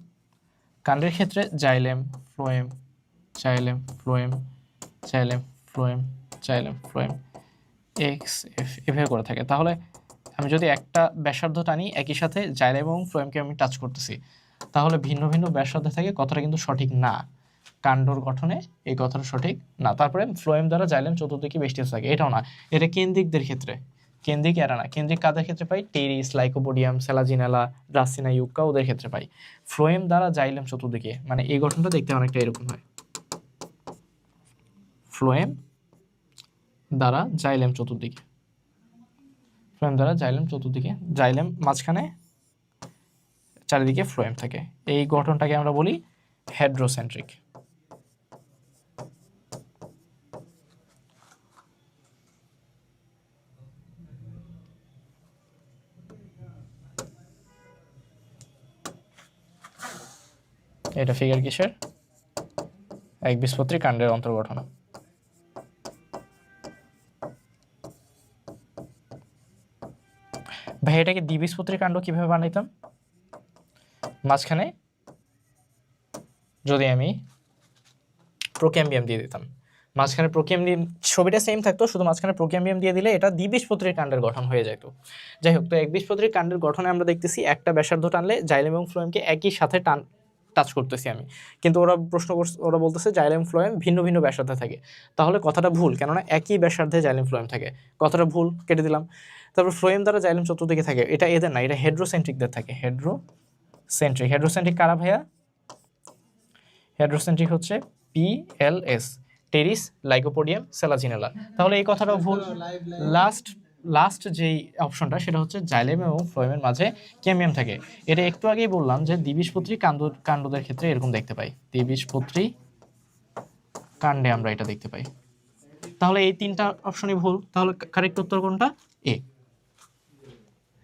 কাণ্ডের ক্ষেত্রে xylem phloem, xylem phloem, xylem phloem, xylem phloem, x F এভাবে করে থাকে। তাহলে আমি যদি একটা ব্যাসার্ধ টানি, একই সাথে জাইলেম এবং ফ্লোয়েমকে আমি টাচ করতেছি, তাহলে ভিন্ন ভিন্ন ব্যাসার্ধে থাকে, কথাটা কিন্তু সঠিক না। কাণ্ডর গঠনে এই কথাটা সঠিক না। তারপরে ফ্লোয়েম দ্বারা জাইলেম চতুর্দিকে বেষ্টিত থাকে, এটাও না। এটা কেন্দ্রিকদের ক্ষেত্রে, কেন্দ্রিক এরা না। কেন্দ্রিক কাদের ক্ষেত্রে পাই? টেরিস, লাইকোপোডিয়াম, সেলাজিনেলা, ড্রাসিনা ইউক্কা, ওদের ক্ষেত্রে পাই। ফ্লোয়েম দ্বারা জাইলেম চতুর্দিকে, মানে এই গঠনটা দেখতে অনেকটা এরকম হয়। ফ্লোয়েম দ্বারা জাইলেম চতুর্দিকে, ফ্লোয়েম দ্বারা জাইলেম চতুর্দিকে, জাইলেম মাঝখানে, চারিদিকে ফ্লোয়েম থাকে। এই গঠনটাকে আমরা বলি হেড্রোসেন্ট্রিক। এটা ফিগার কিসের? একবীজপত্রী কাণ্ডের অন্তর্গঠন। ভাই এটাকে দ্বিবীজপত্রী কাণ্ড কিভাবে বানাইতাম? মাঝখানে যদি আমি প্রোক্যাম্বিয়াম দিয়ে দিতাম, মাঝখানে প্রোক্যাম্বিয়াম, ছবিটা সেম থাকতো, শুধু মাঝখানে প্রোক্যাম্বিয়াম দিয়ে দিলে এটা দ্বিবীজপত্রীর কাণ্ডের গঠন হয়ে যেত। যাই হোক, তো একবীজপত্রীর কাণ্ডের গঠনে আমরা দেখতেছি একটা ব্যাসার্ধ টানলে জাইলেম এবং ফ্লোয়েমকে একই সাথে টাচ করতেছি আমি, কিন্তু ওরা প্রশ্ন করছে, ওরা বলতেছে জাইলেম ফ্লোয়েম ভিন্ন ভিন্ন ব্যাসার্ধে থাকে। তাহলে কথাটা ভুল, কেননা একই ব্যাসার্ধে জাইলেম ফ্লোয়েম থাকে, কথাটা ভুল, কেটে দিলাম। তারপর ফ্লোয়েম দ্বারা জাইলেম চতুর্দিকে থাকে, এটা এদের না, এটা হেড্রোসেন্ট্রিকদের থাকে। হেড্রোসেন্ট্রিক, হেড্রোসেন্ট্রিক কারা ভাইয়া? হেড্রোসেন্ট্রিক হচ্ছে PLS, টেরিস, লাইকোপোডিয়াম, সেলাজিনেলা। তাহলে এই কথাটাও ভুল। লাস্ট যেই অপশনটা সেটা হচ্ছে জাইলেম এবং ফ্লোয়েমের মাঝে ক্যাম্বিয়াম থাকে। এটা একটু আগেই বললাম যে দ্বিবীজপত্রী কাণ্ডদের ক্ষেত্রে এরকম দেখতে পাই, দ্বিবীজপত্রী কাণ্ডে আমরা এটা দেখতে পাই। তাহলে এই 3টা অপশনই ভুল। তাহলে কারেক্ট উত্তর কোনটা? এ।